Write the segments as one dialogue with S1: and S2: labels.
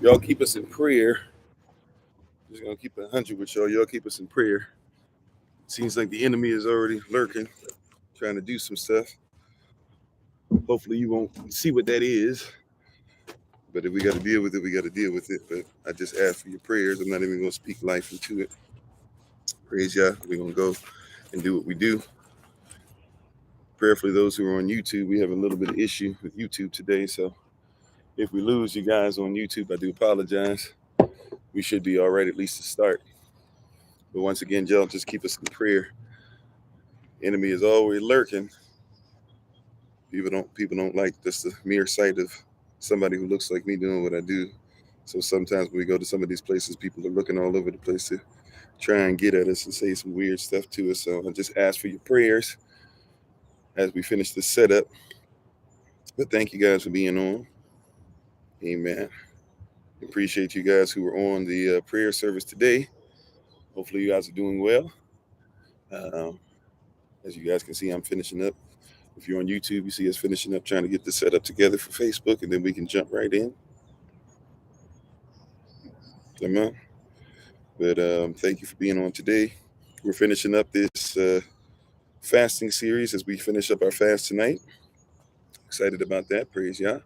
S1: Y'all keep us in prayer. Just gonna keep it 100 with y'all. Y'all keep us in prayer. Seems like the enemy is already lurking, trying to do some stuff. Hopefully you won't see what that is. But if we got to deal with it, we got to deal with it. But I just ask for your prayers. I'm not even going to speak life into it. Praise Yah. We're going to go and do what we do. Prayerfully, those who are on YouTube, we have a little bit of issue with YouTube today. So if we lose you guys on YouTube, I do apologize. We should be all right, at least to start. But once again, y'all, just keep us in prayer. Enemy is always lurking. People don't like just the mere sight of somebody who looks like me doing what I do. So sometimes when we go to some of these places, people are looking all over the place to try and get at us and say some weird stuff to us. So I just ask for your prayers as we finish the setup. But thank you guys for being on. Amen. Appreciate you guys who were on the prayer service today. Hopefully you guys are doing well. As you guys can see, I'm finishing up. If you're on YouTube, you see us finishing up trying to get the setup together for Facebook, and then we can jump right in. Amen. But thank you for being on today. We're finishing up this fasting series as we finish up our fast tonight. Excited about that. Praise Yah.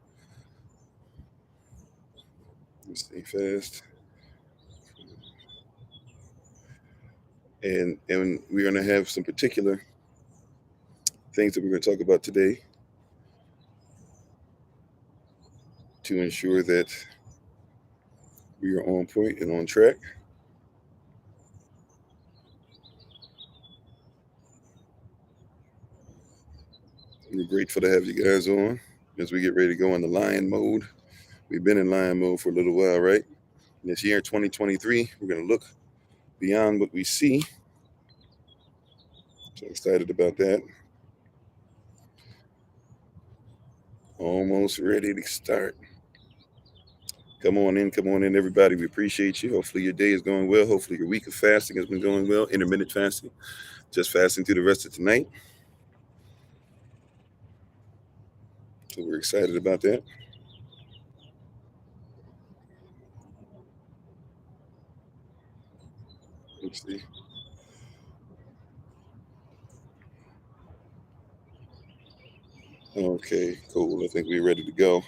S1: Let's stay fast. And we're going to have some particular things that we're going to talk about today to ensure that we are on point and on track. We're grateful to have you guys on as we get ready to go into lion mode. We've been in lion mode for a little while, right? And this year, 2023, we're going to look beyond what we see. So excited about that. Almost ready to start. Come on in, everybody. We appreciate you. Hopefully your day is going well. Hopefully your week of fasting has been going well. Intermittent fasting. Just fasting through the rest of tonight. So we're excited about that. Let's see. Okay, cool. I think we're ready to go.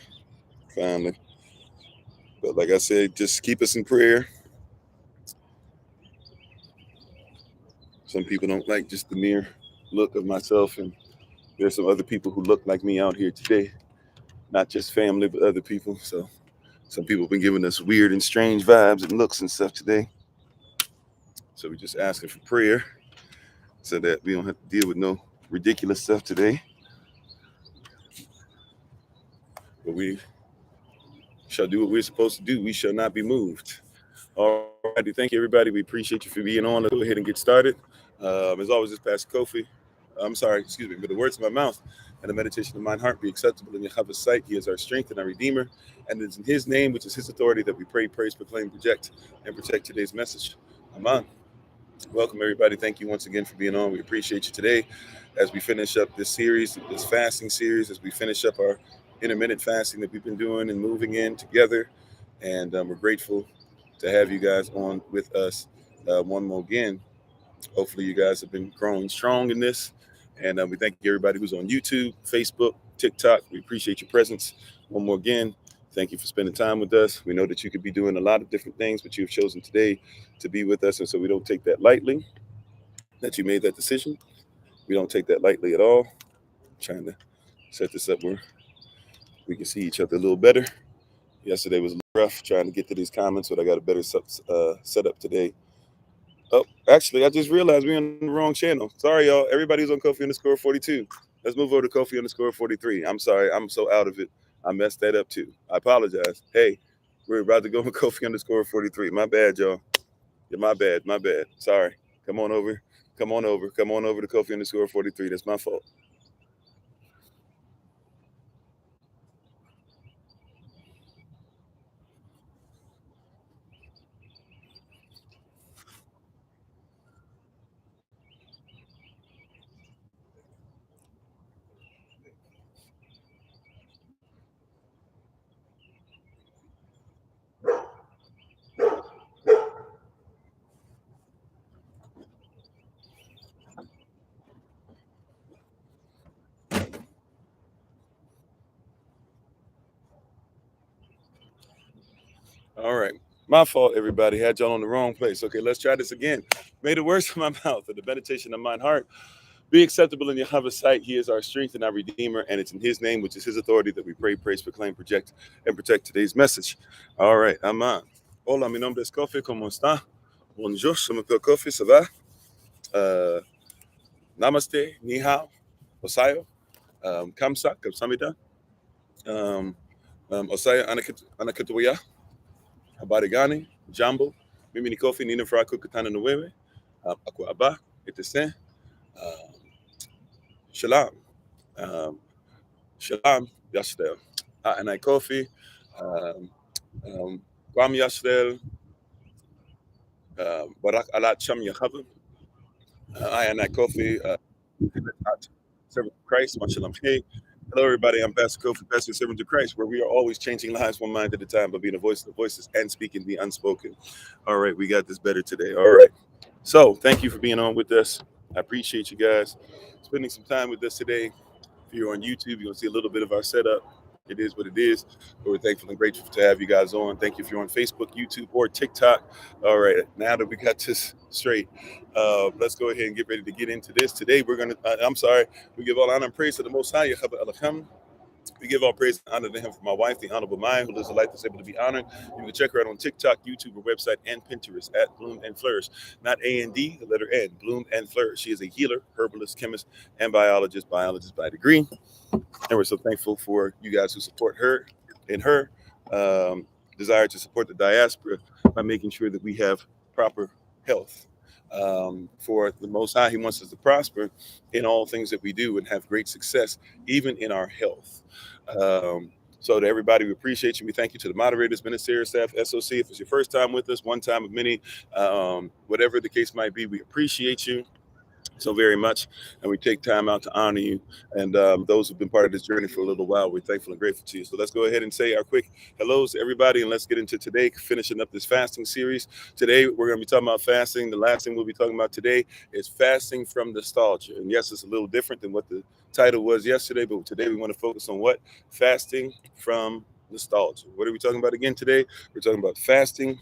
S1: Finally. But like I said, just keep us in prayer. Some people don't like just the mere look of myself, and there's some other people who look like me out here today. Not just family, but other people. So some people have been giving us weird and strange vibes and looks and stuff today. So we're just asking for prayer so that we don't have to deal with no ridiculous stuff today. But we shall do what we're supposed to do. We shall not be moved. All righty. Thank you, everybody. We appreciate you for being on. Let's go ahead and get started. As always, this Pastor Kofi. But the words of my mouth and the meditation of mine heart be acceptable in Yahweh's sight. He is our strength and our Redeemer. And it's in His name, which is His authority, that we pray, praise, proclaim, project, and protect today's message. Amen. Welcome, everybody. Thank you once again for being on. We appreciate you today as we finish up this series, this fasting series, as we finish up our intermittent fasting that we've been doing and moving in together. And we're grateful to have you guys on with us one more again. Hopefully you guys have been growing strong in this. And we thank everybody who's on YouTube, Facebook, TikTok. We appreciate your presence. One more again, thank you for spending time with us. We know that you could be doing a lot of different things, but you've chosen today to be with us. And so we don't take that lightly, that you made that decision. We don't take that lightly at all. I'm trying to set this up where we can see each other a little better. Yesterday was rough trying to get to these comments, but I got a better setup today. Oh, actually, I just realized we're on the wrong channel. Sorry, y'all. Everybody's on Kofi_42. Let's move over to Kofi_43. I'm sorry. I'm so out of it. I messed that up too. I apologize. Hey, we're about to go with Kofi_43. My bad, y'all. Yeah, my bad. Sorry. Come on over to Kofi_43. That's my fault. All right. My fault, everybody. Had y'all on the wrong place. Okay, let's try this again. May the words of my mouth and the meditation of mine heart be acceptable in Yahweh's sight. He is our strength and our redeemer, and it's in his name, which is his authority, that we pray, praise, proclaim, project, and protect today's message. All right, I'm on. Hola, mi nombre es Kofi. ¿Cómo está? Bonjour, je m'appelle Kofi. Ça va? Namaste, ni hao, osayo, kamsa, kamsamida, osayo, anakatuya, habarigani, jambo, mimi ni Kofi, nina faraku katana na wewe, aku aba, itesen, shalom. Shalom, Yashdel. And I Kofi, Kwam Yashdel, Barak Alat Cham Yahav. I and I Kofi, servant of Christ, Shalom. Hey, hello everybody. I'm Pastor Kofi, Pastor Servant of Christ, where we are always changing lives one mind at a time, but being a voice of the voices and speaking the unspoken. All right, we got this better today. All right. So thank you for being on with us. I appreciate you guys spending some time with us today. If you're on YouTube, you're going to see a little bit of our setup. It is what it is, but we're thankful and grateful to have you guys on. Thank you if you're on Facebook, YouTube, or TikTok. All right, now that we got this straight, let's go ahead and get ready to get into this. Today, we're going to, we give all honor and praise to the Most High, Yahweh Elohim. We give all praise and honor to him for my wife, the Honorable Mind, who lives a life that's able to be honored. You can check her out on TikTok, YouTube, her website, and Pinterest at Bloom and Flourish. Not A&D, the letter N, Bloom and Flourish. She is a healer, herbalist, chemist, and biologist by degree. And we're so thankful for you guys who support her in her desire to support the diaspora by making sure that we have proper health. For the Most High, he wants us to prosper in all things that we do and have great success, even in our health. So to everybody, we appreciate you. We thank you to the moderators, ministerial staff, SOC. If it's your first time with us, one time of many, whatever the case might be, we appreciate you so very much, and we take time out to honor you. And those who've been part of this journey for a little while, we're thankful and grateful to you. So let's go ahead and say our quick hellos to everybody, and let's get into today, finishing up this fasting series. Today, we're going to be talking about fasting. The last thing we'll be talking about today is fasting from nostalgia. And yes, it's a little different than what the title was yesterday, but today we want to focus on what? Fasting from nostalgia. What are we talking about again today? We're talking about fasting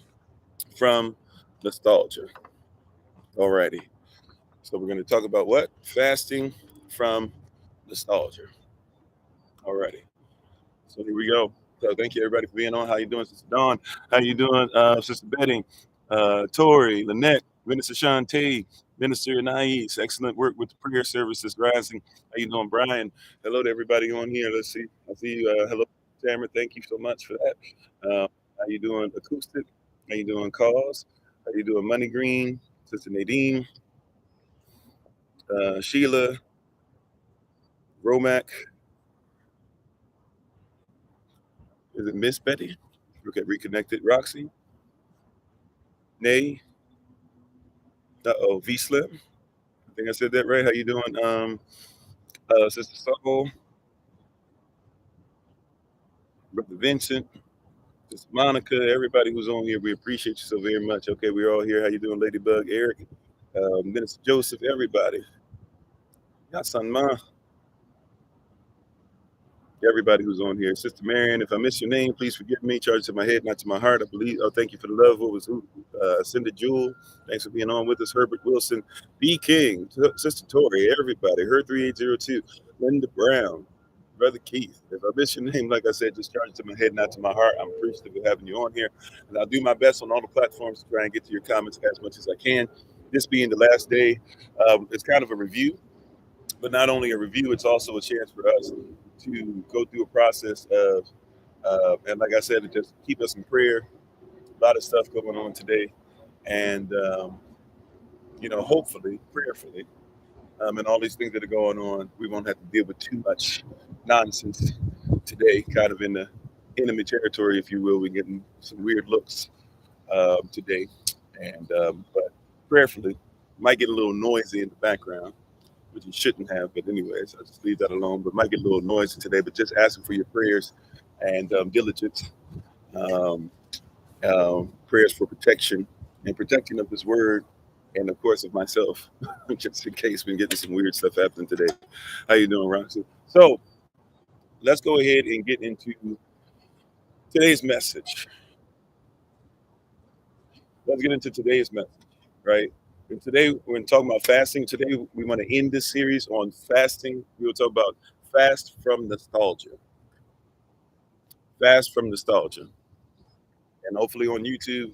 S1: from nostalgia. All righty. So we're going to talk about what? Fasting from nostalgia. Alrighty. So here we go. So thank you everybody for being on. How you doing, Sister Dawn? How you doing, Sister Betty? Tori, Lynette, Minister Shantae, Minister Anais. Excellent work with the prayer services rising. How you doing, Brian? Hello to everybody on here. Let's see. I see you. Hello, Tamara. Thank you so much for that. How you doing, Acoustic? How you doing, Cause? How you doing, Money Green? Sister Nadine? Sheila, Romac, is it Miss Betty? Okay, Reconnected, Roxy, Nay, V Slim. I think I said that right. How you doing, Sister Soul, Brother Vincent, Sister Monica, everybody who's on here, we appreciate you so very much. Okay, we're all here. How you doing, Ladybug, Eric, Minister Joseph, everybody. Yasan Ma. Everybody who's on here. Sister Marion, if I miss your name, please forgive me. Charge it to my head, not to my heart. I believe. Oh, thank you for the love. What was Cindy Jewel? Thanks for being on with us. Herbert Wilson, B King, Sister Tori, everybody. Her 3802, Linda Brown, Brother Keith. If I miss your name, like I said, just charge it to my head, not to my heart. I'm appreciative of having you on here, and I'll do my best on all the platforms to try and get to your comments as much as I can. This being the last day, it's kind of a review. But not only a review, it's also a chance for us to go through a process of, and like I said, to just keep us in prayer. A lot of stuff going on today. And, hopefully, prayerfully, and all these things that are going on, we won't have to deal with too much nonsense today, kind of in the enemy territory, if you will. We're getting some weird looks today. And, but prayerfully, might get a little noisy in the background, which you shouldn't have, but anyways, I'll just leave that alone. But might get a little noisy today, but just asking for your prayers and diligence, prayers for protection and protecting of this word, and of course of myself, just in case we're getting some weird stuff happening today. How you doing, Roxy? So let's go ahead and get into today's message. let's get into today's message, right? And today we're going to talk about fasting. Today we want to end this series on fasting. We will talk about fast from nostalgia. Fast from nostalgia. And hopefully on YouTube,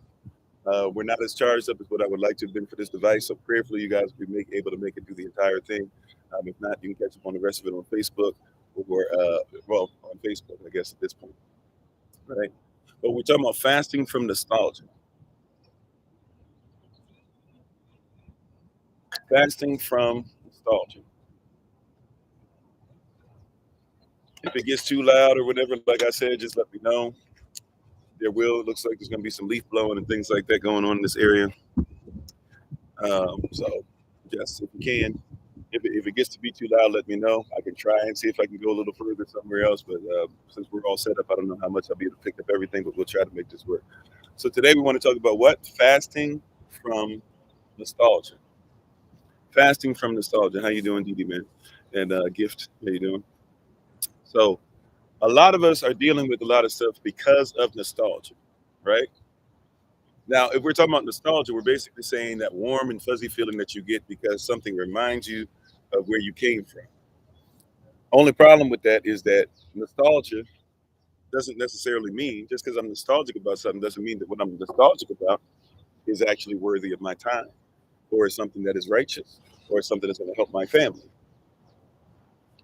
S1: we're not as charged up as what I would like to have been for this device. So prayerfully, you guys will be able to make it through the entire thing. If not, you can catch up on the rest of it on Facebook or, on Facebook, I guess, at this point, right? But we're talking about fasting from nostalgia. Fasting from nostalgia. If it gets too loud or whatever, like I said, just let me know. It looks like there's going to be some leaf blowing and things like that going on in this area. So just if you can, if it gets to be too loud, let me know. I can try and see if I can go a little further somewhere else. But since we're all set up, I don't know how much I'll be able to pick up everything, but we'll try to make this work. So today we want to talk about what? Fasting from nostalgia. Fasting from nostalgia. How you doing, Didi, man? And Gift, how you doing? So a lot of us are dealing with a lot of stuff because of nostalgia, right? Now, if we're talking about nostalgia, we're basically saying that warm and fuzzy feeling that you get because something reminds you of where you came from. Only problem with that is that nostalgia doesn't necessarily mean just because I'm nostalgic about something doesn't mean that what I'm nostalgic about is actually worthy of my time or is something that is righteous or something that's going to help my family,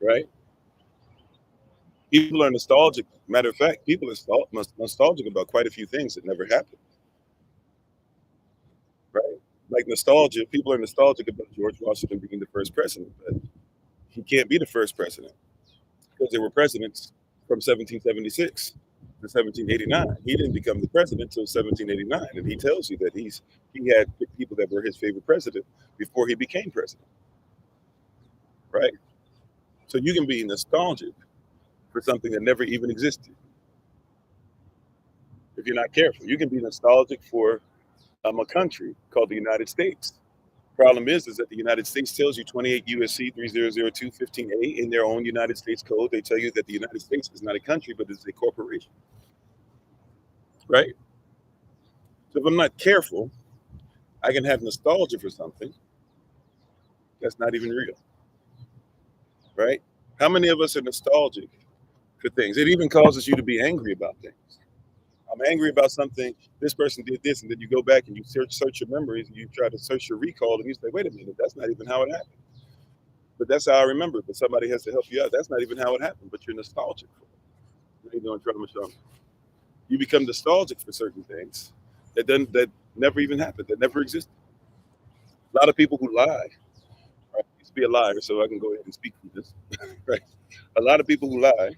S1: right? People are nostalgic. Matter of fact, people are nostalgic about quite a few things that never happened, right? Like nostalgia, people are nostalgic about George Washington being the first president, but he can't be the first president because there were presidents from 1776 to 1789. He didn't become the president until 1789, and he tells you that he had people that were his favorite president before he became president, right? So you can be nostalgic for something that never even existed if you're not careful. You can be nostalgic for a country called the United States. Problem is that the United States tells you 28 USC 3002 15A in their own United States code. They tell you that the United States is not a country, but it's a corporation, right? So if I'm not careful, I can have nostalgia for something that's not even real, right? How many of us are nostalgic for things? It even causes you to be angry about things. I'm angry about something. This person did this, and then you go back and you search your memories, and you try to search your recall, and you say, "Wait a minute, that's not even how it happened." But that's how I remember. But somebody has to help you out. That's not even how it happened. But you're nostalgic for it. How you doing, Trauma Sean? You become nostalgic for certain things that never even happened, that never existed. A lot of people who lie. Right? I used to be a liar, so I can go ahead and speak for this. Right? A lot of people who lie,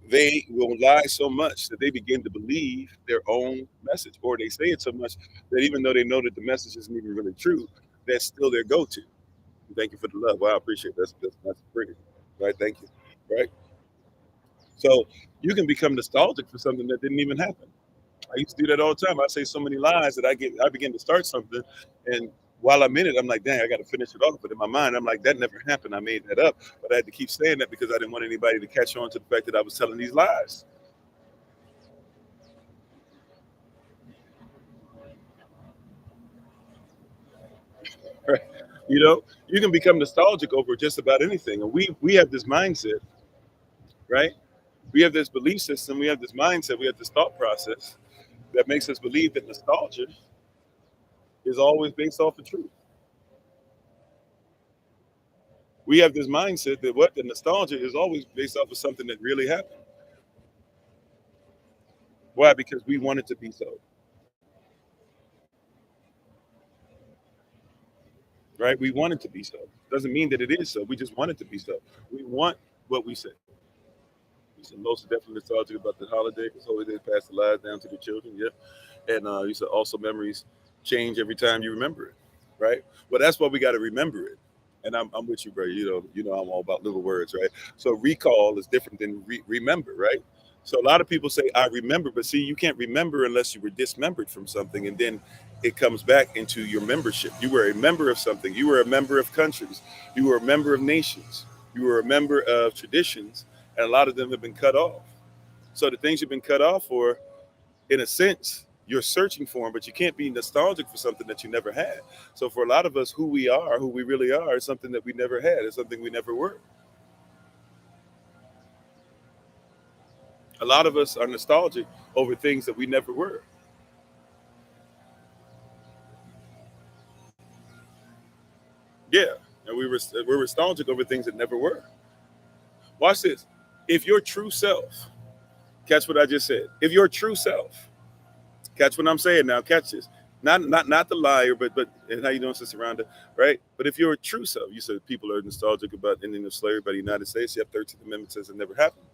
S1: they will lie so much that they begin to believe their own message, or they say it so much that even though they know that the message isn't even really true, that's still their go-to. Thank you for the love. Wow, I appreciate it. That's pretty. Right? Thank you. Right? So you can become nostalgic for something that didn't even happen. I used to do that all the time. I say so many lies that I begin to start something, and while I'm in it, I'm like, dang, I got to finish it off. But in my mind, I'm like, that never happened. I made that up, but I had to keep saying that because I didn't want anybody to catch on to the fact that I was telling these lies. Right? You know, you can become nostalgic over just about anything, and we have this mindset, right? We have this belief system, we have this mindset, we have this thought process that makes us believe that nostalgia is always based off the truth. We have this mindset that what the nostalgia is always based off of something that really happened. Why? Because we want it to be so, right? We want it to be so. Doesn't mean that it is so. We just want it to be so. We want what we say. We said most definitely nostalgic about the holiday because holy day passed the lives down to the children. Yeah, and you said also memories change every time you remember it, right? Well, that's why we got to remember it. And I'm with you, bro. You know, I'm all about little words, right? So recall is different than remember, right? So a lot of people say I remember, but see, you can't remember unless you were dismembered from something, and then it comes back into your membership. You were a member of something. You were a member of countries. You were a member of nations. You were a member of traditions, and a lot of them have been cut off. So the things you've been cut off for, in a sense, You're searching for them, but you can't be nostalgic for something that you never had. So for a lot of us, who we are, who we really are, is something that we never had. It's something we never were. A lot of us are nostalgic over things that we never were. Yeah, and we're nostalgic over things that never were. Watch this. If your true self, catch what I just said. If your true self, catch what I'm saying now. Catch this. Not the liar, but and how you doing, Sister Rhonda? Right? But if your true self, you said people are nostalgic about ending of slavery by the United States. You have 13th Amendment says it never happened.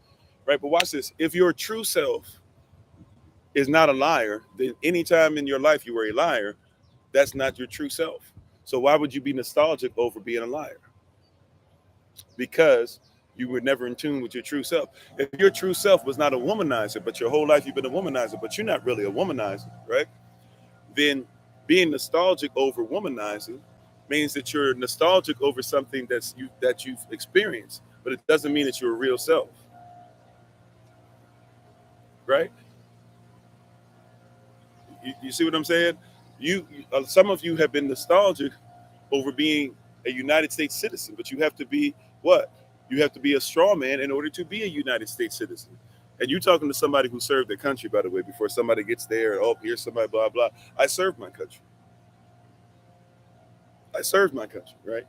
S1: Right? But watch this. If your true self is not a liar, then anytime in your life you were a liar, that's not your true self. So why would you be nostalgic over being a liar? Because you were never in tune with your true self. If your true self was not a womanizer, but your whole life you've been a womanizer, but you're not really a womanizer, right? Then being nostalgic over womanizing means that you're nostalgic over something that you've experienced, but it doesn't mean that you're a real self, right? You see what I'm saying? Some of you have been nostalgic over being a United States citizen, but you have to be what? You have to be a straw man in order to be a United States citizen. And you're talking to somebody who served their country, by the way, before somebody gets there. Oh, here's somebody, blah, blah. I served my country. I served my country, right?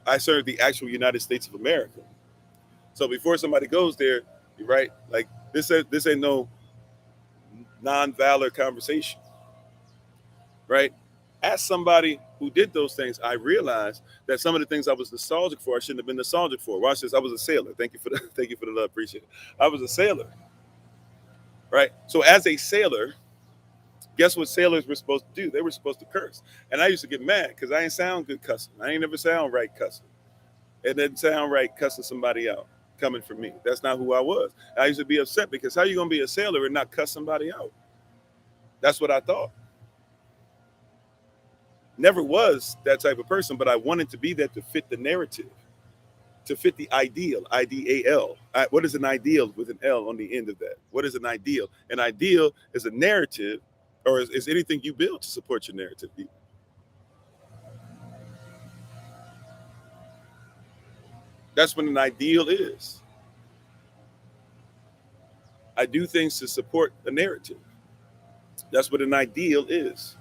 S1: I served the actual United States of America. So before somebody goes there, right? Like this ain't no non-valor conversation, right? As somebody who did those things, I realized that some of the things I was nostalgic for, I shouldn't have been nostalgic for. Watch this. I was a sailor. Thank you for the love. Appreciate it. I was a sailor, right? So as a sailor, guess what sailors were supposed to do? They were supposed to curse. And I used to get mad because I ain't sound good cussing. I ain't never sound right cussing. It didn't sound right cussing somebody out coming from me. That's not who I was. I used to be upset because how you gonna be a sailor and not cuss somebody out? That's what I thought. Never was that type of person, but I wanted to be that to fit the narrative, to fit the ideal, IDAL. What is an ideal with an L on the end of that? What is an ideal? An ideal is a narrative, or is anything you build to support your narrative. That's what an ideal is. I do things to support a narrative. That's what an ideal is.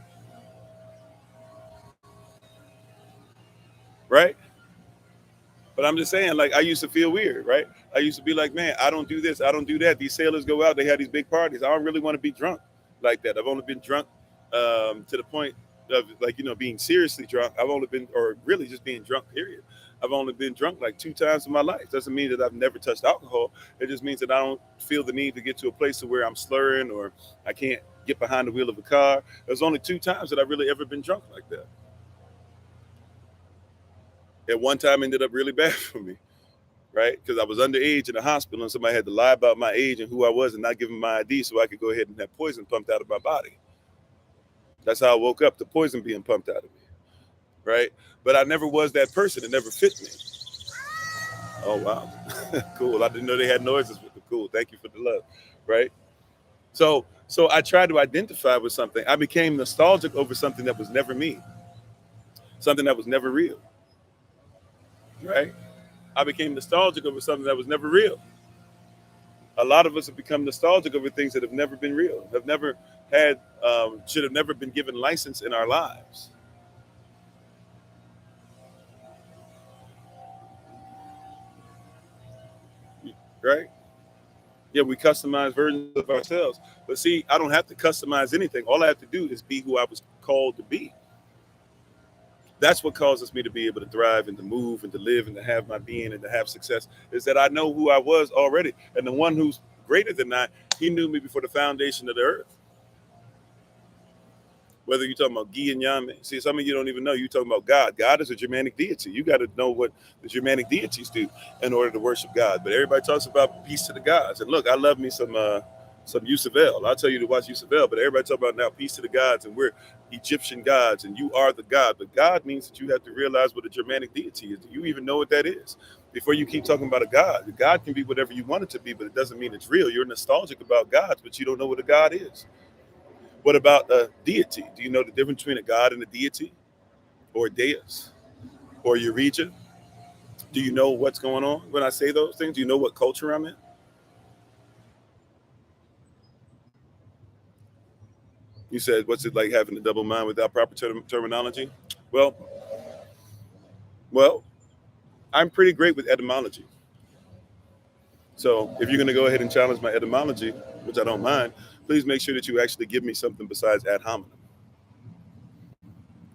S1: Right? But I'm just saying, like, I used to feel weird, right? I used to be like, man, I don't do this, I don't do that. These sailors go out, they have these big parties. I don't really want to be drunk like that. I've only been drunk to the point of, like, being seriously drunk. I've only been, or really just being drunk, period. I've only been drunk like 2 times in my life. Doesn't mean that I've never touched alcohol. It just means that I don't feel the need to get to a place where I'm slurring or I can't get behind the wheel of a car. There's only 2 times that I've really ever been drunk like that. At one time ended up really bad for me, right? Because I was underage in the hospital and somebody had to lie about my age and who I was and not give them my ID so I could go ahead and have poison pumped out of my body. That's how I woke up, the poison being pumped out of me, right? But I never was that person. It never fit me. Oh, wow. Cool. I didn't know they had noises with the cool. Thank you for the love, right? So I tried to identify with something. I became nostalgic over something that was never me, something that was never real, right? I became nostalgic over something that was never real. A lot of us have become nostalgic over things that have never been real, have never had, should have never been given license in our lives. Right? Yeah, we customize versions of ourselves. But see, I don't have to customize anything. All I have to do is be who I was called to be. That's what causes me to be able to thrive and to move and to live and to have my being and to have success, is that I know who I was already. And the one who's greater than I, he knew me before the foundation of the earth. Whether you're talking about Gi and Yame, see, some of you don't even know. You're talking about God. God is a Germanic deity. You got to know what the Germanic deities do in order to worship God. But everybody talks about peace to the gods. And look, I love me some Yusuf El. I'll tell you to watch Yusuf El. But everybody talk about now peace to the gods, and we're Egyptian gods, and you are the God. But God means that you have to realize what a Germanic deity is. Do you even know what that is? Before you keep talking about a God. God can be whatever you want it to be, but it doesn't mean it's real. You're nostalgic about gods, but you don't know what a God is. What about a deity? Do you know the difference between a god and a deity, or a deus, or Eureka? Do you know what's going on when I say those things? Do you know what culture I'm in? You said, what's it like having a double mind without proper terminology? Well, well, I'm pretty great with etymology. So if you're going to go ahead and challenge my etymology, which I don't mind, please make sure that you actually give me something besides ad hominem.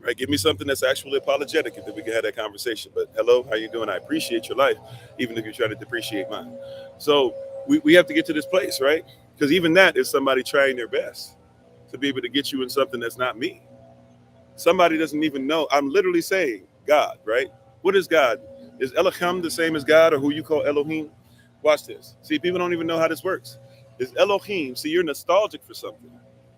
S1: Right? Give me something that's actually apologetic, and then we can have that conversation. But hello, how you doing? I appreciate your life, even if you're trying to depreciate mine. So we have to get to this place, right? Because even that is somebody trying their best to be able to get you in something that's not me. Somebody doesn't even know. I'm literally saying God, right? What is God? Is Elohim the same as God, or who you call Elohim? Watch this. See, people don't even know how this works. Is Elohim, see, you're nostalgic for something.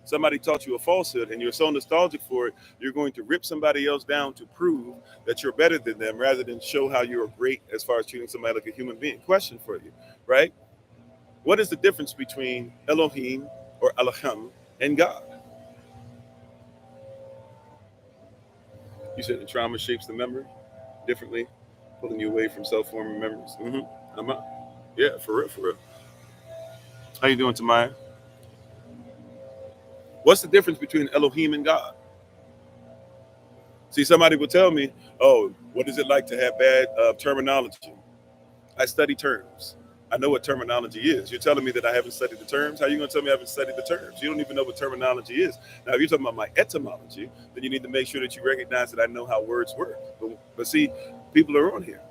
S1: Somebody taught you a falsehood and you're so nostalgic for it, you're going to rip somebody else down to prove that you're better than them rather than show how you're great as far as treating somebody like a human being. Question for you, right? What is the difference between Elohim or Elohim and God? You said the trauma shapes the memory differently, pulling you away from self-forming memories. Yeah, for real, for real. How you doing, Tamaya? What's the difference between Elohim and God? See, somebody will tell me, oh, what is it like to have bad terminology? I study terms. I know what terminology is. You're telling me that I haven't studied the terms? How are you going to tell me I haven't studied the terms? You don't even know what terminology is. Now, if you're talking about my etymology, then you need to make sure that you recognize that I know how words work. But see, people are on here.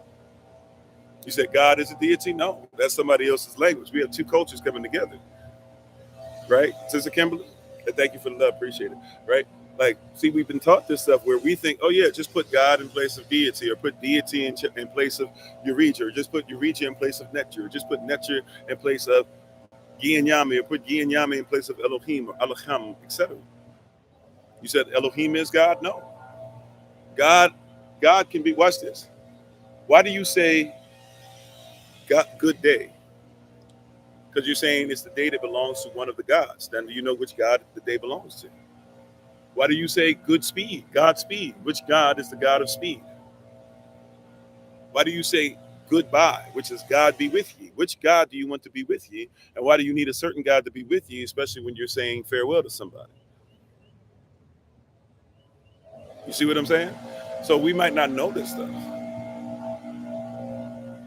S1: You said God is a deity? No, that's somebody else's language. We have two cultures coming together. Right? Sister Kimberly? Thank you for the love. Appreciate it. Right? Like, see, we've been taught this stuff where we think, oh, yeah, just put God in place of deity, or put deity in place of Eureka, or just put Eureka in place of Nectar, or just put Nectar in place of Gianyame, or put Gianyame in place of Elohim or Elohim, etc. You said Elohim is God? No. God can be, watch this. Why do you say God, good day? Because you're saying it's the day that belongs to one of the gods. Then do you know which God the day belongs to? Why do you say good speed, Godspeed? Which God is the God of speed? Why do you say goodbye, which is God be with ye? Which God do you want to be with ye? And why do you need a certain God to be with you, especially when you're saying farewell to somebody? You see what I'm saying? So we might not know this stuff.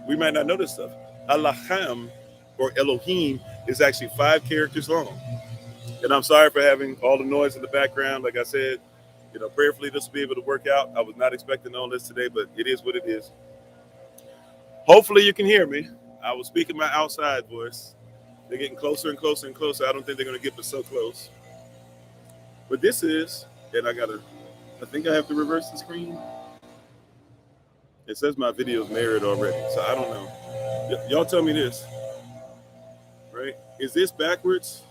S1: We might not know this stuff. Elohim or Elohim is actually 5 characters long. And I'm sorry for having all the noise in the background. Like I said, prayerfully this will be able to work out. I was not expecting all this today, but it is what it is. Hopefully you can hear me. I was speaking my outside voice. They're getting closer and closer and closer. I don't think they're going to get so close. But this is, and I think I have to reverse the screen. It says my video is mirrored already, so I don't know. Y'all tell me this, right? Is this backwards?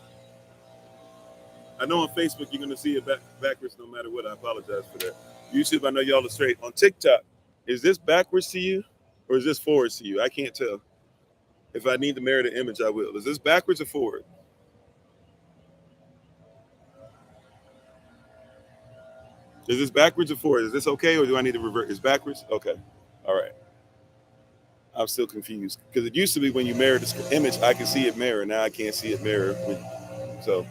S1: I know on Facebook you're going to see it backwards no matter what. I apologize for that. YouTube, I know y'all are straight. On TikTok, is this backwards to you or is this forwards to you? I can't tell. If I need to mirror the image, I will. Is this backwards or forward? Is this backwards or forward? Is this okay, or do I need to revert? It's backwards? Okay. All right. I'm still confused because it used to be when you mirror the image, I can see it mirror. Now I can't see it mirror. So,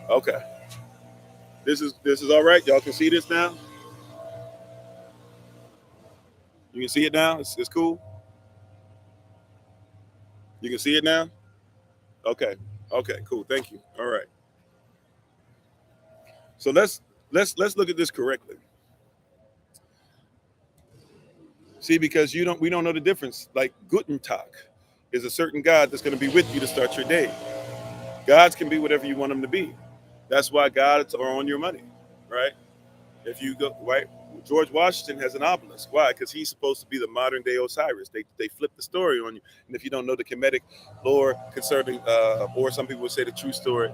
S1: okay. This is all right. Y'all can see this now. You can see it now. It's cool. You can see it now. Okay. Okay. Cool. Thank you. All right. So let's look at this correctly. See, because we don't know the difference. Like Guten Tag is a certain God that's going to be with you to start your day. Gods can be whatever you want them to be. That's why gods are on your money, right? If you go, right, George Washington has an obelisk. Why? Because he's supposed to be the modern day Osiris. They flip the story on you. And if you don't know the Kemetic lore concerning, or some people would say the true story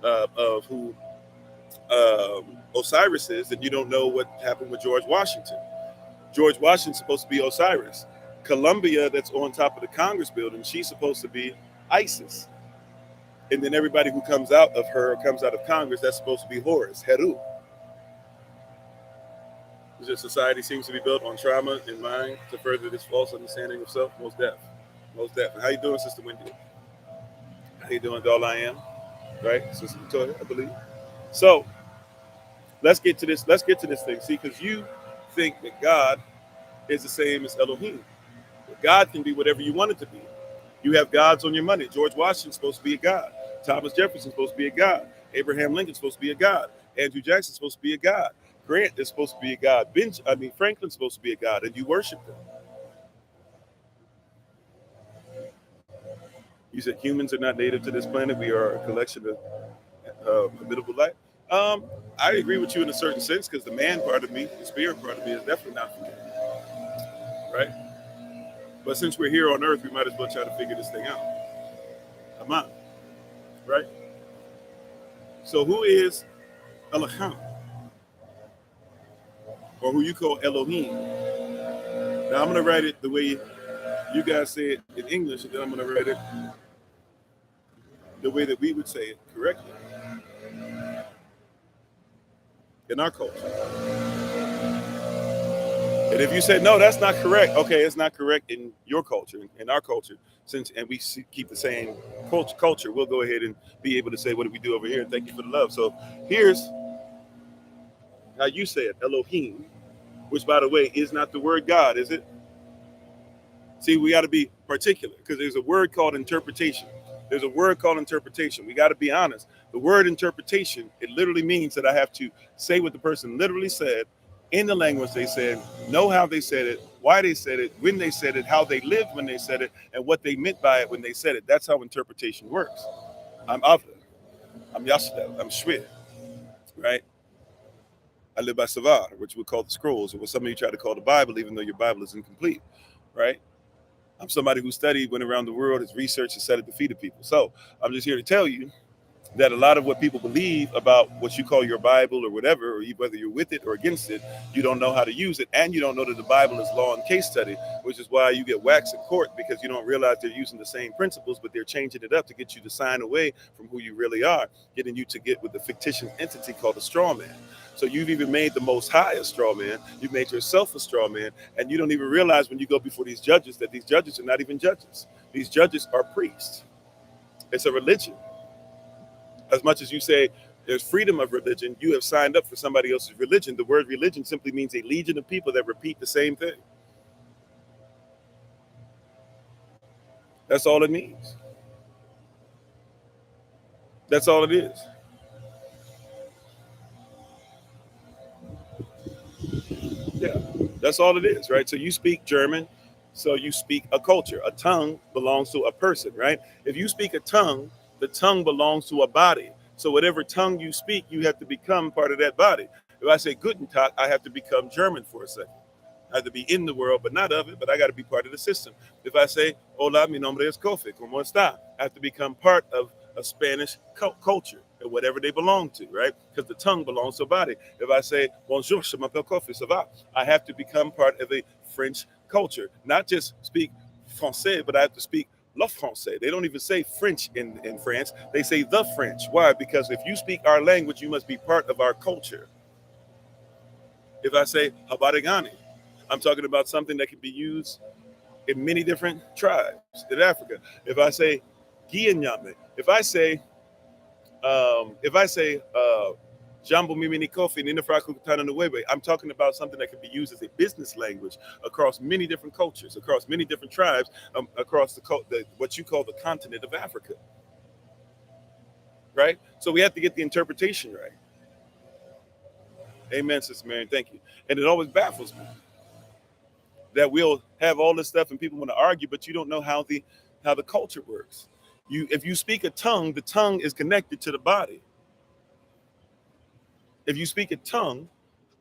S1: of who Osiris is, then you don't know what happened with George Washington. George Washington's supposed to be Osiris. Columbia, that's on top of the Congress building, she's supposed to be Isis. And then everybody who comes out of her or comes out of Congress, that's supposed to be Horus, Heru. Your society seems to be built on trauma in mind to further this false understanding of self. Most deaf. Most deaf. How you doing, Sister Wendy? How you doing, Doll I Am? Right? Sister Victoria, I believe. So let's get to this. Let's get to this thing. See, because you think that God is the same as Elohim. But God can be whatever you want it to be. You have gods on your money. George Washington's supposed to be a god. Thomas Jefferson's supposed to be a god. Abraham Lincoln's supposed to be a god. Andrew Jackson's supposed to be a god. Grant is supposed to be a god. Franklin's supposed to be a god, and you worship them. You said humans are not native to this planet. We are a collection of habitable life. I agree with you in a certain sense, because the man part of me, the spirit part of me, is definitely not from here. Right? But since we're here on Earth, we might as well try to figure this thing out. Come on. Right? So who is Elohim? Or who you call Elohim? Now I'm going to write it the way you guys say it in English, and then I'm going to write it the way that we would say it correctly in our culture. And if you say, no, that's not correct, okay, it's not correct in your culture, in our culture, and we keep the same culture, we'll go ahead and be able to say, what do we do over here? Thank you for the love. So here's how you say it, Elohim, which, by the way, is not the word God, is it? See, we got to be particular, because there's a word called interpretation. There's a word called interpretation. We got to be honest. The word interpretation, it literally means that I have to say what the person literally said in the language they said, know how they said it, why they said it, when they said it, how they lived when they said it, and what they meant by it when they said it. That's how interpretation works. I'm Avda. I'm Yashdel. I'm Shwir. Right? I live by Savar, which we call the scrolls, or what some of you try to call the Bible, even though your Bible is incomplete. Right? I'm somebody who studied, went around the world, has researched, and said it defeated people. So I'm just here to tell you that a lot of what people believe about what you call your Bible or whatever, or whether you're with it or against it, you don't know how to use it, and you don't know that the Bible is law and case study, which is why you get waxed in court, because you don't realize they're using the same principles, but they're changing it up to get you to sign away from who you really are, getting you to get with the fictitious entity called a straw man. So you've even made the Most High a straw man. You've made yourself a straw man, and you don't even realize when you go before these judges that these judges are not even judges. These judges are priests. It's a religion. As much as you say there's freedom of religion, you have signed up for somebody else's religion. The word religion simply means a legion of people that repeat the same thing. That's all it means. That's all it is. Yeah, that's all it is, right? So you speak German, so you speak a culture. A tongue belongs to a person, right? If you speak a tongue, the tongue belongs to a body. So whatever tongue you speak, you have to become part of that body. If I say Guten Tag, I have to become German for a second. I have to be in the world, but not of it, but I got to be part of the system. If I say, hola, mi nombre es Kofi, ¿cómo está? I have to become part of a Spanish culture, or whatever they belong to, right? Because the tongue belongs to a body. If I say, bonjour, je m'appelle Kofi, ça va? I have to become part of a French culture. Not just speak Francais, but I have to speak le Français. They don't even say French in France. They say the French. Why? Because if you speak our language, you must be part of our culture. If I say Habarigani, I'm talking about something that can be used in many different tribes in Africa. If I say Guianyame, if I say Jambo Mimini Kofi Ninafraku Katana Nueve, I'm talking about something that can be used as a business language across many different cultures, across many different tribes, across the what you call the continent of Africa. Right? So we have to get the interpretation right. Amen, Sister Mary. Thank you. And it always baffles me that we'll have all this stuff and people want to argue, but you don't know how the culture works. If you speak a tongue, the tongue is connected to the body. If you speak a tongue,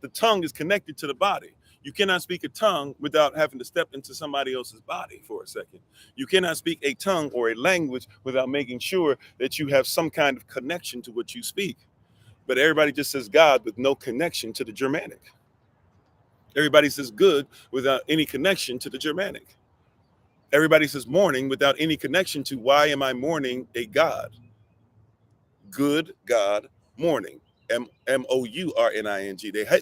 S1: the tongue is connected to the body. You cannot speak a tongue without having to step into somebody else's body for a second. You cannot speak a tongue or a language without making sure that you have some kind of connection to what you speak. But everybody just says God with no connection to the Germanic. Everybody says good without any connection to the Germanic. Everybody says mourning without any connection to why am I mourning a God? good God morning. Mourning.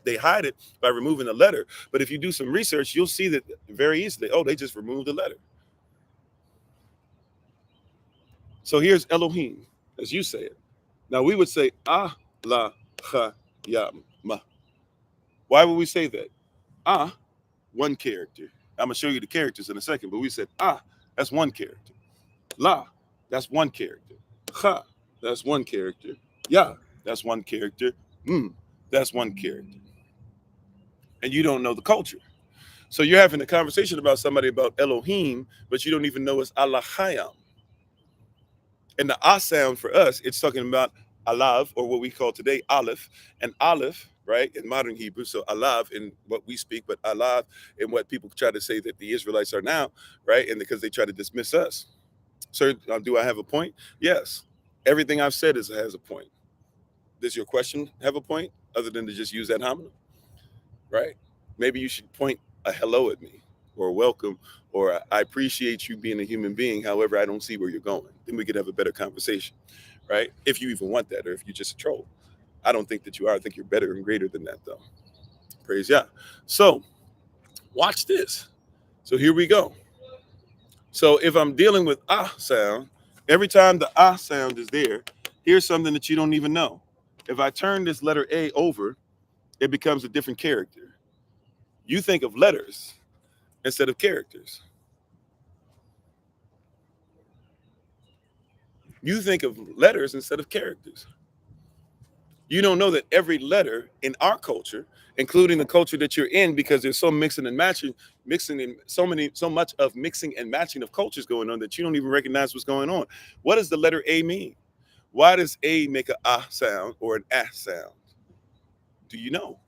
S1: They hide it by removing the letter. But if you do some research, you'll see that very easily. Oh, they just removed the letter. So here's Elohim, as you say it. Now we would say Allah ha yam ma. Why would we say that? One character. I'm gonna show you the characters in a second, but we said that's one character. La, that's one character. Ha, that's one character. Ya, that's one character. That's one character. And you don't know the culture. So you're having a conversation about somebody about Elohim, but you don't even know it's Allahayam. And the sound for us, it's talking about Alav, or what we call today Aleph. And Aleph, right, in modern Hebrew, so Alav in what we speak, but Alav in what people try to say that the Israelites are now, right? And because they try to dismiss us. So do I have a point? Yes. Everything I've said has a point. Does your question have a point other than to just use that homonym? Right? Maybe you should point a hello at me, or a welcome, or I appreciate you being a human being. However, I don't see where you're going. Then we could have a better conversation, right? If you even want that, or if you're just a troll. I don't think that you are. I think you're better and greater than that, though. Praise Yah. So watch this. So here we go. So if I'm dealing with sound, every time the sound is there, here's something that you don't even know. If I turn this letter A over, it becomes a different character. You think of letters instead of characters. You think of letters instead of characters. You don't know that every letter in our culture, including the culture that you're in, because there's so mixing and matching so much of mixing and matching of cultures going on that you don't even recognize what's going on. What does the letter A mean? Why does A make a sound or an sound? Do you know?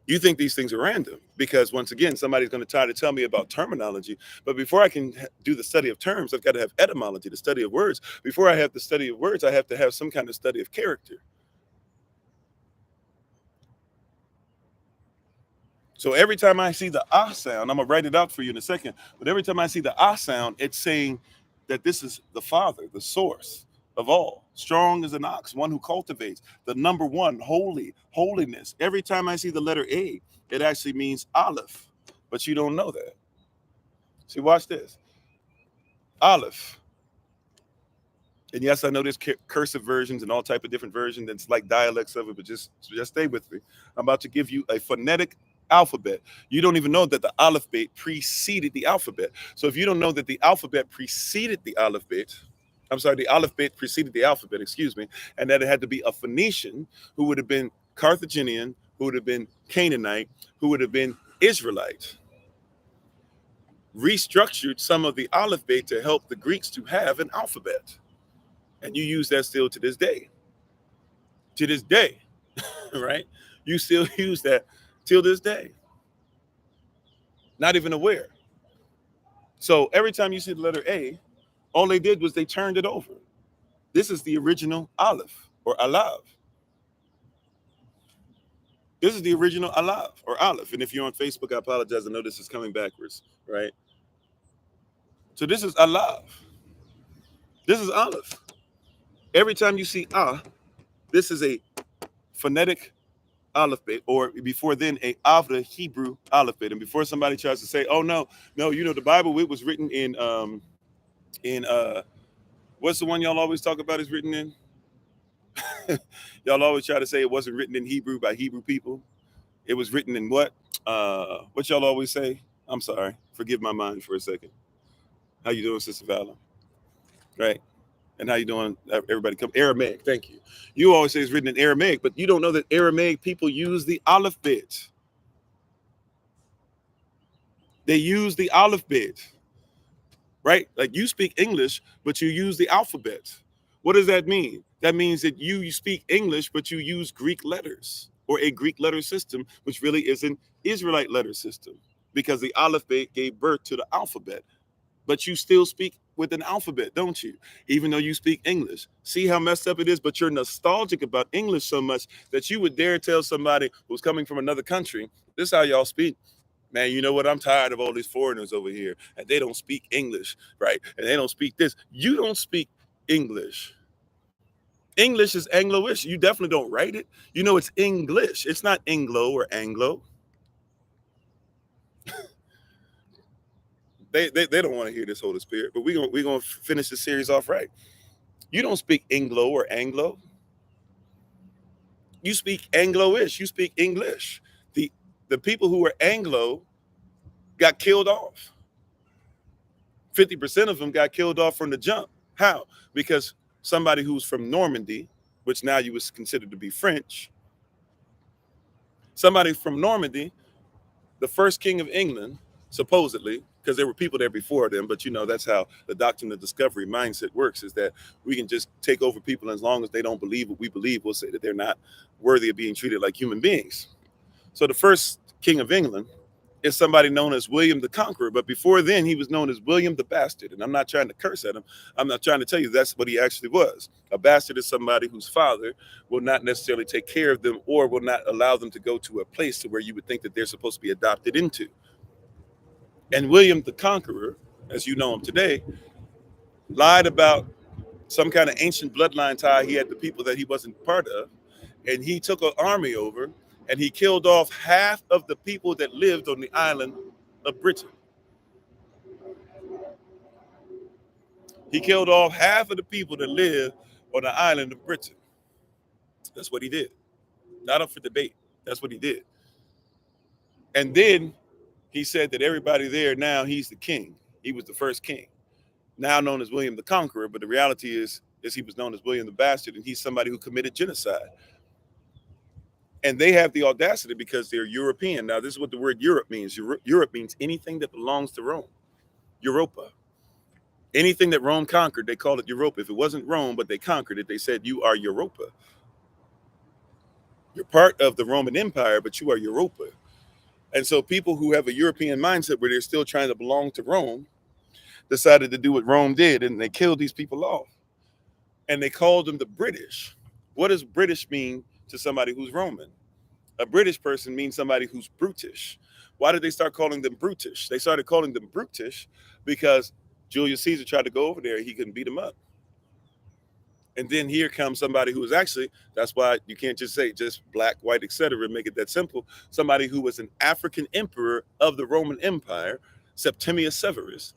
S1: You think these things are random because, once again, somebody's going to try to tell me about terminology. But before I can do the study of terms, I've got to have etymology, the study of words. Before I have the study of words, I have to have some kind of study of character. So every time I see the sound, I'm going to write it out for you in a second. But every time I see the sound, it's saying that this is the Father, the source of all, strong as an ox, one who cultivates, the number one, holy, holiness. Every time I see the letter A, it actually means Aleph, but you don't know that. See, watch this. Aleph. And yes, I know there's cursive versions and all type of different versions. It's like dialects of it, but just stay with me. I'm about to give you a phonetic alphabet. You don't even know that the alphabet preceded the alphabet. So if you don't know that the alphabet preceded the alphabet, the alphabet preceded the alphabet, excuse me, and that it had to be a Phoenician who would have been Carthaginian, who would have been Canaanite, who would have been Israelite, restructured some of the alphabet to help the Greeks to have an alphabet. And you use that still to this day. To this day, right? You still use that till this day. Not even aware. So every time you see the letter A, all they did was they turned it over. This is the original Aleph or Alav. This is the original Alav or Aleph. And if you're on Facebook, I apologize. I know this is coming backwards, right? So this is Alav. This is Aleph. Every time you see this is a phonetic alphabet, or before then a Avda Hebrew alphabet. And before somebody tries to say, oh no, the Bible, it was written in what's the one y'all always talk about is written in? Y'all always try to say it wasn't written in Hebrew by Hebrew people. It was written in what? What y'all always say? I'm sorry. Forgive my mind for a second. How you doing, Sister Vala? Right. And how you doing, everybody? Come Aramaic. Thank you. You always say it's written in Aramaic, but you don't know that Aramaic people use the alphabet. They use the alphabet, right? Like you speak English, but you use the alphabet. What does that mean? That means that you speak English, but you use Greek letters or a Greek letter system, which really is an Israelite letter system, because the alphabet gave birth to the alphabet. But you still speak with an alphabet, don't you? Even though you speak English. See how messed up it is? But you're nostalgic about English so much that you would dare tell somebody who's coming from another country, this is how y'all speak. Man, you know what? I'm tired of all these foreigners over here, and they don't speak English, right? And they don't speak this. You don't speak English. English is Anglo-ish. You definitely don't write it. You know it's English. It's not Anglo or Anglo. They don't want to hear this Holy Spirit, but we're gonna finish the series off right. You don't speak Anglo or Anglo. You speak Anglo-ish. You speak English. The people who were Anglo got killed off. 50% of them got killed off from the jump. How? Because somebody who's from Normandy, which now you would consider to be French, somebody from Normandy, the first king of England, supposedly, because there were people there before them, but you know, that's how the doctrine of discovery mindset works, is that we can just take over people as long as they don't believe what we believe, we'll say that they're not worthy of being treated like human beings. So the first king of England is somebody known as William the Conqueror, but before then he was known as William the Bastard. And I'm not trying to curse at him. I'm not trying to tell you that's what he actually was. A bastard is somebody whose father will not necessarily take care of them or will not allow them to go to a place to where you would think that they're supposed to be adopted into. And William the Conqueror, as you know him today, lied about some kind of ancient bloodline tie he had to people that he wasn't part of. And he took an army over and he killed off half of the people that lived on the island of Britain. He killed off half of the people that lived on the island of Britain. That's what he did. Not up for debate. That's what he did. And then he said that everybody there now, he's the king. He was the first king, now known as William the Conqueror. But the reality is he was known as William the Bastard, and he's somebody who committed genocide. And they have the audacity because they're European. Now, this is what the word Europe means. Europe means anything that belongs to Rome. Europa. Anything that Rome conquered, they called it Europa. If it wasn't Rome, but they conquered it, they said, you are Europa. You're part of the Roman Empire, but you are Europa. And so people who have a European mindset where they're still trying to belong to Rome decided to do what Rome did, and they killed these people off. And they called them the British. What does British mean to somebody who's Roman? A British person means somebody who's brutish. Why did they start calling them brutish? They started calling them brutish because Julius Caesar tried to go over there. He couldn't beat him up. And then here comes somebody who is actually, that's why you can't just say just black, white, etc., make it that simple. Somebody who was an African emperor of the Roman Empire, Septimius Severus.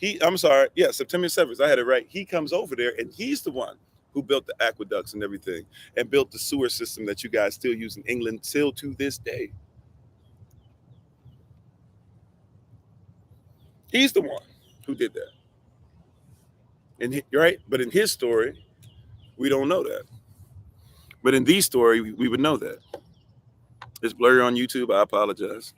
S1: Septimius Severus. I had it right. He comes over there and he's the one who built the aqueducts and everything and built the sewer system that you guys still use in England till to this day. He's the one who did that. And right? But in his story, we don't know that. But in these story, we would know that. It's blurry on YouTube. I apologize.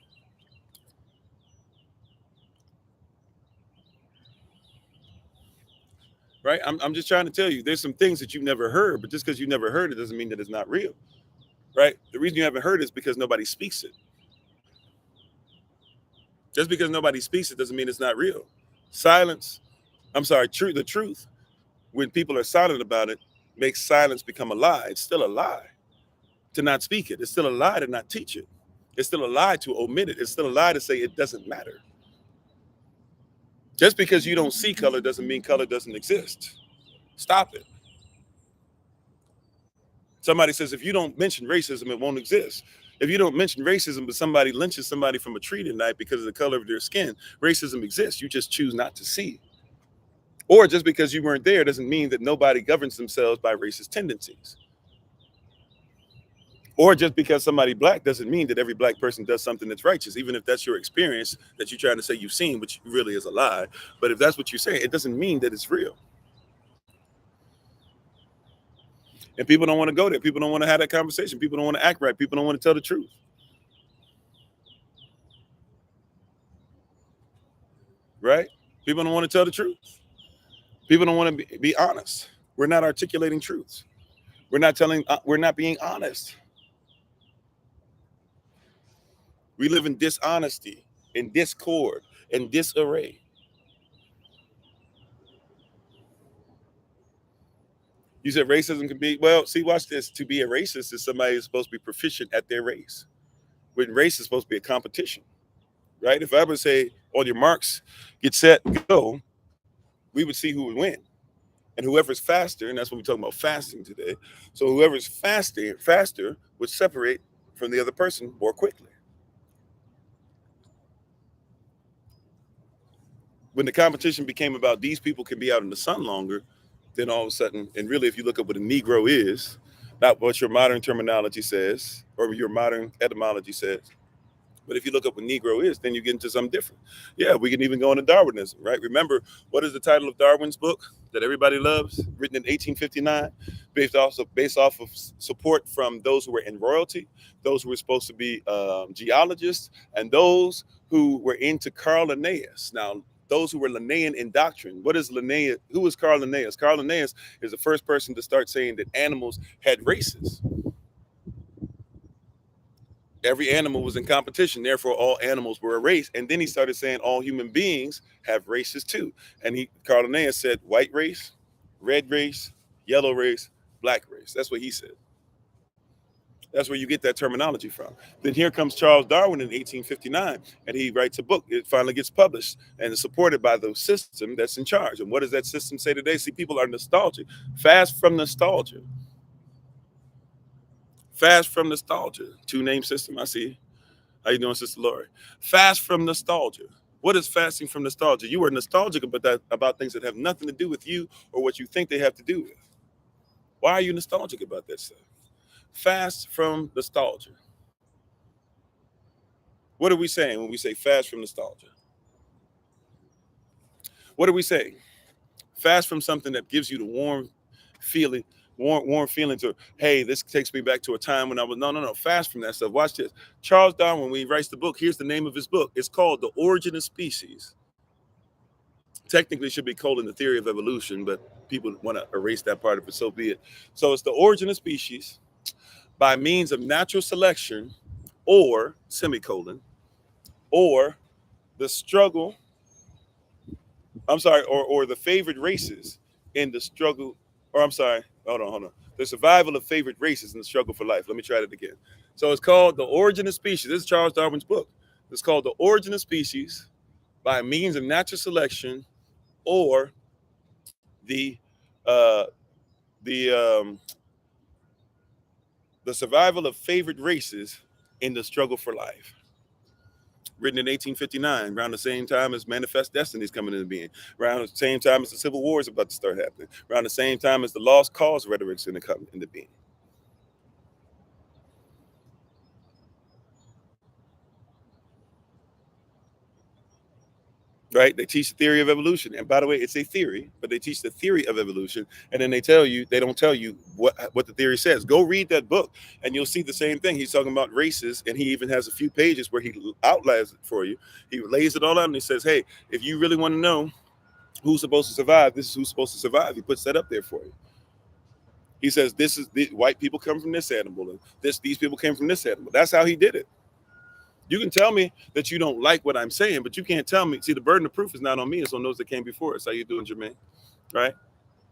S1: Right? I'm just trying to tell you, there's some things that you've never heard, but just because you never heard it doesn't mean that it's not real. Right? The reason you haven't heard it is because nobody speaks it. Just because nobody speaks it doesn't mean it's not real. The truth, when people are silent about it, makes silence become a lie. It's still a lie to not speak it. It's still a lie to not teach it. It's still a lie to omit it. It's still a lie to say it doesn't matter. Just because you don't see color doesn't mean color doesn't exist. Stop it. Somebody says, if you don't mention racism, it won't exist. If you don't mention racism, but somebody lynches somebody from a tree tonight because of the color of their skin, racism exists. You just choose not to see. Or just because you weren't there doesn't mean that nobody governs themselves by racist tendencies. Or just because somebody black doesn't mean that every black person does something that's righteous, even if that's your experience that you're trying to say you've seen, which really is a lie. But if that's what you're saying, it doesn't mean that it's real. And people don't want to go there. People don't want to have that conversation. People don't want to act right. People don't want to tell the truth. Right? People don't want to tell the truth. People don't want to be honest. We're not articulating truths. We're not being honest. We live in dishonesty, in discord, in disarray. You said racism can be, well, see, watch this. To be a racist is somebody who's supposed to be proficient at their race. When race is supposed to be a competition, right? If I would say, on your marks, get set, go, we would see who would win. And whoever's faster, and that's what we're talking about fasting today. So whoever's faster would separate from the other person more quickly. When the competition became about these people can be out in the sun longer, then all of a sudden, and really if you look up what a Negro is, not what your modern terminology says or your modern etymology says, but if you look up what Negro is, then you get into something different. Yeah, we can even go into Darwinism, right? Remember, what is the title of Darwin's book that everybody loves, written in 1859, based off of support from those who were in royalty, those who were supposed to be geologists, and those who were into Carl Linnaeus. Now, those who were Linnaean in doctrine. What is Linnaeus? Who is Carl Linnaeus? Carl Linnaeus is the first person to start saying that animals had races. Every animal was in competition, therefore all animals were a race. And then he started saying all human beings have races too. And Carl Linnaeus said white race, red race, yellow race, black race. That's what he said. That's where you get that terminology from. Then here comes Charles Darwin in 1859, and he writes a book. It finally gets published and is supported by the system that's in charge. And what does that system say today? See, people are nostalgic. Fast from nostalgia. Fast from nostalgia. Two-name system, I see. How you doing, Sister Lori? Fast from nostalgia. What is fasting from nostalgia? You are nostalgic about things that have nothing to do with you or what you think they have to do with. Why are you nostalgic about that stuff? Fast from nostalgia. What are we saying when we say fast from nostalgia? What are we saying? Fast from something that gives you the warm feelings of, hey, this takes me back to a time when I was, no. Fast from that stuff. Watch this. Charles Darwin, when he writes the book, here's the name of his book. It's called The Origin of Species. Technically, it should be called in the theory of evolution, but people want to erase that part of it, so be it. So it's The Origin of Species by means of natural selection or semicolon, or the struggle, or the favored races in the struggle, or I'm sorry, hold on. The survival of favored races in the struggle for life. Let me try that again. So it's called The Origin of Species. This is Charles Darwin's book. It's called The Origin of Species by means of natural selection or the uh, the um, the survival of favored races in the struggle for life. Written in 1859, around the same time as Manifest Destiny is coming into being, around the same time as the Civil War is about to start happening, around the same time as the Lost Cause rhetoric is going to come into being. Right? They teach the theory of evolution. And by the way, it's a theory, but they teach the theory of evolution. And then they don't tell you what the theory says. Go read that book and you'll see the same thing. He's talking about races, and he even has a few pages where he outlines it for you. He lays it all out and he says, hey, if you really want to know who's supposed to survive, this is who's supposed to survive. He puts that up there for you. He says, white people come from this animal, and these people came from this animal. That's how he did it. You can tell me that you don't like what I'm saying, but you can't tell me. See, the burden of proof is not on me. It's on those that came before us. How you doing, Jermaine? Right?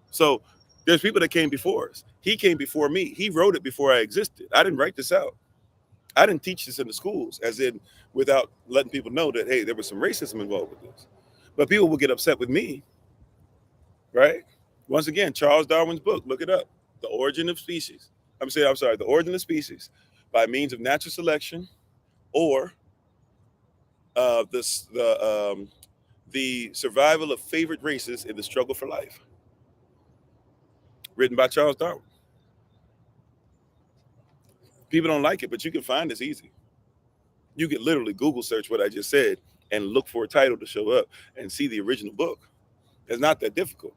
S1: So there's people that came before us. He came before me. He wrote it before I existed. I didn't write this out. I didn't teach this in the schools, as in without letting people know that, hey, there was some racism involved with this. But people will get upset with me, right? Once again, Charles Darwin's book, look it up. The Origin of Species. The Origin of Species by means of natural selection or the survival of favored races in the struggle for life, written by Charles Darwin. People don't like it, but you can find this easy. You can literally Google search what I just said and look for a title to show up and see the original book. It's not that difficult.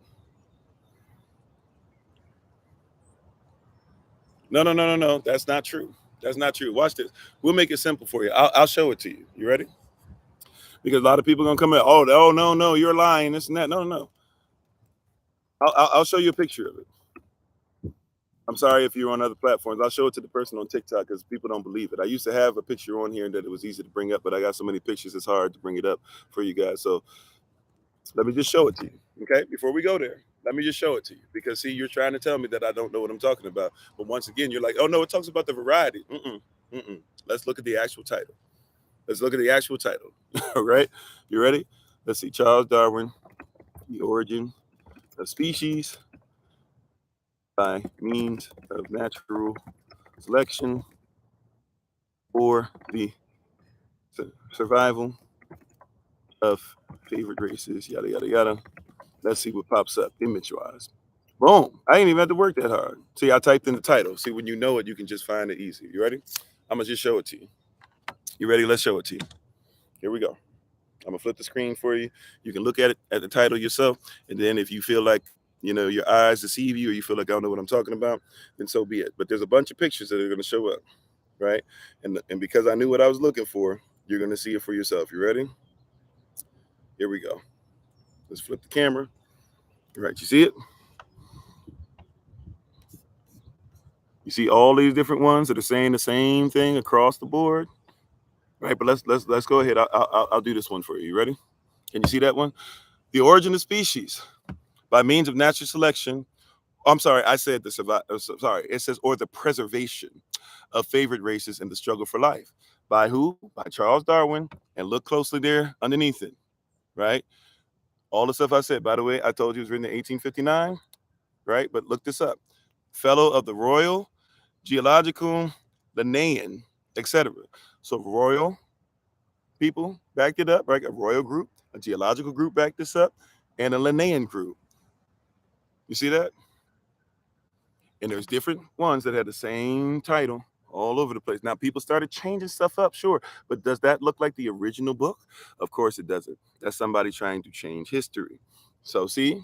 S1: No. That's not true. That's not true. Watch this. We'll make it simple for you. I'll show it to you. You ready? Because a lot of people are gonna come in. Oh no, you're lying. This and that. No. I'll show you a picture of it. I'm sorry if you're on other platforms. I'll show it to the person on TikTok because people don't believe it. I used to have a picture on here and that it was easy to bring up, but I got so many pictures it's hard to bring it up for you guys. So let me just show it to you. Okay, before we go there, let me just show it to you because see, you're trying to tell me that I don't know what I'm talking about. But once again, you're like, oh no, it talks about the variety. Let's look at the actual title. All right, you ready? Let's see. Charles Darwin, The Origin of Species by means of natural selection or the survival of favorite races, yada, yada, yada. Let's see what pops up image-wise. Boom. I ain't even had to work that hard. See, I typed in the title. See, when you know it, you can just find it easy. You ready? I'm going to just show it to you. You ready? Let's show it to you. Here we go. I'm going to flip the screen for you. You can look at it at the title yourself. And then if you feel like, your eyes deceive you or you feel like I don't know what I'm talking about, then so be it. But there's a bunch of pictures that are going to show up, right? And because I knew what I was looking for, you're going to see it for yourself. You ready? Here we go. Let's flip the camera. All right, you see it? You see all these different ones that are saying the same thing across the board, right? But let's go ahead. I'll do this one for you. You ready? Can you see that one? The origin of species by means of natural selection. I'm sorry, I said the survive. Sorry, it says or the preservation of favorite races in the struggle for life. By who? By Charles Darwin. And look closely there underneath it, right? All the stuff I said. By the way, I told you it was written in 1859, right? But look this up. Fellow of the Royal Geological, Linnean, etc. So royal people backed it up, right? A royal group, a geological group backed this up, and a Linnean group. You see that? And there's different ones that had the same title all over the place. Now people started changing stuff up, sure, but does that look like the original book? Of course it doesn't. That's somebody trying to change history. So see?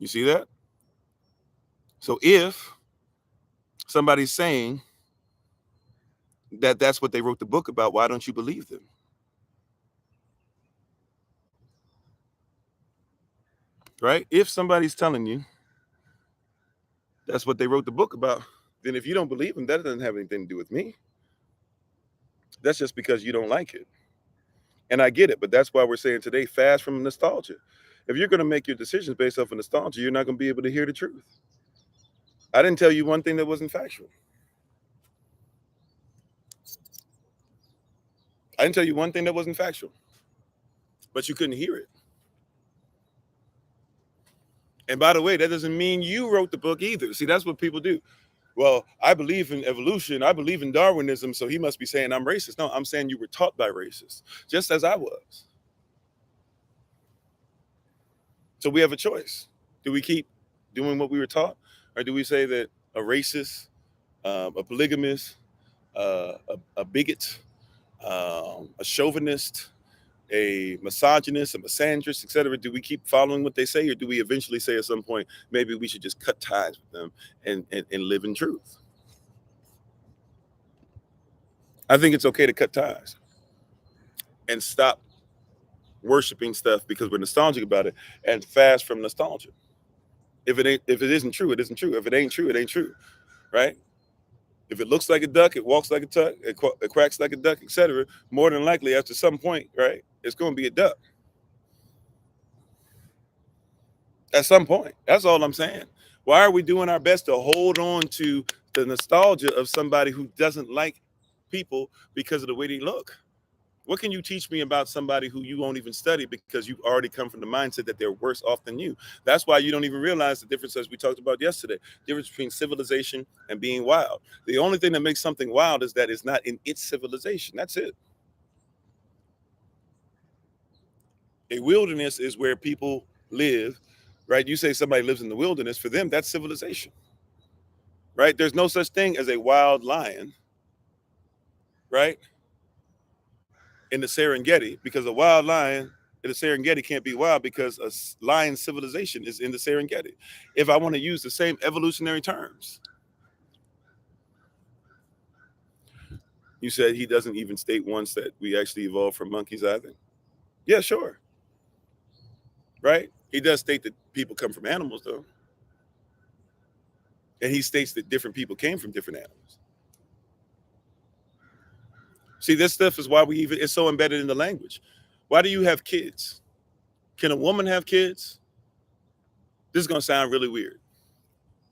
S1: You see that? So if somebody's saying that that's what they wrote the book about, why don't you believe them? Right? If somebody's telling you that's what they wrote the book about, then if you don't believe them, that doesn't have anything to do with me. That's just because you don't like it. And I get it, but that's why we're saying today, fast from nostalgia. If you're going to make your decisions based off of nostalgia, you're not going to be able to hear the truth. I didn't tell you one thing that wasn't factual. I didn't tell you one thing that wasn't factual, but you couldn't hear it. And by the way, that doesn't mean you wrote the book either. See, that's what people do. Well, I believe in evolution. I believe in Darwinism. So he must be saying I'm racist. No, I'm saying you were taught by racists, just as I was. So we have a choice. Do we keep doing what we were taught? Or do we say that a racist, a polygamist, a bigot, a chauvinist, a misogynist, a misandrist, etc.? Do we keep following what they say, or do we eventually say at some point, maybe we should just cut ties with them and live in truth? I think it's okay to cut ties and stop worshiping stuff because we're nostalgic about it and fast from nostalgia. If it isn't true, it isn't true. If it ain't true, it ain't true, right? If it looks like a duck, it walks like a duck, it quacks like a duck, etc. More than likely, after some point, right, it's going to be a duck. At some point, that's all I'm saying. Why are we doing our best to hold on to the nostalgia of somebody who doesn't like people because of the way they look? What can you teach me about somebody who you won't even study because you've already come from the mindset that they're worse off than you? That's why you don't even realize the difference, as we talked about yesterday, difference between civilization and being wild. The only thing that makes something wild is that it's not in its civilization. That's it. A wilderness is where people live, right? You say somebody lives in the wilderness, for them, that's civilization, right? There's no such thing as a wild lion, right? In the Serengeti, because a wild lion in the Serengeti can't be wild because a lion civilization is in the Serengeti. If I want to use the same evolutionary terms, you said he doesn't even state once that we actually evolved from monkeys either. Yeah, sure. Right? He does state that people come from animals, though. And he states that different people came from different animals. See, this stuff is why it's so embedded in the language. Why do you have kids? Can a woman have kids? This is going to sound really weird.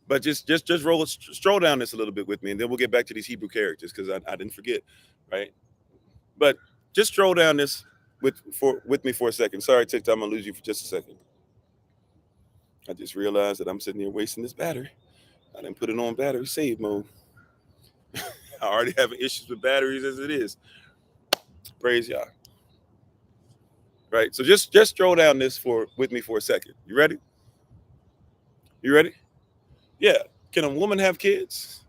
S1: But just stroll down this a little bit with me, and then we'll get back to these Hebrew characters because I didn't forget, right? But just stroll down this with me for a second. Sorry, TikTok, I'm gonna lose you for just a second. I just realized that I'm sitting here wasting this battery. I didn't put it on battery save mode. I already having issues with batteries as it is. Praise y'all. Right. So just stroll down this for with me for a second. You ready? You ready? Yeah. Can a woman have kids?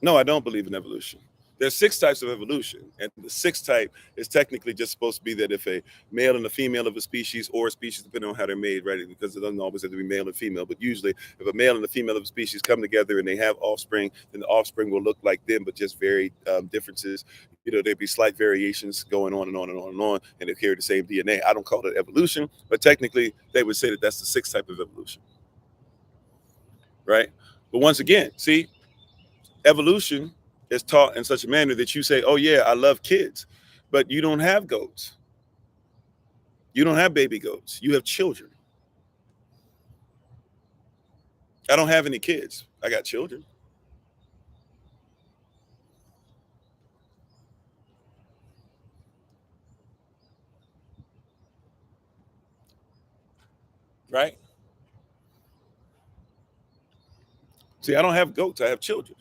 S1: No, I don't believe in evolution. There's 6 types of evolution, and the sixth type is technically just supposed to be that if a male and a female of a species, or a species, depending on how they're made, right? Because it doesn't always have to be male and female, but usually if a male and a female of a species come together and they have offspring, then the offspring will look like them, but just very differences. There'd be slight variations going on and on and on and on, and they carry the same DNA. I don't call it evolution, but technically they would say that that's the 6th type of evolution, right? But once again, see, evolution is taught in such a manner that you say, oh yeah, I love kids, but you don't have goats. You don't have baby goats. You have children. I don't have any kids. I got children. Right? See, I don't have goats. I have children.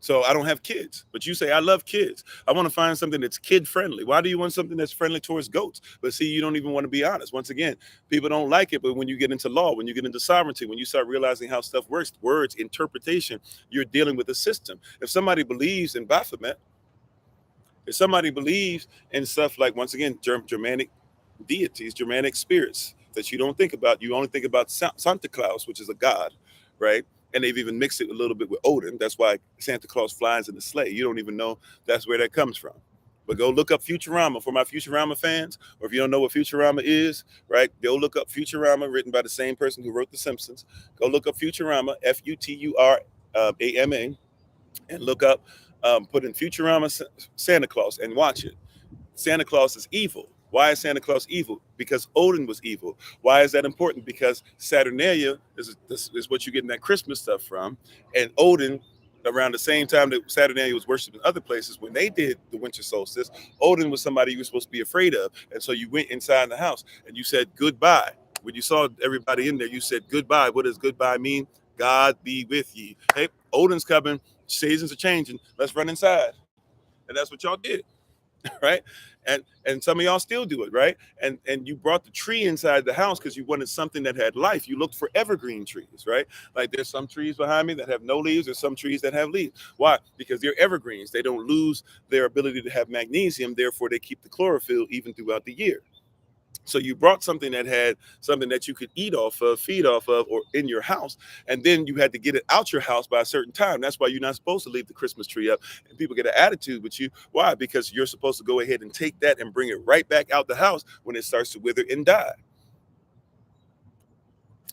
S1: So I don't have kids, but you say, I love kids. I want to find something that's kid friendly. Why do you want something that's friendly towards goats? But see, you don't even want to be honest. Once again, people don't like it. But when you get into law, when you get into sovereignty, when you start realizing how stuff works, words, interpretation, you're dealing with a system. If somebody believes in Baphomet, if somebody believes in stuff like, once again, Germanic deities, Germanic spirits that you don't think about, you only think about Santa Claus, which is a god, right? And they've even mixed it a little bit with Odin. That's why Santa Claus flies in the sleigh. You don't even know that's where that comes from. But go look up Futurama for my Futurama fans, or if you don't know what Futurama is, right? Go look up Futurama, written by the same person who wrote The Simpsons. Go look up Futurama, Futurama, and look up, put in Futurama Santa Claus and watch it. Santa Claus is evil. Why is Santa Claus evil? Because Odin was evil. Why is that important? Because Saturnalia is what you get in that Christmas stuff from. And Odin, around the same time that Saturnalia was worshipped in other places, when they did the winter solstice, Odin was somebody you were supposed to be afraid of. And so you went inside the house and you said goodbye. When you saw everybody in there, you said goodbye. What does goodbye mean? God be with ye. Hey, Odin's coming. Seasons are changing. Let's run inside. And that's what y'all did. Right? And some of y'all still do it, right? And you brought the tree inside the house because you wanted something that had life. You looked for evergreen trees, right? Like there's some trees behind me that have no leaves. There's some trees that have leaves. Why? Because they're evergreens. They don't lose their ability to have magnesium. Therefore, they keep the chlorophyll even throughout the year. So you brought something that had something that you could eat off of, feed off of, or in your house. And then you had to get it out your house by a certain time. That's why you're not supposed to leave the Christmas tree up. And people get an attitude with you. Why? Because you're supposed to go ahead and take that and bring it right back out the house when it starts to wither and die.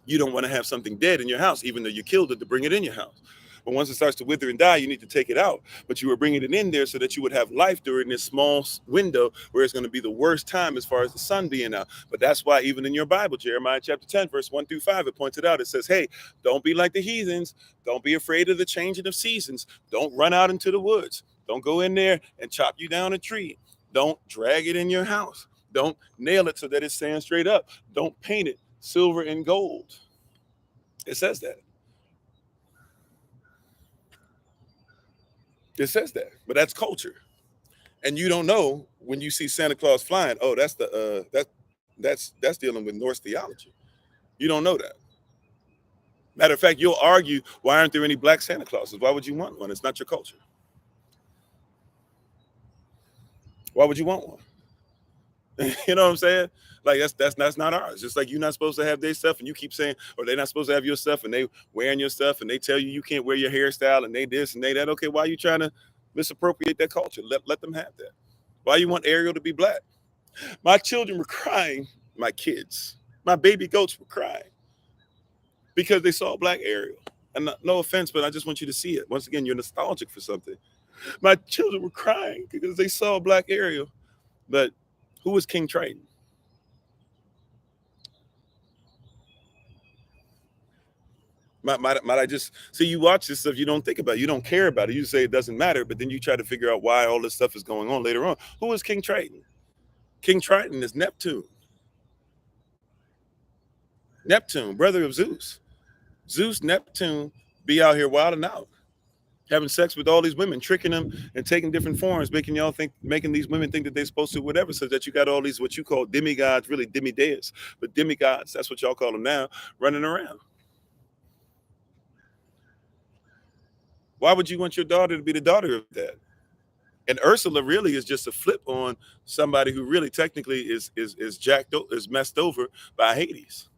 S1: You don't want to have something dead in your house, even though you killed it, to bring it in your house. But once it starts to wither and die, you need to take it out. But you were bringing it in there so that you would have life during this small window where it's going to be the worst time as far as the sun being out. But that's why even in your Bible, Jeremiah chapter 10, verse 1-5, it points it out. It says, hey, don't be like the heathens. Don't be afraid of the changing of seasons. Don't run out into the woods. Don't go in there and chop you down a tree. Don't drag it in your house. Don't nail it so that it stands straight up. Don't paint it silver and gold. It says that. It says that, but that's culture. And you don't know when you see Santa Claus flying. Oh, that's dealing with Norse theology. You don't know that. Matter of fact, you'll argue, why aren't there any black Santa Clauses? Why would you want one? It's not your culture. Why would you want one? You know what I'm saying? Like that's not ours. Just like you're not supposed to have their stuff, and you keep saying, or they're not supposed to have your stuff, and they wearing your stuff, and they tell you can't wear your hairstyle, and they this and they that. Okay, why are you trying to misappropriate that culture? Let them have that. Why you want Ariel to be black? My children were crying. My kids, my baby goats were crying because they saw black Ariel. And no offense, but I just want you to see it. Once again, you're nostalgic for something. My children were crying because they saw black Ariel. But who was King Triton? Might I just see, you watch this stuff, you don't think about it, you don't care about it, you say it doesn't matter, but then you try to figure out why all this stuff is going on later on. Who is King Triton? King Triton is Neptune. Neptune, brother of Zeus. Zeus, Neptune, be out here wilding out, having sex with all these women, tricking them and taking different forms, making these women think that they're supposed to whatever, so that you got all these what you call demigods, really demi-deists, but demigods, that's what y'all call them now, running around. Why would you want your daughter to be the daughter of that? And Ursula really is just a flip on somebody who really technically is messed over by Hades.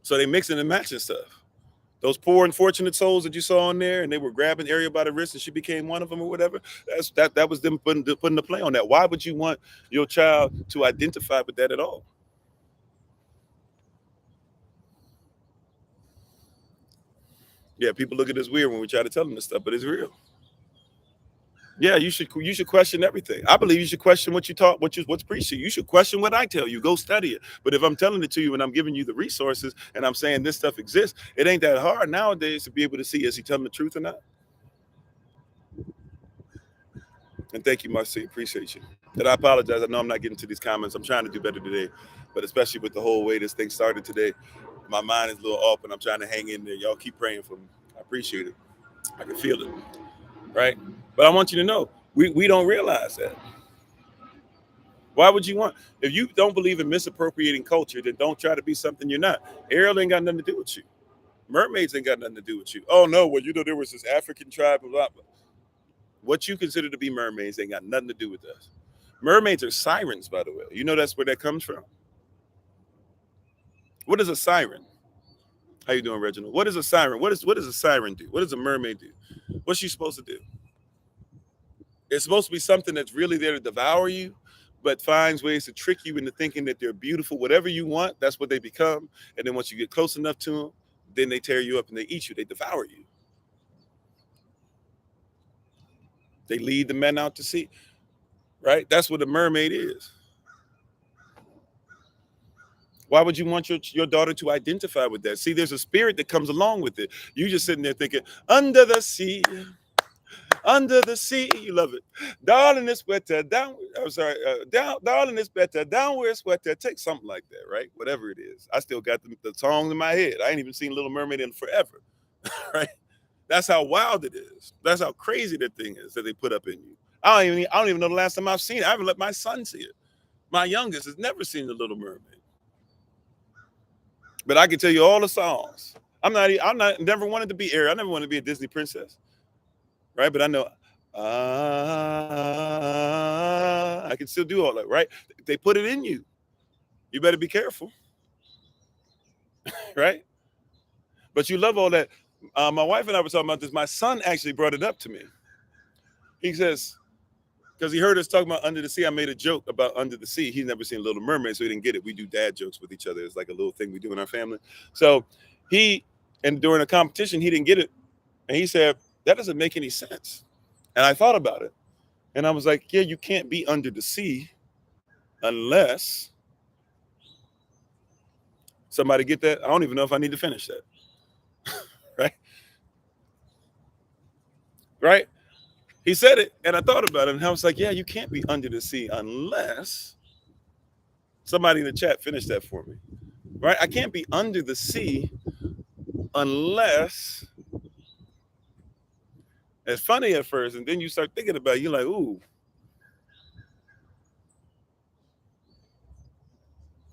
S1: So they mixing and matching stuff. Those poor unfortunate souls that you saw on there, and they were grabbing Ariel by the wrist, and she became one of them or whatever. That was them putting the play on that. Why would you want your child to identify with that at all? Yeah, people look at us weird when we try to tell them this stuff, but it's real. Yeah, you should question everything. I believe you should question what you taught, what's preached to you. You should question what I tell you. Go study it. But if I'm telling it to you and I'm giving you the resources and I'm saying this stuff exists, it ain't that hard nowadays to be able to see, is he telling the truth or not? And thank you, Marcy. Appreciate you. And I apologize. I know I'm not getting to these comments. I'm trying to do better today, but especially with the whole way this thing started today, my mind is a little off, and I'm trying to hang in there. Y'all keep praying for me. I appreciate it. I can feel it, right? But I want you to know, we don't realize that. Why would you want? If you don't believe in misappropriating culture, then don't try to be something you're not. Ariel ain't got nothing to do with you. Mermaids ain't got nothing to do with you. Oh no, well, there was this African tribe, blah, blah, blah. What you consider to be mermaids ain't got nothing to do with us. Mermaids are sirens, by the way. You know that's where that comes from. What is a siren? How you doing, Reginald? What is a siren? What does a siren do? What does a mermaid do? What's she supposed to do? It's supposed to be something that's really there to devour you, but finds ways to trick you into thinking that they're beautiful. Whatever you want, that's what they become. And then once you get close enough to them, then they tear you up and they eat you. They devour you. They lead the men out to sea, right? That's what a mermaid is. Why would you want your daughter to identify with that? See, there's a spirit that comes along with it. You just sitting there thinking, under the sea, you love it. Darling, it's better down. I'm sorry, darling, it's better down where it's wetter. Take something like that, right? Whatever it is. I still got the song in my head. I ain't even seen Little Mermaid in forever, right? That's how wild it is. That's how crazy that thing is that they put up in you. I don't even know the last time I've seen it. I haven't let my son see it. My youngest has never seen The Little Mermaid. But I can tell you all the songs. I'm never wanted to be Ariel. I never wanted to be a Disney princess. Right? But I know I can still do all that, right? They put it in you. You better be careful. Right? But you love all that. My wife and I were talking about this. My son actually brought it up to me. He says, because he heard us talking about Under the Sea, I made a joke about Under the Sea. He's never seen Little Mermaid, so he didn't get it. We do dad jokes with each other. It's like a little thing we do in our family. So during a competition, he didn't get it. And he said, that doesn't make any sense. And I thought about it. And I was like, yeah, you can't be under the sea unless somebody get that. I don't even know if I need to finish that. Right? Right? He said it, and I thought about it, and I was like, yeah, you can't be under the sea unless somebody in the chat finish that for me. Right? I can't be under the sea unless it's funny at first, and then you start thinking about it, you're like, ooh.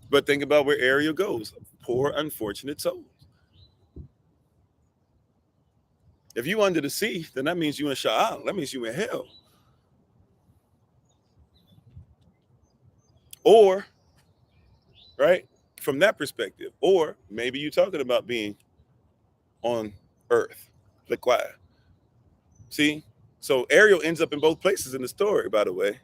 S1: But think about where Ariel goes. Poor, unfortunate souls. If you under the sea, then that means you in Sha'al. That means you in hell. Or, right, from that perspective. Or maybe you're talking about being on earth. Liquid. See? So Ariel ends up in both places in the story, by the way.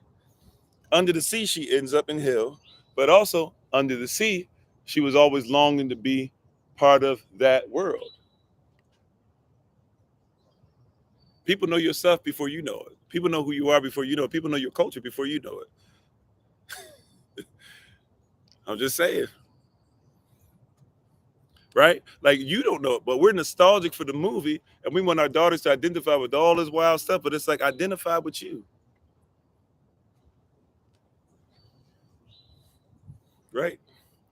S1: Under the sea, she ends up in hell. But also, under the sea, she was always longing to be part of that world. People know yourself before you know it. People know who you are before you know it. People know your culture before you know it. I'm just saying. Right? Like, you don't know it, but we're nostalgic for the movie, and we want our daughters to identify with all this wild stuff, but it's like, identify with you. Right?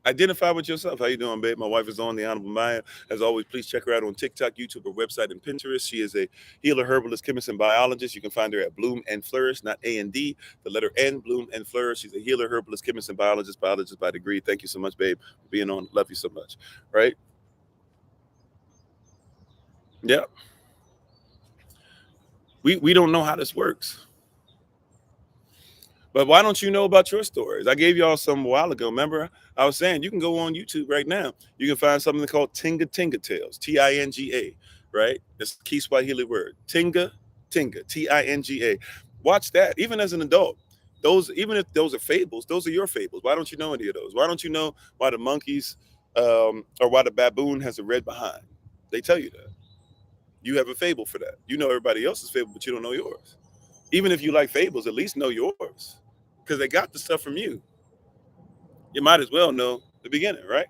S1: Identify with yourself. How you doing, babe? My wife is on, the Honorable Maya. As always, please check her out on TikTok, YouTube, her website, and Pinterest. She is a healer, herbalist, chemist, and biologist. You can find her at Bloom and Flourish, not A&D, the letter N, Bloom and Flourish. She's a healer, herbalist, chemist, and biologist by degree. Thank you so much, babe, for being on. Love you so much. Right? Yeah. We don't know how this works. But why don't you know about your stories? I gave y'all some a while ago. Remember, I was saying you can go on YouTube right now. You can find something called Tinga Tinga Tales, Tinga, right? It's a Kiswahili word. Tinga Tinga, Tinga. Watch that. Even as an adult, those, even if those are fables, those are your fables. Why don't you know any of those? Why don't you know why the monkeys or why the baboon has a red behind? They tell you that. You have a fable for that. You know everybody else's fable, but you don't know yours. Even if you like fables, at least know yours, because they got the stuff from you. You might as well know the beginning, right?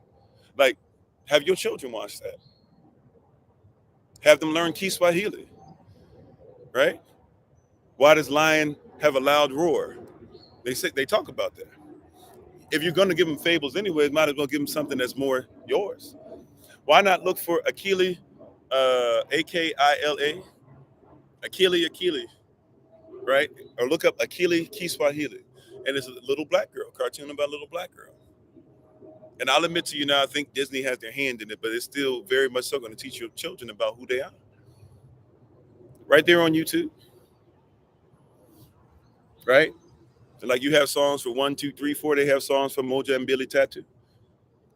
S1: Like, have your children watch that. Have them learn Kiswahili, right? Why does lion have a loud roar? They talk about that. If you're going to give them fables anyway, might as well give them something that's more yours. Why not look for Akili, Akila, Akili, right? Or look up Akili Kiswahili, and it's a little black girl, cartoon about a little black girl. And I'll admit to you now, I think Disney has their hand in it, but it's still very much so going to teach your children about who they are. Right there on YouTube, right? And like you have songs for 1, 2, 3, 4. They have songs for Moja and Billy Tattoo.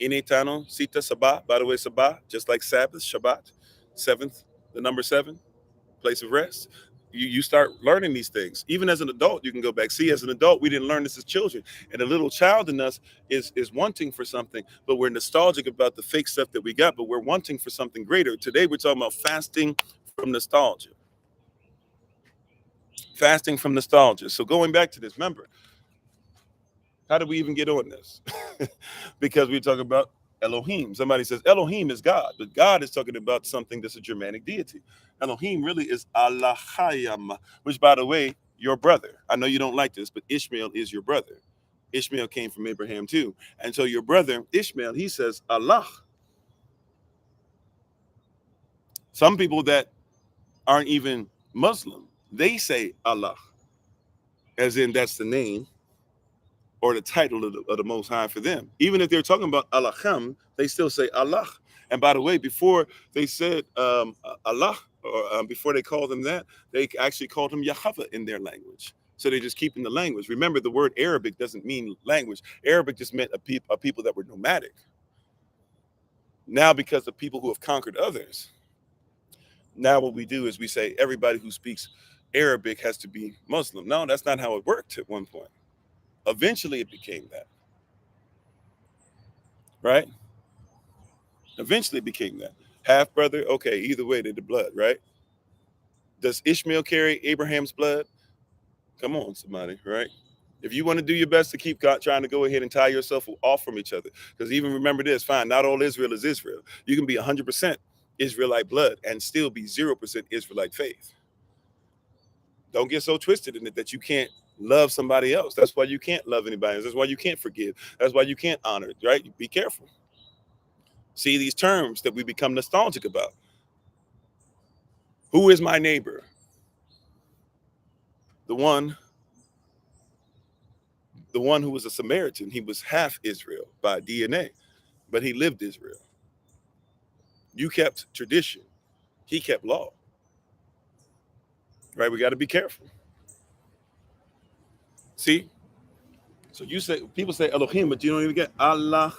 S1: Inetano, Sita Sabah. By the way, Sabah, just like Sabbath, Shabbat, seventh, the number 7, place of rest. You start learning these things. Even as an adult, you can go back. See, as an adult, we didn't learn this as children. And the little child in us is wanting for something, but we're nostalgic about the fake stuff that we got, but we're wanting for something greater. Today, we're talking about fasting from nostalgia. Fasting from nostalgia. So going back to this, remember, how did we even get on this? Because we talk about Elohim. Somebody says Elohim is God, but God is talking about something that's a Germanic deity. Elohim really is Allahayam, which, by the way, your brother. I know you don't like this, but Ishmael is your brother. Ishmael came from Abraham too. And so your brother, Ishmael, he says Allah. Some people that aren't even Muslim, they say Allah, as in that's the name or the title of the Most High for them. Even if they're talking about Allaham, they still say Allah. And by the way, before they said Allah, or before they called him that, they actually called him Yahweh in their language. So they're just keeping the language. Remember, the word Arabic doesn't mean language. Arabic just meant a people that were nomadic. Now, because of people who have conquered others, now what we do is we say everybody who speaks Arabic has to be Muslim. No, that's not how it worked at one point. Eventually, it became that. Right? Eventually, it became that. Half brother, okay, either way, they're the blood, right? Does Ishmael carry Abraham's blood? Come on, somebody, right? If you want to do your best to keep trying to go ahead and tie yourself off from each other, because even remember this, fine, not all Israel is Israel. You can be 100% Israelite blood and still be 0% Israelite faith. Don't get so twisted in it that you can't love somebody else. That's why you can't love anybody else. That's why you can't forgive. That's why you can't honor, right? Be careful. See these terms that we become nostalgic about. Who is my neighbor? The one who was a Samaritan. He was half Israel by DNA, but he lived Israel. You kept tradition. He kept law. Right? We got to be careful. See? So you say, people say Elohim, but you don't even get Allah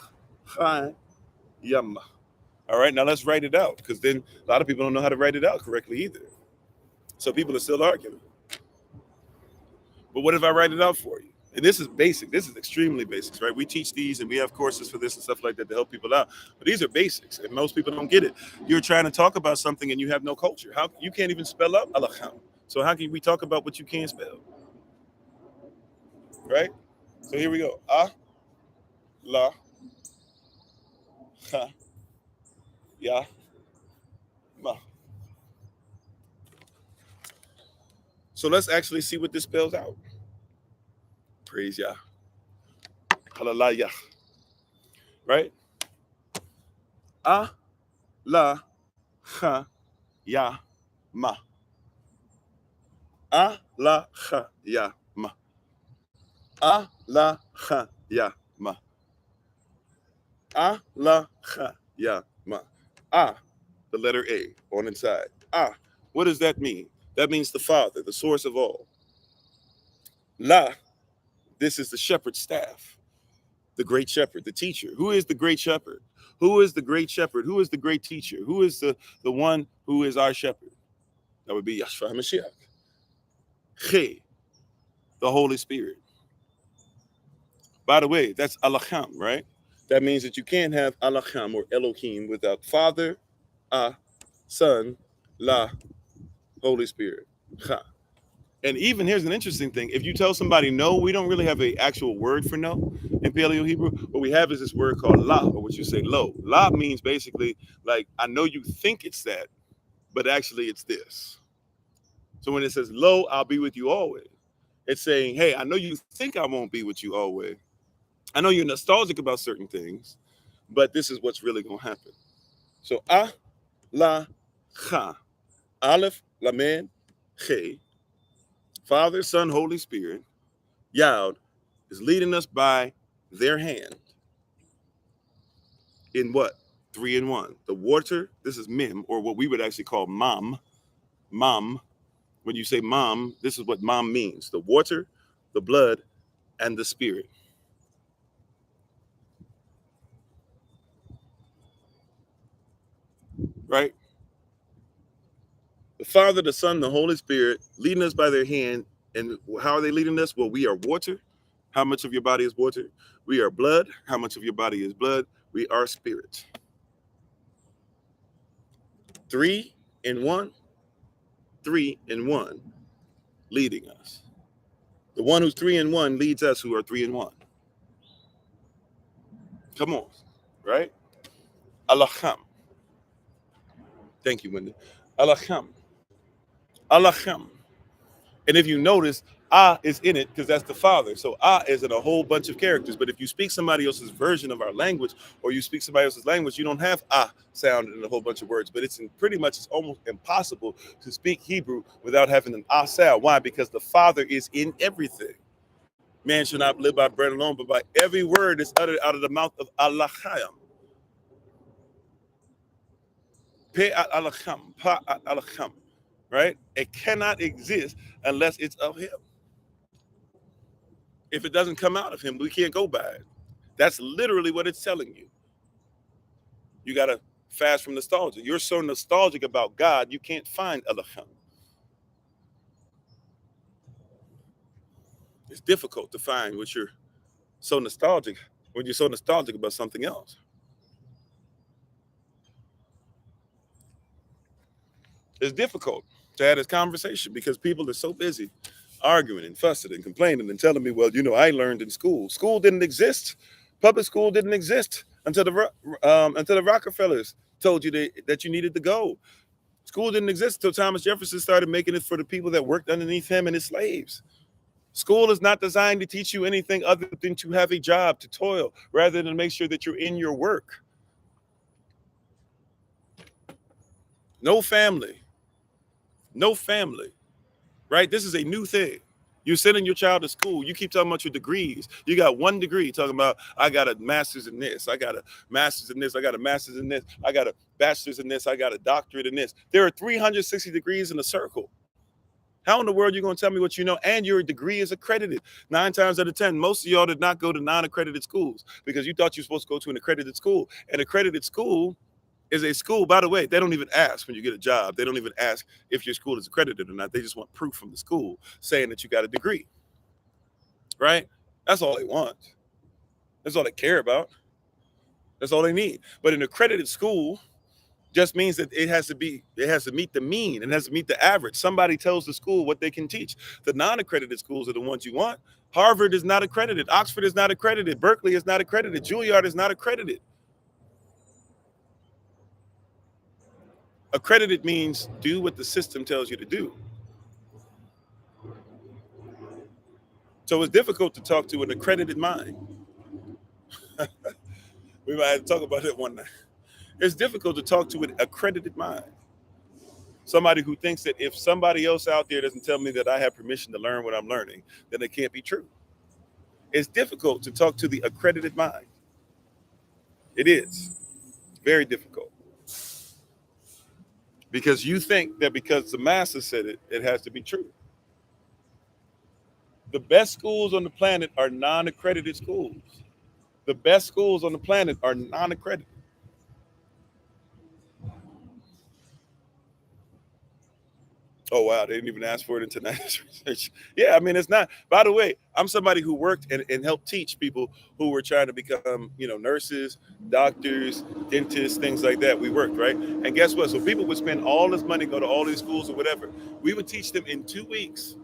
S1: Yama. All right, now let's write it out, because then a lot of people don't know how to write it out correctly either. So people are still arguing. But what if I write it out for you? And this is basic. This is extremely basics, right? We teach these and we have courses for this and stuff like that to help people out. But these are basics, and most people don't get it. You're trying to talk about something and you have no culture. How you can't even spell out Alacham. So how can we talk about what you can't spell? Right? So here we go. La, ha, ya, ma. So let's actually see what this spells out. Praise Yah. Hallelujah. right? La, ha, ya, ma. La, ha, ya, ma. La, ha, ya, ma. La, ha, ya, ma. The letter A on inside. What does that mean? That means the Father, the source of all. La, this is the shepherd's staff, the great shepherd, the teacher. Who is the great shepherd? Who is the great shepherd? Who is the great teacher? Who is the one who is our shepherd? That would be Yahshua HaMashiach. Che, the Holy Spirit. By the way, that's Alacham, right? That means that you can't have Alacham or Elohim without Father, Son, La, Holy Spirit. Ha. And even here's an interesting thing. If you tell somebody no, we don't really have an actual word for no in Paleo Hebrew. What we have is this word called la, or what you say lo. La means basically like, I know you think it's that, but actually it's this. So when it says lo, I'll be with you always, it's saying, hey, I know you think I won't be with you always. I know you're nostalgic about certain things, but this is what's really going to happen. So la, cha, aleph, lamed, che, Father, Son, Holy Spirit, Yahweh is leading us by their hand in what? 3 in 1. The water, this is mim, or what we would actually call mam. Mam, when you say mam, this is what mam means. The water, the blood, and the spirit. Right? The Father, the Son, the Holy Spirit leading us by their hand. And how are they leading us? Well, we are water. How much of your body is water? We are blood. How much of your body is blood? We are spirit. 3 in 1. 3 in 1 leading us. The one who's 3 in 1 leads us who are 3 in 1. Come on, right? Alacham. Thank you, Wendy. Alacham. Alacham. And if you notice, is in it because that's the Father. So is in a whole bunch of characters. But if you speak somebody else's version of our language, or you speak somebody else's language, you don't have sound in a whole bunch of words. But it's almost impossible to speak Hebrew without having an sound. Why? Because the Father is in everything. Man should not live by bread alone, but by every word that's uttered out of the mouth of Alachayim. Pe Alacham, Pa Alacham. Right? It cannot exist unless it's of him. If it doesn't come out of him, we can't go by it. That's literally what it's telling you. You got to fast from nostalgia. You're so nostalgic about God, you can't find Alacham. It's difficult to find what you're so nostalgic when you're so nostalgic about something else. It's difficult to have this conversation because people are so busy arguing and fussing and complaining and telling me, well, I learned in school. School didn't exist. Public school didn't exist until the Rockefellers told you that you needed to go. School didn't exist until Thomas Jefferson started making it for the people that worked underneath him and his slaves. School is not designed to teach you anything other than to have a job, to toil, rather than make sure that you're in your work. No family, right? This is a new thing. You're sending your child to school. You keep talking about your degrees. You got 1 degree talking about, I got a master's in this. I got a master's in this. I got a master's in this. I got a bachelor's in this. I got a doctorate in this. There are 360 degrees in a circle. How in the world are you going to tell me what you know? And your degree is accredited. 9 times out of 10, most of y'all did not go to non-accredited schools because you thought you were supposed to go to an accredited school. An accredited school is a school, by the way, they don't even ask when you get a job. They don't even ask if your school is accredited or not. They just want proof from the school saying that you got a degree, right? That's all they want. That's all they care about. That's all they need. But an accredited school just means that it has to meet the mean. It has to meet the average. Somebody tells the school what they can teach. The non-accredited schools are the ones you want. Harvard is not accredited. Oxford is not accredited. Berkeley is not accredited. Juilliard is not accredited. Accredited means do what the system tells you to do. So it's difficult to talk to an accredited mind. We might have to talk about that one night. It's difficult to talk to an accredited mind. Somebody who thinks that if somebody else out there doesn't tell me that I have permission to learn what I'm learning, then it can't be true. It's difficult to talk to the accredited mind. It is very difficult because you think that because the master said it, it has to be true. The best schools on the planet are non-accredited schools. The best schools on the planet are non-accredited. Oh wow, they didn't even ask for it in tonight's research. Yeah, I mean it's not. By the way, I'm somebody who worked and helped teach people who were trying to become, nurses, doctors, dentists, things like that. We worked, right? And guess what? So people would spend all this money, go to all these schools or whatever. We would teach them in 2 weeks,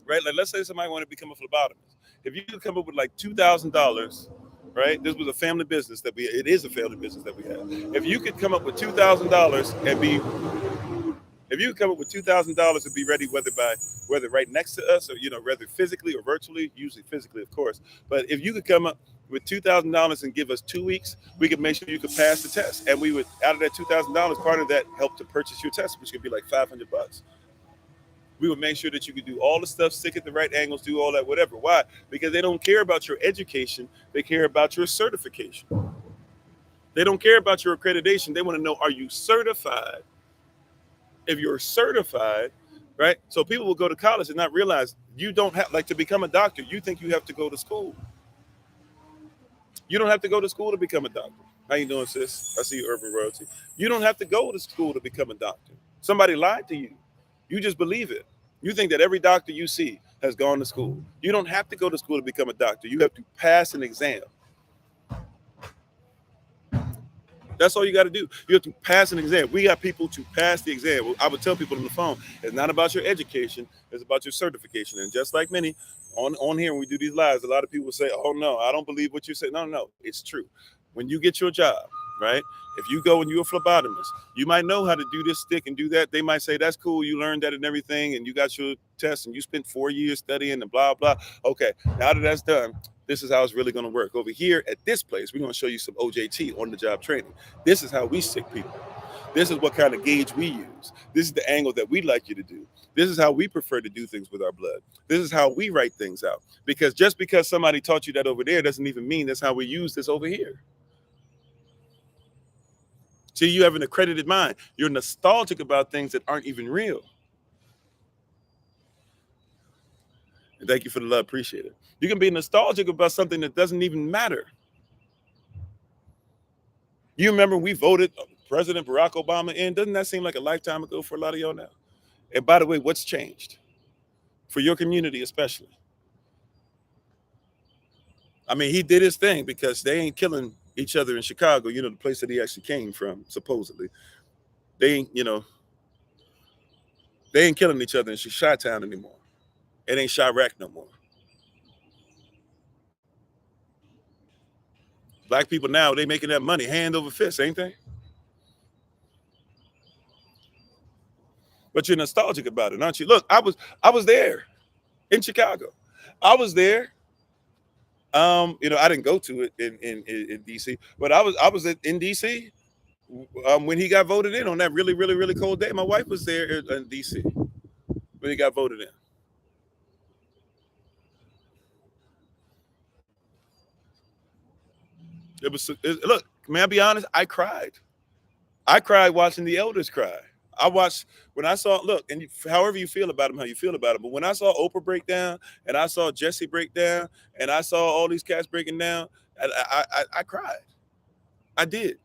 S1: right? Like let's say somebody wanted to become a phlebotomist. If you could come up with like $2,000, right? This was a family business it is a family business that we have. If you could come up with $2,000 and be if you come up with $2,000 and be ready, whether right next to us or whether physically or virtually, usually physically, of course. But if you could come up with $2,000 and give us 2 weeks, we could make sure you could pass the test, and we would out of that $2,000, part of that help to purchase your test, which could be like $500. We would make sure that you could do all the stuff, stick at the right angles, do all that, whatever. Why? Because they don't care about your education; they care about your certification. They don't care about your accreditation. They want to know, are you certified? If you're certified, right? So people will go to college and not realize you don't have, like, to become a doctor, you think you have to go to school. You don't have to go to school to become a doctor. How you doing, sis? I see you, Urban Royalty. You don't have to go to school to become a doctor. Somebody lied to you. You just believe it. You think that every doctor you see has gone to school. You don't have to go to school to become a doctor. You have to pass an exam. That's all you got to do. You have to pass an exam. We got people to pass the exam. I would tell people on the phone, it's not about your education, it's about your certification. And just like many on here, when we do these lives, a lot of people say, oh no, I don't believe what you say. No, it's true. When you get your job, right? If you go and you're a phlebotomist, you might know how to do this stick and do that. They might say, that's cool, you learned that and everything, and you got your test and you spent 4 years studying and blah, blah. Okay, now that that's done, this is how it's really going to work. Over here at this place, we're going to show you some OJT, on the job training. This is how we stick people. This is what kind of gauge we use. This is the angle that we'd like you to do. This is how we prefer to do things with our blood. This is how we write things out. Because just because somebody taught you that over there doesn't even mean that's how we use this over here. See, you have an accredited mind. You're nostalgic about things that aren't even real. And thank you for the love. Appreciate it. You can be nostalgic about something that doesn't even matter. You remember we voted President Barack Obama in? Doesn't that seem like a lifetime ago for a lot of y'all now? And by the way, what's changed? For your community especially. I mean, he did his thing because they ain't killing each other in Chicago, the place that he actually came from, supposedly. They ain't, they ain't killing each other in Chi-Town anymore. It ain't Chirac no more. Black people now, they making that money hand over fist, ain't they? But you're nostalgic about it, aren't you? Look, I was there in Chicago. I was there. I didn't go to it in DC, but I was in DC when he got voted in on that really, really, really cold day. My wife was there in DC when he got voted in. Look, may I be honest? I cried. I cried watching the elders cry. I watched when I saw, look, and however you feel about him, how you feel about him. But when I saw Oprah break down, and I saw Jesse break down, and I saw all these cats breaking down, I cried. I did.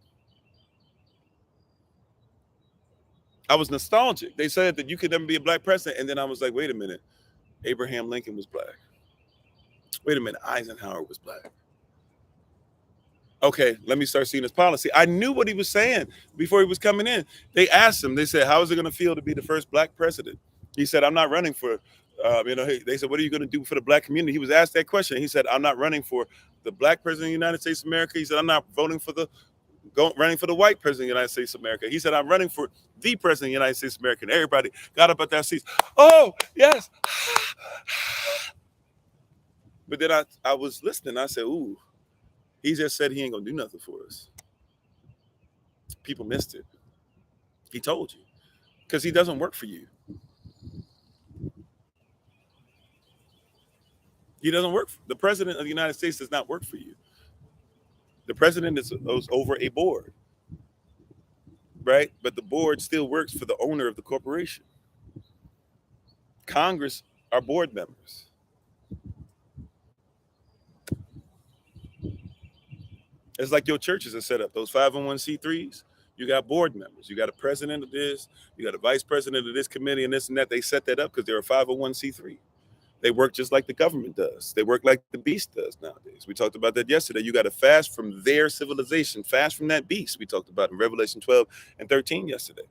S1: I was nostalgic. They said that you could never be a black president, and then I was like, wait a minute, Abraham Lincoln was black. Wait a minute, Eisenhower was black. Okay, let me start seeing his policy. I knew what he was saying before he was coming in. They asked him, they said, how is it going to feel to be the first black president? He said, I'm not running for, they said, what are you going to do for the black community? He was asked that question. He said, I'm not running for the black president of the United States of America. He said, I'm not running for the white president of the United States of America. He said, I'm running for the president of the United States of America. And everybody got up at their seats. Oh, yes. But then I was listening. I said, ooh. He just said he ain't gonna do nothing for us. People missed it. He told you because he doesn't work for you. He doesn't work. The president of the United States does not work for you. The president is over a board, right? But the board still works for the owner of the corporation. Congress are board members. It's like your churches are set up. Those 501c3s, you got board members. You got a president of this. You got a vice president of this committee and this and that. They set that up because they're a 501c3. They work just like the government does. They work like the beast does nowadays. We talked about that yesterday. You got to fast from their civilization, fast from that beast we talked about in Revelation 12 and 13 yesterday.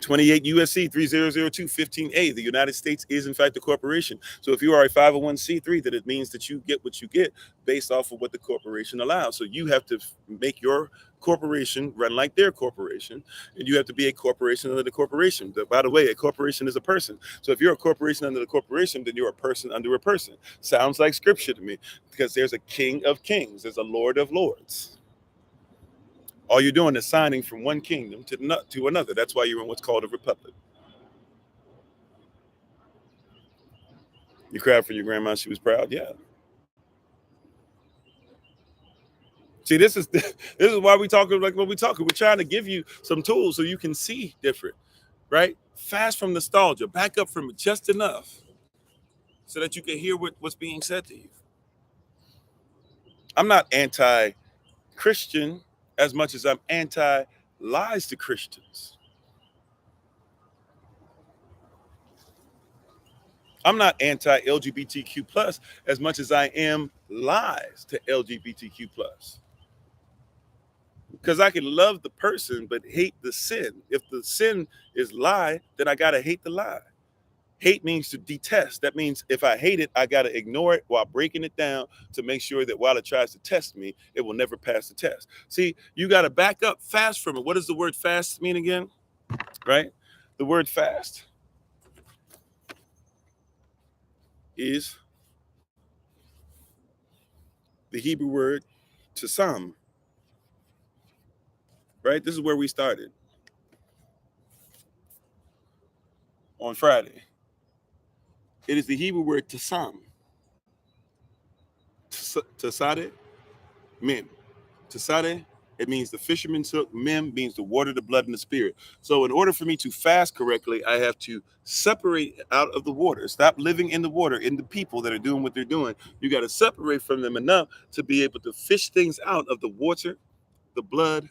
S1: 28 USC 3002 15A. The United States is, in fact, a corporation. So if you are a 501c3, then it means that you get what you get based off of what the corporation allows. So you have to make your corporation run like their corporation, and you have to be a corporation under the corporation. By the way, a corporation is a person. So if you're a corporation under the corporation, then you're a person under a person. Sounds like scripture to me, because there's a king of kings. There's a lord of lords. All you're doing is signing from one kingdom to another. That's why you're in what's called a republic. You cried for your grandma. She was proud. Yeah. See, this is why we talking like what we talking. We're trying to give you some tools so you can see different, right? Fast from nostalgia, back up from it just enough so that you can hear what's being said to you. I'm not anti-Christian as much as I'm anti-lies to Christians. I'm not anti-LGBTQ plus as much as I am lies to LGBTQ plus. Because I can love the person but hate the sin. If the sin is lie, then I gotta hate the lie. Hate means to detest. That means if I hate it, I gotta ignore it while breaking it down to make sure that while it tries to test me, it will never pass the test. See, you gotta back up fast from it. What does the word fast mean again? Right? The word fast is the Hebrew word tsam. Right? This is where we started on Friday. It is the Hebrew word tsam. Tsade, mem. Tsade, it means the fisherman's hook. Mem means the water, the blood, and the spirit. So in order for me to fast correctly, I have to separate out of the water. Stop living in the water, in the people that are doing what they're doing. You got to separate from them enough to be able to fish things out of the water, the blood,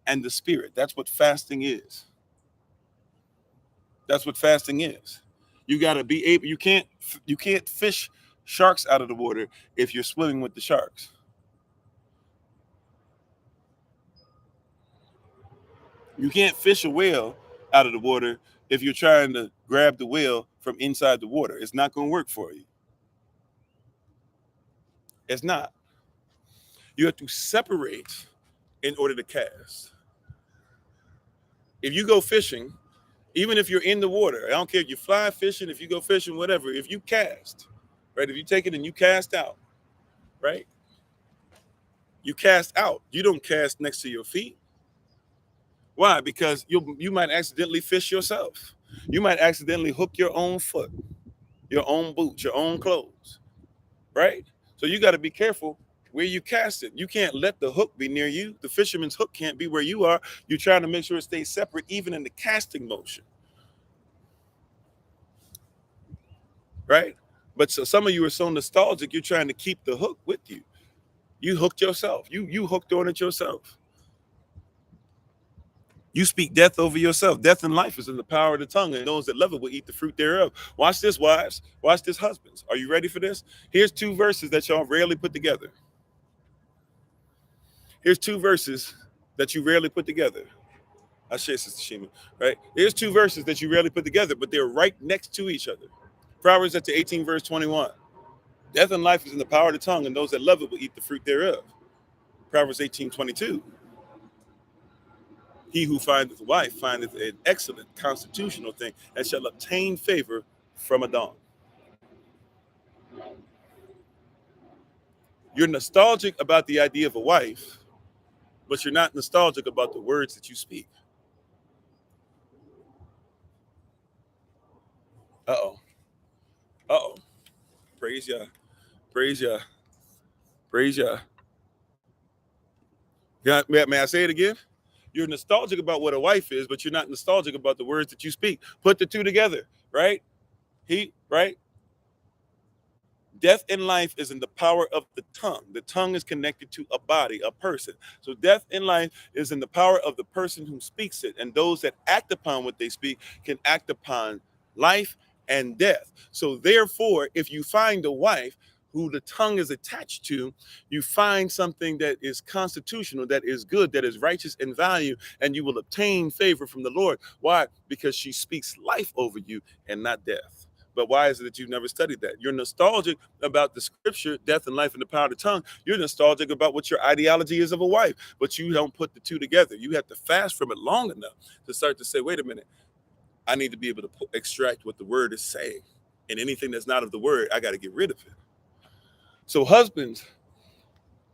S1: and the spirit. That's what fasting is. That's what fasting is. You got to be able, you can't fish sharks out of the water if you're swimming with the sharks. You can't fish a whale out of the water if you're trying to grab the whale from inside the water. It's not going to work for you. It's not. You have to separate in order to cast. If you go fishing, even if you're in the water, I don't care if you fly fishing, if you go fishing, whatever, if you cast, right? If you take it and you cast out, right? You cast out. You don't cast next to your feet. Why? Because you might accidentally fish yourself. You might accidentally hook your own foot, your own boots, your own clothes, right? So you got to be careful where you cast it. You can't let the hook be near you. The fisherman's hook can't be where you are. You're trying to make sure it stays separate, even in the casting motion, right? But so some of you are so nostalgic, you're trying to keep the hook with you. You hooked yourself. You hooked on it yourself. You speak death over yourself. Death and life is in the power of the tongue, and those that love it will eat the fruit thereof. Watch this, wives. Watch this, husbands. Are you ready for this? Here's two verses that y'all rarely put together. Here's two verses that you rarely put together. I share, Sister Shima, right? Here's two verses that you rarely put together, but they're right next to each other. Proverbs chapter 18, verse 21. Death and life is in the power of the tongue, and those that love it will eat the fruit thereof. Proverbs 18:22. He who findeth a wife findeth an excellent constitutional thing, and shall obtain favor from a dawn. You're nostalgic about the idea of a wife, but you're not nostalgic about the words that you speak. Uh-oh. Uh-oh. Praise Yah. Praise Yah. Praise Yah. Yeah, may I say it again? You're nostalgic about what a wife is, but you're not nostalgic about the words that you speak. Put the two together, right? Right? Death and life is in the power of the tongue. The tongue is connected to a body, a person. So death and life is in the power of the person who speaks it. And those that act upon what they speak can act upon life and death. So therefore, if you find a wife who the tongue is attached to, you find something that is constitutional, that is good, that is righteous in value, and you will obtain favor from the Lord. Why? Because she speaks life over you and not death. But why is it that you've never studied that? You're nostalgic about the scripture, death and life and the power of the tongue. You're nostalgic about what your ideology is of a wife, but you don't put the two together. You have to fast from it long enough to start to say, wait a minute, I need to be able to extract what the word is saying. And anything that's not of the word, I got to get rid of it. So husbands,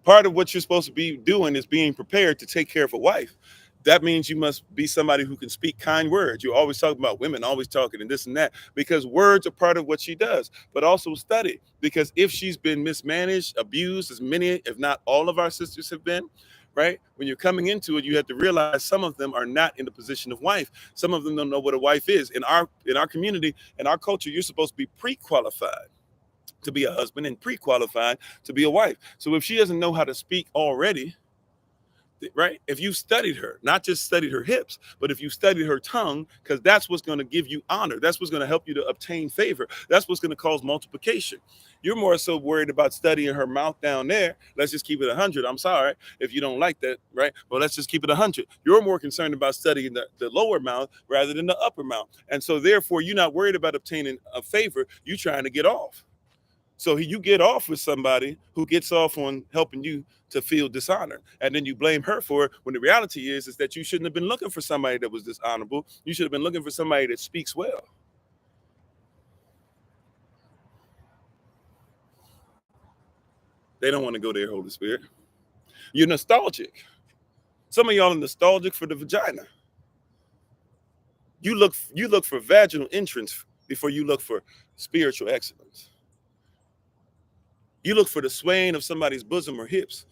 S1: part of what you're supposed to be doing is being prepared to take care of a wife. That means you must be somebody who can speak kind words. You always talk about women, always talking and this and that, because words are part of what she does, but also study. Because if she's been mismanaged, abused, as many, if not all of our sisters have been, right? When you're coming into it, you have to realize some of them are not in the position of wife. Some of them don't know what a wife is. In our community, in our culture, you're supposed to be pre-qualified to be a husband and pre-qualified to be a wife. So if she doesn't know how to speak already, right? If you studied her, not just studied her hips, but if you studied her tongue, because that's what's going to give you honor. That's what's going to help you to obtain favor. That's what's going to cause multiplication. You're more so worried about studying her mouth down there. Let's just keep it 100. I'm sorry if you don't like that, right? But let's just keep it 100. You're more concerned about studying the lower mouth rather than the upper mouth. And so therefore, you're not worried about obtaining a favor. You're trying to get off. So you get off with somebody who gets off on helping you to feel dishonored. And then you blame her for it, when the reality is that you shouldn't have been looking for somebody that was dishonorable. You should have been looking for somebody that speaks well. They don't want to go there, Holy Spirit. You're nostalgic. Some of y'all are nostalgic for the vagina. You look for vaginal entrance before you look for spiritual excellence. You look for the swaying of somebody's bosom or hips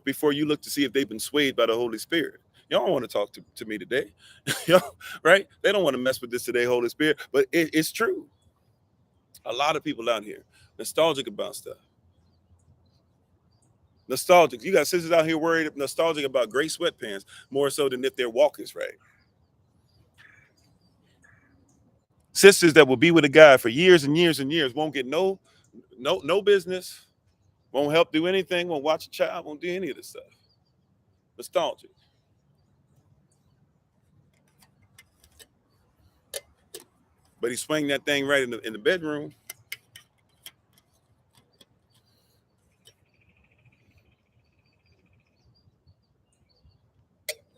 S1: before you look to see if they've been swayed by the Holy Spirit. Y'all don't want to talk to me today. Right? They don't want to mess with this today, Holy Spirit. But it's true. A lot of people out here nostalgic about stuff. Nostalgic. You got sisters out here worried, nostalgic about gray sweatpants more so than if their walk is right. Sisters that will be with a guy for years and years and years won't get no business, won't help do anything, won't watch a child, won't do any of this stuff. Nostalgic. But he swung that thing right in the bedroom.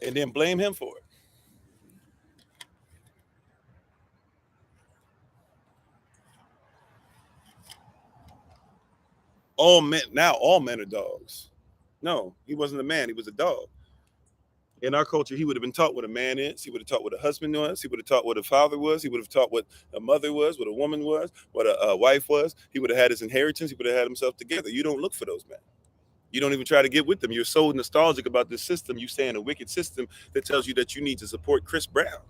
S1: And then blame him for it. All men are dogs. No, he wasn't a man, he was a dog. In our culture, he would have been taught what a man is. He would have taught what a husband was. He would have taught what a father was. He would have taught what a mother was, what a woman was, what a wife was. He would have had his inheritance. He would have had himself together. You don't look for those men. You don't even try to get with them. You're so nostalgic about this system. You stay in a wicked system that tells you that you need to support Chris Brown.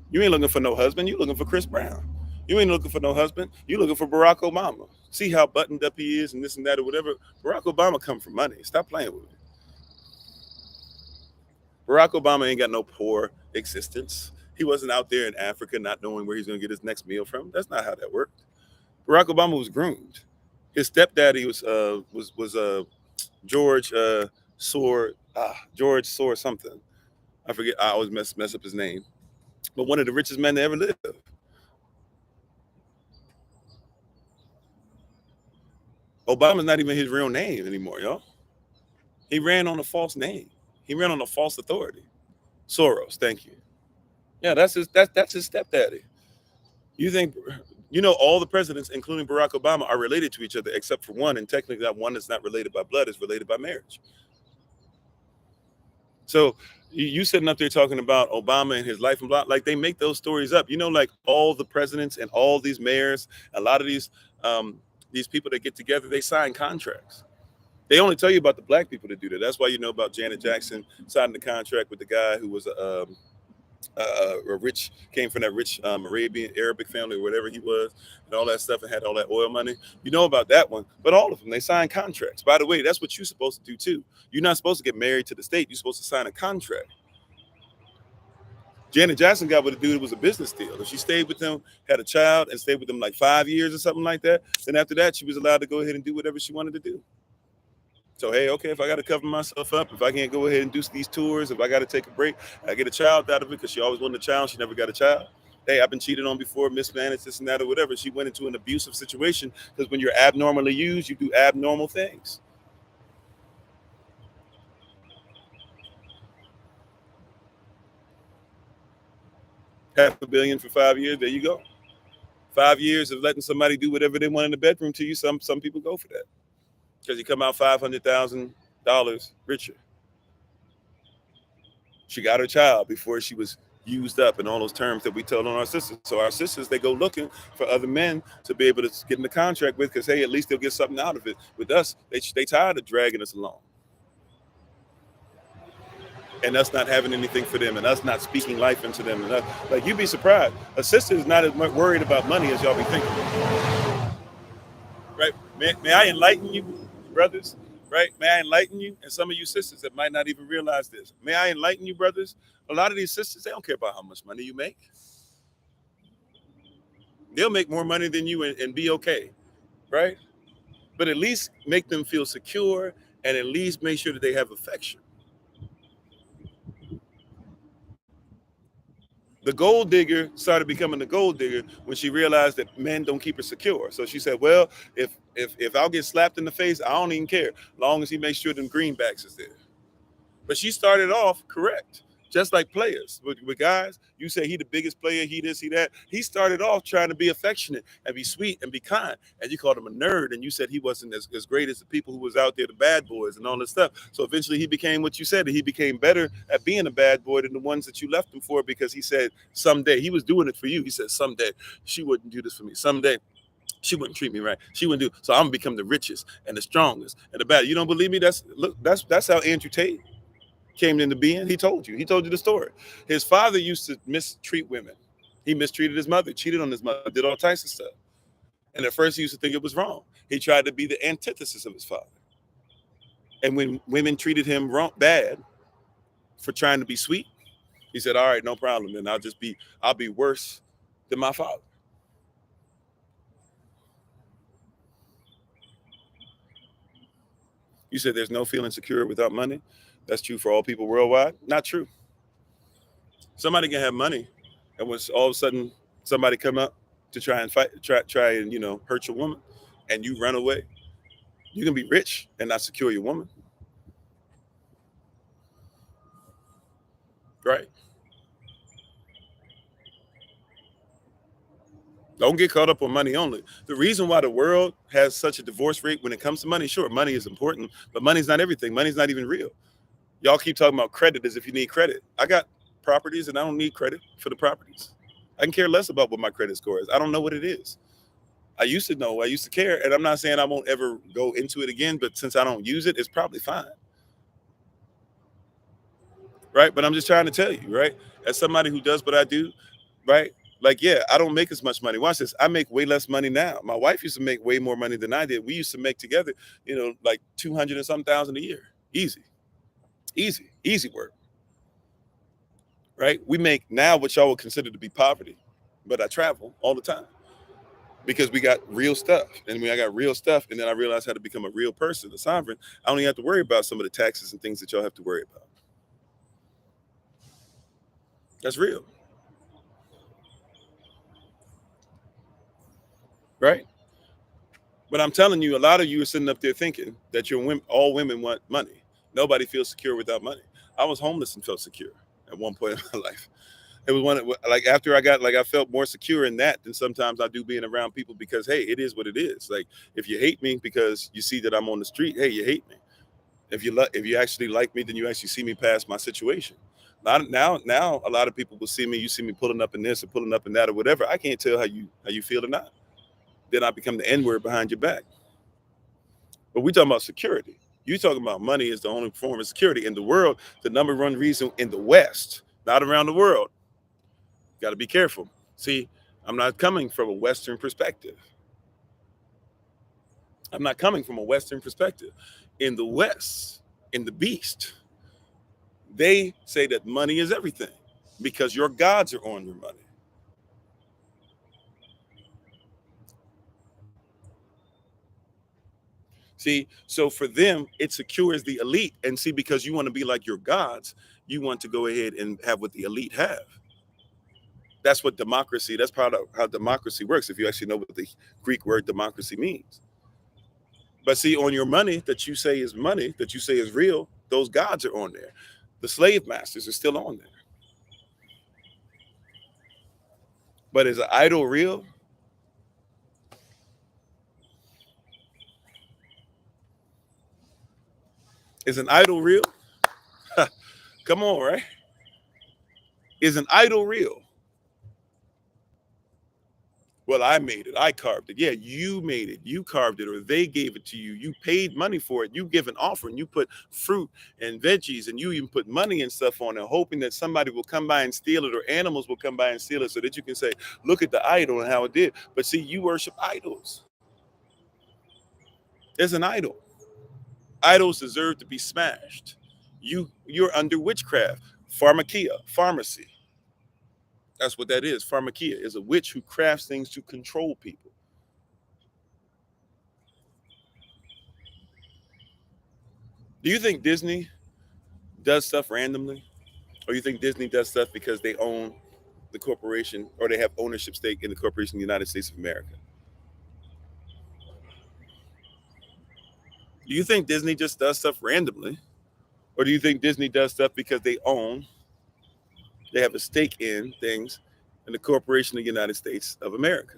S1: You ain't looking for no husband. You looking for Chris Brown. You ain't looking for no husband. You looking for Barack Obama. See how buttoned up he is and this and that or whatever. Barack Obama come from money. Stop playing with me. Barack Obama ain't got no poor existence. He wasn't out there in Africa not knowing where he's going to get his next meal from. That's not how that worked. Barack Obama was groomed. His stepdaddy was George George Soar something. I forget. I always mess up his name. But one of the richest men that ever lived. Obama's not even his real name anymore, y'all. He ran on a false name. He ran on a false authority. Soros, thank you. Yeah, that's his stepdaddy. You think You know, all the presidents, including Barack Obama, are related to each other except for one, and technically that one is not related by blood, is related by marriage. So you sitting up there talking about Obama and his life and blah, like they make those stories up. You know, like all the presidents and all these mayors, a lot of these people that get together, they sign contracts. They only tell you about the black people that do that. That's why you know about Janet Jackson signing the contract with the guy who was a rich, came from that rich Arabian Arabic family or whatever he was, and all that stuff, and had all that oil money. You know about that one, but all of them, they sign contracts. By the way, that's what you're supposed to do too. You're not supposed to get married to the state. You're supposed to sign a contract. Janet Jackson got with a dude. It was a business deal. If she stayed with him, had a child, and stayed with him like 5 years or something like that, then after that, she was allowed to go ahead and do whatever she wanted to do. So, hey, okay, if I got to cover myself up, if I can't go ahead and do these tours, if I got to take a break, I get a child out of it because she always wanted a child. She never got a child. Hey, I've been cheated on before, mismanaged this and that or whatever. She went into an abusive situation because when you're abnormally used, you do abnormal things. $500 million for 5 years. There you go. 5 years of letting somebody do whatever they want in the bedroom to you. Some people go for that because you come out $500,000 richer. She got her child before she was used up in all those terms that we tell on our sisters. So our sisters, they go looking for other men to be able to get in the contract with because, hey, at least they'll get something out of it. With us, they tired of dragging us along. And us not having anything for them and us not speaking life into them. And like, you'd be surprised. A sister is not as much worried about money as y'all be thinking. Right? May I enlighten you, brothers? Right? May I enlighten you? And some of you sisters that might not even realize this. May I enlighten you, brothers? A lot of these sisters, they don't care about how much money you make. They'll make more money than you and be okay. Right? But at least make them feel secure and at least make sure that they have affection. The gold digger started becoming the gold digger when she realized that men don't keep her secure. So she said, well, if I'll get slapped in the face, I don't even care, as long as he makes sure them greenbacks is there. But she started off correct. Just like players with guys, you say he the biggest player, he this, he that. He started off trying to be affectionate and be sweet and be kind. And you called him a nerd, and you said he wasn't as great as the people who was out there, the bad boys and all this stuff. So eventually he became what you said. He became better at being a bad boy than the ones that you left him for, because he said someday, he was doing it for you. He said someday she wouldn't do this for me. Someday she wouldn't treat me right. She wouldn't do. So I'm gonna become the richest and the strongest and the bad. You don't believe me? That's how Andrew Tate came into being. He told you the story. His father used to mistreat women. He mistreated his mother, cheated on his mother, did all types of stuff. And at first he used to think it was wrong. He tried to be the antithesis of his father. And when women treated him bad for trying to be sweet, he said, all right, no problem. Then I'll be worse than my father. You said there's no feeling secure without money. That's true for all people worldwide. Not true. Somebody can have money, and when all of a sudden somebody come up to try and hurt your woman, and you run away, you can be rich and not secure your woman. Right? Don't get caught up on money only. The reason why the world has such a divorce rate when it comes to money, sure, money is important, but money's not everything. Money's not even real. Y'all keep talking about credit as if you need credit. I got properties and I don't need credit for the properties. I can care less about what my credit score is. I don't know what it is. I used to know, I used to care, and I'm not saying I won't ever go into it again, but since I don't use it, it's probably fine. Right? But I'm just trying to tell you, right? As somebody who does what I do, right? Like, yeah, I don't make as much money. Watch this. I make way less money now. My wife used to make way more money than I did. We used to make together, like 200 and some thousand a year. Easy work. Right? We make now what y'all would consider to be poverty, but I travel all the time because we got real stuff. And when I got real stuff, and then I realized how to become a real person, a sovereign, I don't even have to worry about some of the taxes and things that y'all have to worry about. That's real. Right? But I'm telling you, a lot of you are sitting up there thinking that all women want money. Nobody feels secure without money. I was homeless and felt secure at one point in my life. It was like after I felt more secure in that than sometimes I do being around people, because hey, it is what it is. Like if you hate me because you see that I'm on the street, hey, you hate me. If you actually like me, then you actually see me past my situation. Now a lot of people will see me. You see me pulling up in this or pulling up in that or whatever. I can't tell how you feel or not. Then I become the N word behind your back. But we talking about security. You talking about money is the only form of security in the world. The number one reason in the West, not around the world. Got to be careful. See, I'm not coming from a Western perspective. I'm not coming from a Western perspective. In the West, in the beast, they say that money is everything because your gods are on your money. See, so for them, it secures the elite. And see, because you want to be like your gods, you want to go ahead and have what the elite have. That's what democracy, that's part of how democracy works, if you actually know what the Greek word democracy means. But see, on your money that you say is money, that you say is real, those gods are on there. The slave masters are still on there. But is an idol real? Is an idol real? Come on, right? Is an idol real? Well, I made it. I carved it. Yeah, you made it. You carved it, or they gave it to you. You paid money for it. You give an offering. You put fruit and veggies, and you even put money and stuff on it, hoping that somebody will come by and steal it, or animals will come by and steal it, so that you can say, "Look at the idol and how it did." But see, you worship idols. There's an idol. Idols deserve to be smashed. You're under witchcraft. Pharmakia, pharmacy. That's what that is. Pharmakia is a witch who crafts things to control people. Do you think Disney does stuff randomly? Or you think Disney does stuff because they own the corporation, or they have ownership stake in the corporation of the United States of America? Do you think Disney just does stuff randomly? Or do you think Disney does stuff because they have a stake in things in the corporation of the United States of America?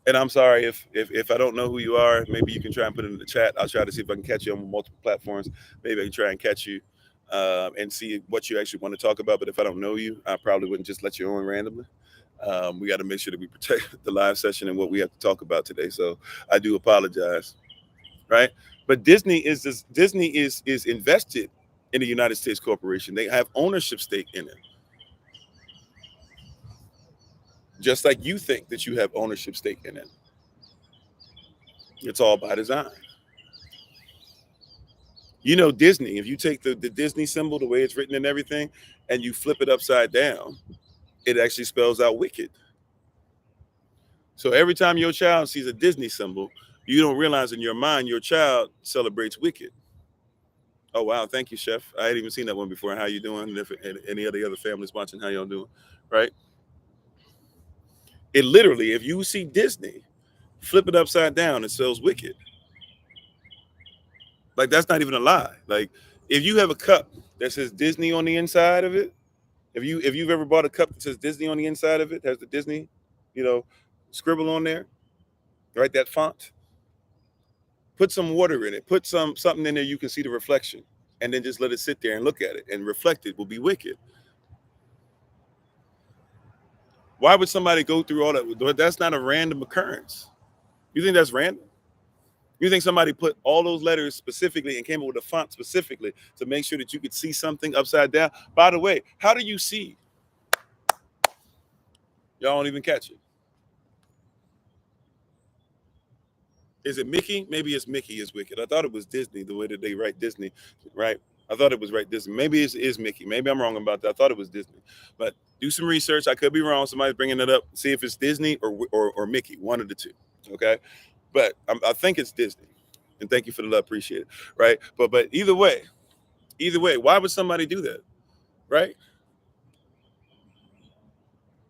S1: And I'm sorry if I don't know who you are, maybe you can try and put it in the chat. I'll try to see if I can catch you on multiple platforms. Maybe I can try and catch you and see what you actually want to talk about. But if I don't know you, I probably wouldn't just let you on randomly. We got to make sure that we protect the live session and what we have to talk about today. So I do apologize, right? But Disney is invested in the United States corporation. They have ownership stake in it, just like you think that you have ownership stake in it. It's all by design. You know, Disney, if you take the Disney symbol, the way it's written and everything, and you flip it upside down, it actually spells out wicked. So every time your child sees a Disney symbol, you don't realize in your mind your child celebrates wicked. Oh wow, thank you, Chef. I hadn't even seen that one before. How you doing? And if any of the other families watching, how y'all doing? Right? It literally, if you see Disney, flip it upside down, it spells wicked. Like that's not even a lie. Like if you have a cup that says Disney on the inside of it, if you've ever bought a cup that says Disney on the inside of it, has the Disney, you know, scribble on there, right? That font. Put some water in it. Put something in there you can see the reflection, and then just let it sit there and look at it. And reflected will be wicked. Why would somebody go through all that? That's not a random occurrence. You think that's random? You think somebody put all those letters specifically and came up with a font specifically to make sure that you could see something upside down? By the way, how do you see? Y'all don't even catch it. Is it Mickey? Maybe it's Mickey is wicked. I thought it was Disney, the way that they write Disney, right? I thought it was right Disney. Maybe it is Mickey. Maybe I'm wrong about that. I thought it was Disney. But do some research. I could be wrong. Somebody's bringing it up. See if it's Disney or Mickey, one of the two. Okay. But I think it's Disney. And thank you for the love. Appreciate it. Right. But either way, why would somebody do that? Right?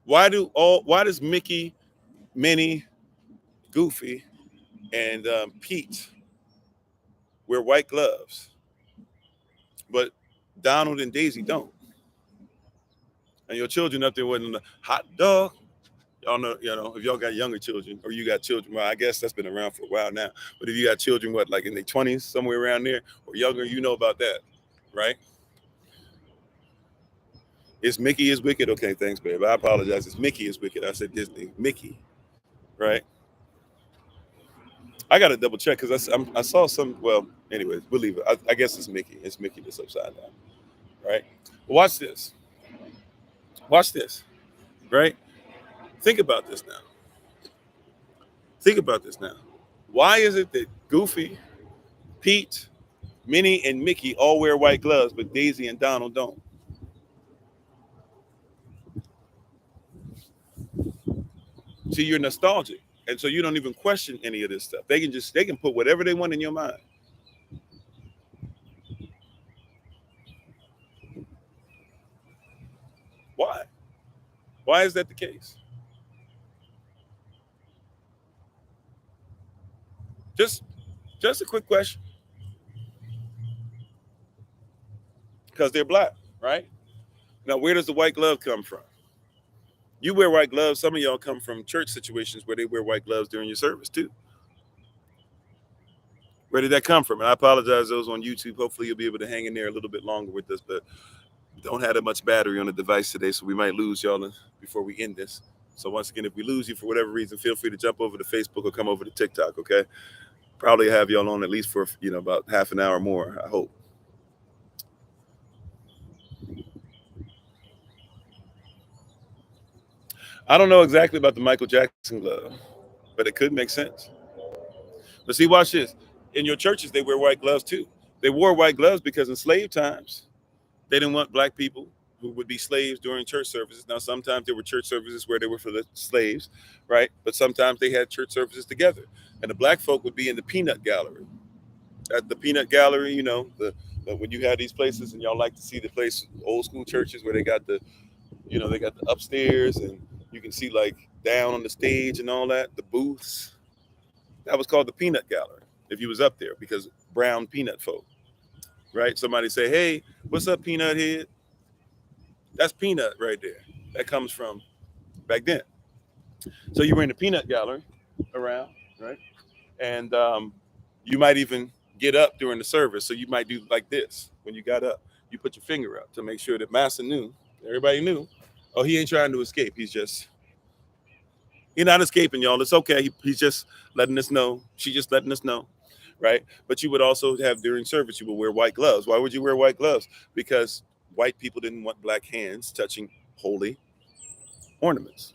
S1: Why does Mickey, Minnie, Goofy, and Pete wear white gloves, but Donald and Daisy don't? And your children up there with a hot dog. Y'all know, if y'all got younger children or you got children, well, I guess that's been around for a while now. But if you got children, like in their 20s, somewhere around there, or younger, you know about that, right? It's Mickey is Wicked. Okay, thanks, babe. I apologize. It's Mickey is Wicked. I said Disney. Mickey, right? I got to double check because I saw some. Well, anyways, we'll leave it. I guess it's Mickey. It's Mickey that's upside down, right? Watch this. Watch this, right? Think about this now. Think about this now. Why is it that Goofy, Pete, Minnie, and Mickey all wear white gloves, but Daisy and Donald don't? See, you're nostalgic, and so you don't even question any of this stuff. They can put whatever they want in your mind. Why? Why is that the case? Just a quick question. Because they're black, right? Now, where does the white glove come from? You wear white gloves. Some of y'all come from church situations where they wear white gloves during your service too. Where did that come from? And I apologize, those on YouTube. Hopefully you'll be able to hang in there a little bit longer with us, but don't have that much battery on the device today, so we might lose y'all before we end this. So once again, if we lose you for whatever reason, feel free to jump over to Facebook or come over to TikTok, okay? Probably have y'all on at least for about half an hour more, I hope. I don't know exactly about the Michael Jackson glove, but it could make sense. But see, watch this. In your churches, they wear white gloves too. They wore white gloves because in slave times, they didn't want black people who would be slaves during church services. Now, sometimes there were church services where they were for the slaves, right? But sometimes they had church services together. And the black folk would be in the peanut gallery. At the peanut gallery, when you have these places and y'all like to see the place, old school churches where they got the upstairs and you can see like down on the stage and all that, the booths. That was called the peanut gallery if you was up there, because brown peanut folk, right? Somebody say, hey, what's up, peanut head? That's peanut right there. That comes from back then. So you were in the peanut gallery around, right? And you might even get up during the service. So you might do like this. When you got up, you put your finger up to make sure that Master knew, everybody knew, oh, he ain't trying to escape. He's not escaping, y'all. It's okay. He's just letting us know. She's just letting us know, right? But you would also have during service, you would wear white gloves. Why would you wear white gloves? Because white people didn't want black hands touching holy ornaments.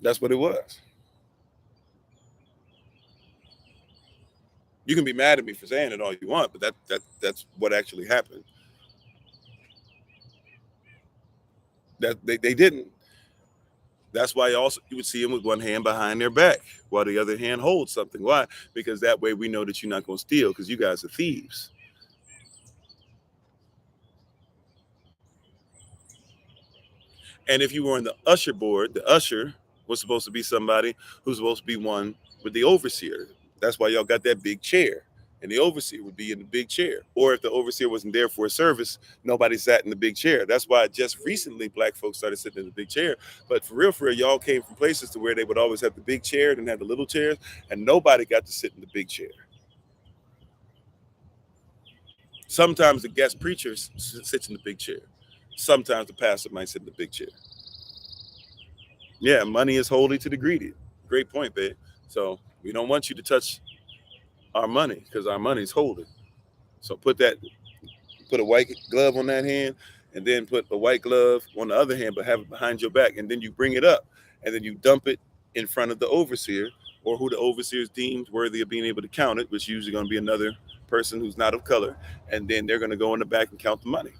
S1: That's what it was. You can be mad at me for saying it all you want, but that's what actually happened. That they didn't. That's why also you would see them with one hand behind their back while the other hand holds something. Why? Because that way we know that you're not going to steal, because you guys are thieves. And if you were on the usher board, the usher was supposed to be somebody who's supposed to be one with the overseer. That's why y'all got that big chair. And the overseer would be in the big chair. Or if the overseer wasn't there for a service, nobody sat in the big chair. That's why just recently black folks started sitting in the big chair. But for real, y'all came from places to where they would always have the big chair and have the little chairs, and nobody got to sit in the big chair. Sometimes the guest preacher sits in the big chair. Sometimes the pastor might sit in the big chair. Yeah, money is holy to the greedy. Great point, babe. So we don't want you to touch our money because our money is holy. So put a white glove on that hand, and then put a white glove on the other hand, but have it behind your back, and then you bring it up, and then you dump it in front of the overseer, or who the overseer is deemed worthy of being able to count it, which is usually going to be another person who's not of color, and then they're going to go in the back and count the money.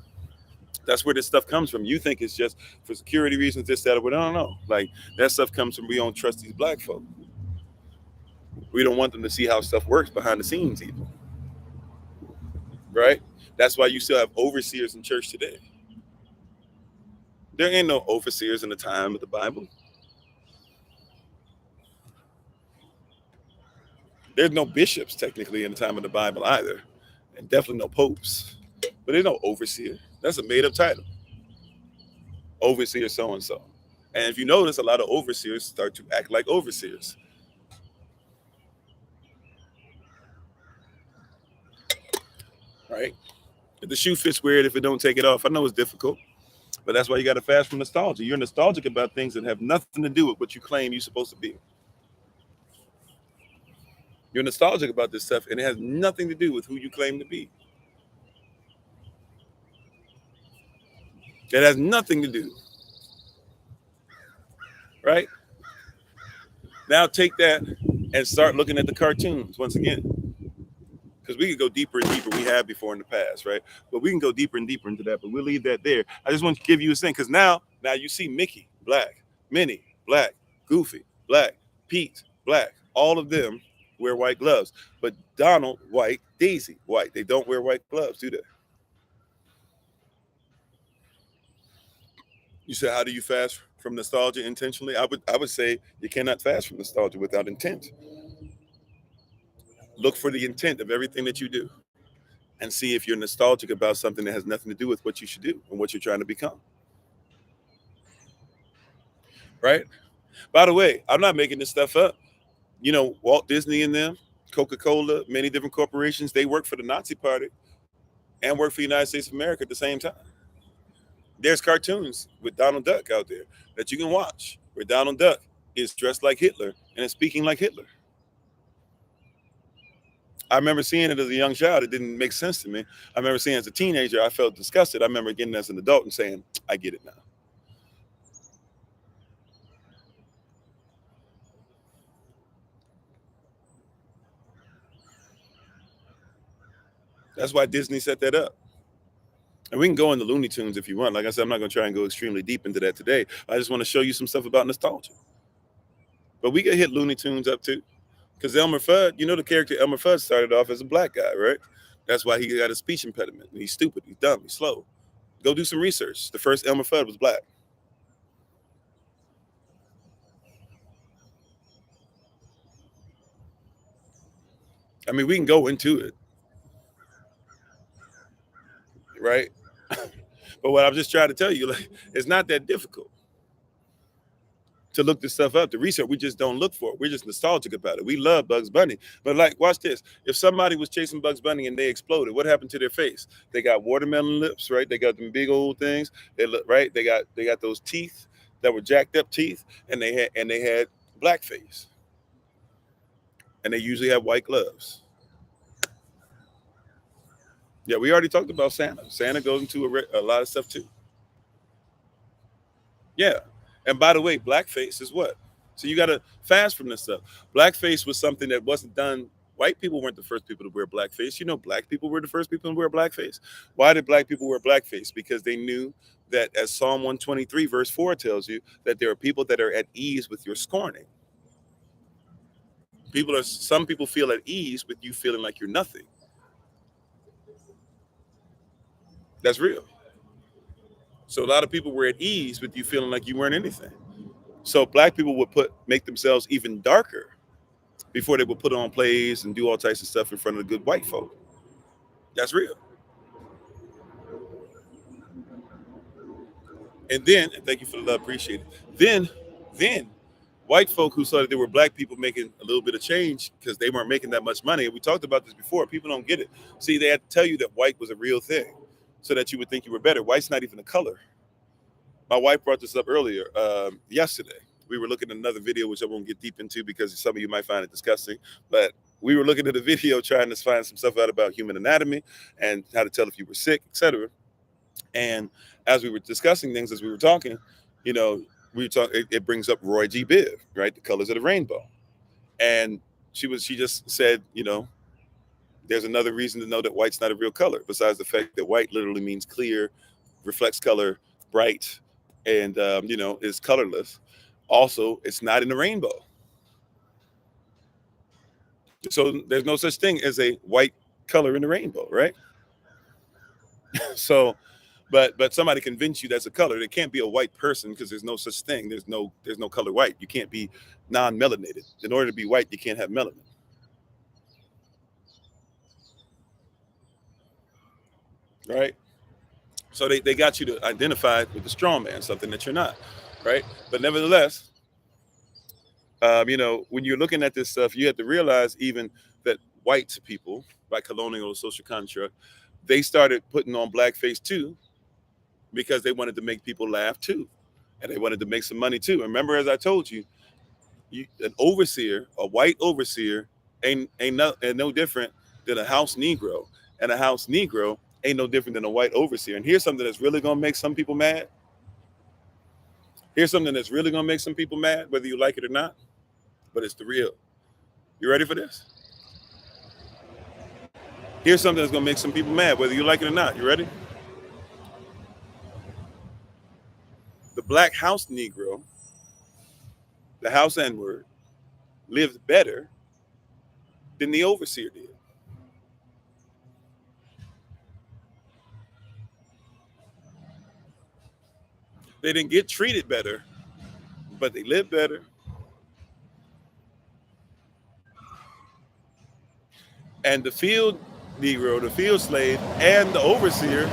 S1: That's where this stuff comes from. You think it's just for security reasons, this, that, or what? I don't know. Like, that stuff comes from, we don't trust these black folk. We don't want them to see how stuff works behind the scenes even. Right? That's why you still have overseers in church today. There ain't no overseers in the time of the Bible. There's no bishops technically in the time of the Bible either, and definitely no popes. But there's no overseer. That's a made up title. Overseer so and so. And if you notice, a lot of overseers start to act like overseers, right? If the shoe fits weird, if it don't, take it off. I know it's difficult, but that's why you got to fast from nostalgia. You're nostalgic about things that have nothing to do with what you claim you're supposed to be. You're nostalgic about this stuff, and it has nothing to do with who you claim to be. It has nothing to do, right? Now take that and start looking at the cartoons once again, because we could go deeper and deeper. We have before in the past, right? But we can go deeper and deeper into that. But we'll leave that there. I just want to give you a thing, because now you see Mickey black, Minnie black, Goofy black, Pete black. All of them wear white gloves, but Donald white, Daisy white. They don't wear white gloves, do they? You said, how do you fast from nostalgia intentionally? I would say you cannot fast from nostalgia without intent. Look for the intent of everything that you do, and see if you're nostalgic about something that has nothing to do with what you should do and what you're trying to become. Right? By the way, I'm not making this stuff up. You know, Walt Disney and them, Coca-Cola, many different corporations, they work for the Nazi Party and work for the United States of America at the same time. There's cartoons with Donald Duck out there that you can watch where Donald Duck is dressed like Hitler and is speaking like Hitler. I remember seeing it as a young child. It didn't make sense to me. I remember seeing it as a teenager. I felt disgusted. I remember getting it as an adult and saying, I get it now. That's why Disney set that up. And we can go into Looney Tunes if you want. Like I said, I'm not going to try and go extremely deep into that today. I just want to show you some stuff about nostalgia. But we can hit Looney Tunes up too. Because Elmer Fudd, you know, the character Elmer Fudd started off as a black guy, right? That's why he got a speech impediment. He's stupid. He's dumb. He's slow. Go do some research. The first Elmer Fudd was black. I mean, we can go into it, right? But what I'm just trying to tell you, like, it's not that difficult to look this stuff up, to research. We just don't look for it. We're just nostalgic about it. We love Bugs Bunny. But like, watch this. If somebody was chasing Bugs Bunny and they exploded, what happened to their face? They got watermelon lips, right? They got them big old things. They look right. They got those teeth that were jacked up teeth, and they had blackface. And they usually have white gloves. Yeah, we already talked about Santa. Santa goes into a lot of stuff too. Yeah. And by the way, blackface is what? So you got to fast from this stuff. Blackface was something that wasn't done. White people weren't the first people to wear blackface. You know, black people were the first people to wear blackface. Why did black people wear blackface? Because they knew that, as Psalm 123 verse 4 tells you, that there are people that are at ease with your scorning. Some people feel at ease with you feeling like you're nothing. That's real. So a lot of people were at ease with you feeling like you weren't anything. So black people would make themselves even darker before they would put on plays and do all types of stuff in front of the good white folk. That's real. And then, and thank you for the love, appreciate it. Then white folk who saw that there were black people making a little bit of change because they weren't making that much money. And we talked about this before. People don't get it. See, they had to tell you that white was a real thing so that you would think you were better. White's not even a color. My wife brought this up earlier, yesterday. We were looking at another video, which I won't get deep into because some of you might find it disgusting. But we were looking at a video trying to find some stuff out about human anatomy and how to tell if you were sick, etc. And as we were discussing things, as we were talking, you know, it brings up Roy G. Biv, right? The colors of the rainbow. And she just said, you know, there's another reason to know that white's not a real color, besides the fact that white literally means clear, reflects color, bright, and you know, is colorless. Also, it's not in the rainbow. So there's no such thing as a white color in the rainbow, right? So, but somebody convince you that's a color. It can't be a white person because there's no such thing. There's no color white. You can't be non-melanated. In order to be white, you can't have melanin. right? So they got you to identify with the strong man, something that you're not, right? But nevertheless, when you're looking at this stuff, you have to realize even that white people, by colonial social construct, they started putting on blackface too because they wanted to make people laugh too, and they wanted to make some money too. Remember, as I told you, an overseer, a white overseer, ain't no different than a house Negro, and a house Negro ain't no different than a white overseer. And here's something that's really gonna make some people mad. Here's something that's really gonna make some people mad, whether you like it or not. But it's the real. You ready for this? Here's something that's gonna make some people mad, whether you like it or not. You ready? The black house Negro, the house N-word, lived better than the overseer did. They didn't get treated better, but they lived better. And the field Negro, the field slave, and the overseer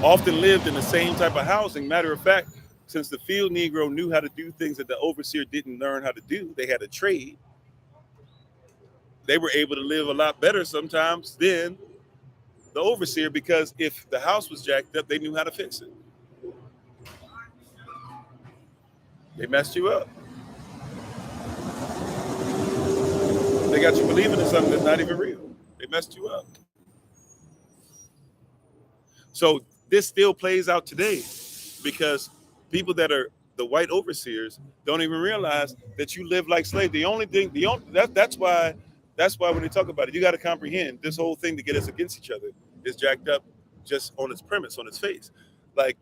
S1: often lived in the same type of housing. Matter of fact, since the field Negro knew how to do things that the overseer didn't learn how to do, they had a trade. They were able to live a lot better sometimes than the overseer because if the house was jacked up, they knew how to fix it. They messed you up. They got you believing in something that's not even real. They messed you up. So this still plays out today because people that are the white overseers don't even realize that you live like slaves. That's why when they talk about it, you got to comprehend this whole thing to get us against each other is jacked up just on its premise, on its face. Like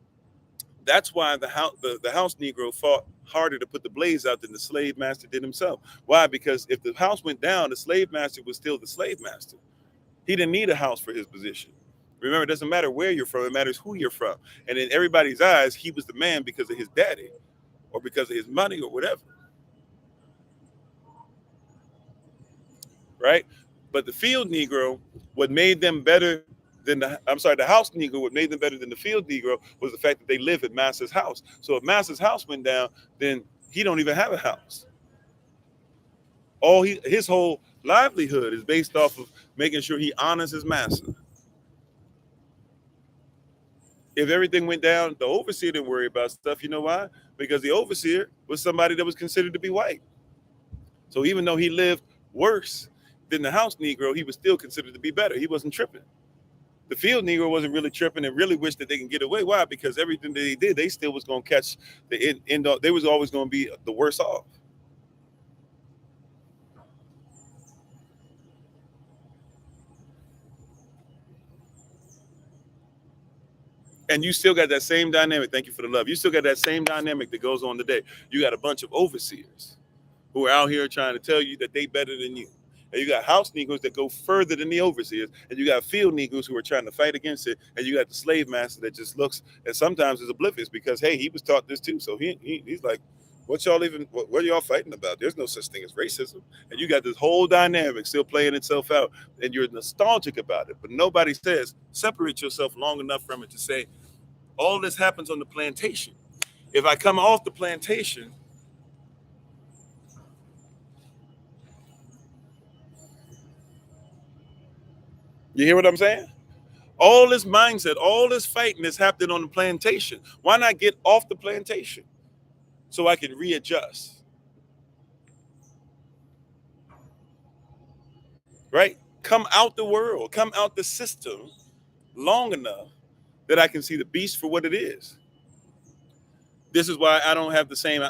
S1: that's why the house Negro fought harder to put the blaze out than the slave master did himself. Why? Because if the house went down, the slave master was still the slave master. He didn't need a house for his position. Remember, it doesn't matter where you're from, it matters who you're from. And in everybody's eyes, he was the man because of his daddy or because of his money or whatever. Right? But the field Negro, what made them better than the house Negro, what made them better than the field Negro was the fact that they live at Master's house. So if Master's house went down, then he don't even have a house. His whole livelihood is based off of making sure he honors his master. If everything went down, the overseer didn't worry about stuff. You know why? Because the overseer was somebody that was considered to be white. So even though he lived worse than the house Negro, he was still considered to be better. He wasn't tripping. The field Negro wasn't really tripping and really wished that they can get away. Why? Because everything that they did, they still was going to catch the end. They was always going to be the worse off. And you still got that same dynamic. Thank you for the love. You still got that same dynamic that goes on today. You got a bunch of overseers who are out here trying to tell you that they better than you. And you got house Negroes that go further than the overseers. And you got field Negroes who are trying to fight against it. And you got the slave master that just looks and sometimes is oblivious because, hey, he was taught this too. So he's like, what are y'all fighting about? There's no such thing as racism. And you got this whole dynamic still playing itself out. And you're nostalgic about it. But nobody says, separate yourself long enough from it to say, all this happens on the plantation. If I come off the plantation, you hear what I'm saying? All this mindset, all this fighting is happening on the plantation. Why not get off the plantation so I can readjust? Right? Come out the world, come out the system long enough that I can see the beast for what it is. This is why I don't have the same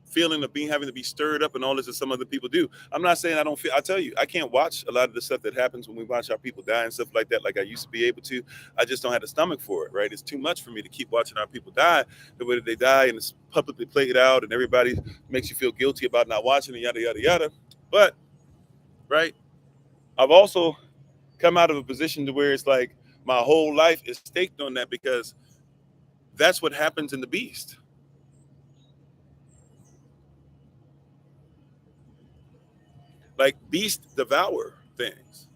S1: feeling of having to be stirred up and all this as some other people do. I'm not saying I don't feel. I tell you, I can't watch a lot of the stuff that happens when we watch our people die and stuff like that, like I used to be able to. I just don't have the stomach for it. Right? It's too much for me to keep watching our people die the way that they die, and it's publicly played out, and everybody makes you feel guilty about not watching, and yada yada yada. But right, I've also come out of a position to where it's like my whole life is staked on that because that's what happens in the beast. Like beast devour things.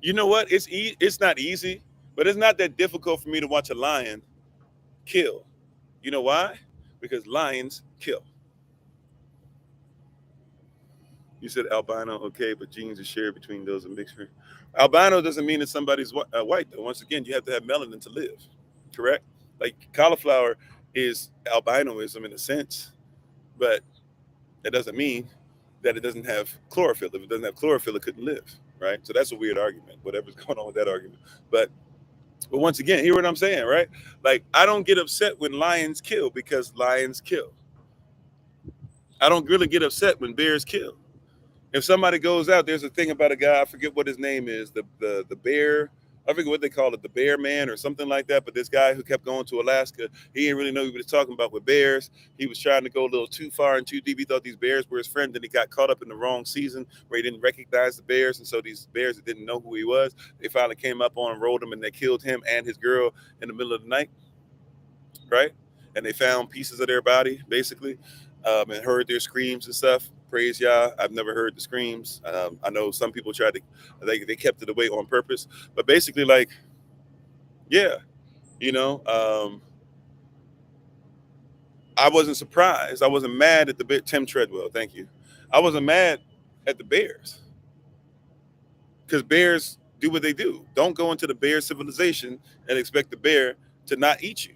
S1: You know what? It's not easy, but it's not that difficult for me to watch a lion kill. You know why? Because lions kill. You said albino, okay, but genes are shared between those of mixed race. Albino doesn't mean that somebody's white, though. Once again, you have to have melanin to live, correct? Like cauliflower is albinoism in a sense, but that doesn't mean that it doesn't have chlorophyll. If it doesn't have chlorophyll, it couldn't live, right? So that's a weird argument, whatever's going on with that argument. But once again, hear what I'm saying, right? Like, I don't get upset when lions kill because lions kill. I don't really get upset when bears kill. If somebody goes out, there's a thing about a guy, I forget what his name is, the bear, I forget what they call it, the bear man or something like that. But this guy who kept going to Alaska, he didn't really know what he was talking about with bears. He was trying to go a little too far and too deep. He thought these bears were his friend, and he got caught up in the wrong season where he didn't recognize the bears. And so these bears that didn't know who he was, they finally came up on and rode him, and they killed him and his girl in the middle of the night, right? And they found pieces of their body, basically, and heard their screams and stuff. Praise Yah. I've never heard the screams. I know some people tried to, they kept it away on purpose. But basically, like, yeah, you know, I wasn't surprised. I wasn't mad at the bear. Tim Treadwell, thank you. I wasn't mad at the bears because bears do what they do. Don't go into the bear civilization and expect the bear to not eat you.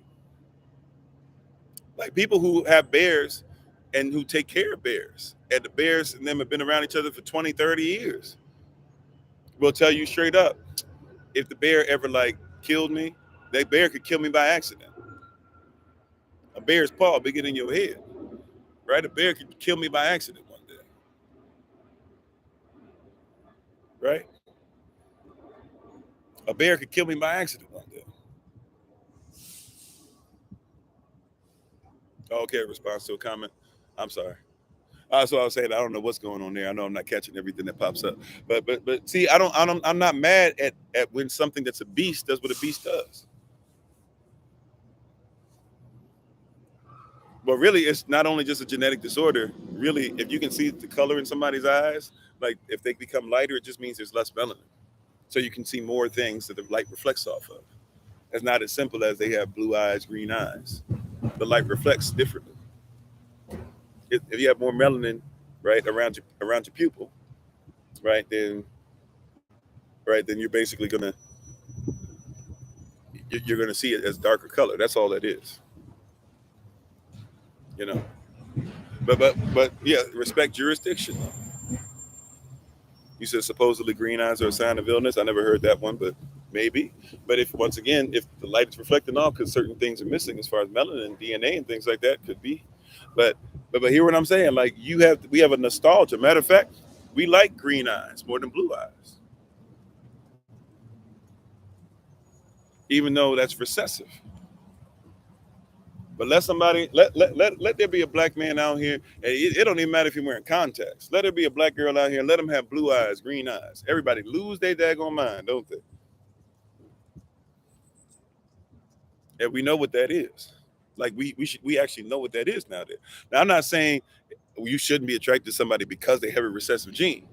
S1: Like people who have bears and who take care of bears, and the bears and them have been around each other for 20, 30 years, will tell you straight up, if the bear ever like killed me, that bear could kill me by accident. A bear's paw bigger than your head, right? A bear could kill me by accident one day, right? A bear could kill me by accident one day. Okay, response to a comment. I'm sorry. So I was saying I don't know what's going on there. I know I'm not catching everything that pops up, but see, I'm not mad at when something that's a beast does what a beast does. But really, it's not only just a genetic disorder. Really, if you can see the color in somebody's eyes, like if they become lighter, it just means there's less melanin. So you can see more things that the light reflects off of. It's not as simple as they have blue eyes, green eyes. The light reflects differently. If you have more melanin, right, around your pupil, right, then you're basically you're gonna see it as darker color. That's all that is, you know. But yeah, respect jurisdiction. You said supposedly green eyes are a sign of illness. I never heard that one, but maybe. But if once again, if the light is reflecting off, because certain things are missing as far as melanin and DNA and things like that, could be. But hear what I'm saying? Like we have a nostalgia. Matter of fact, we like green eyes more than blue eyes, even though that's recessive. But let there be a black man out here, and it don't even matter if you're wearing contacts. Let there be a black girl out here, and let them have blue eyes, green eyes. Everybody lose their daggone mind, don't they? And we know what that is. Like we actually know what that is nowadays. Now I'm not saying you shouldn't be attracted to somebody because they have a recessive gene.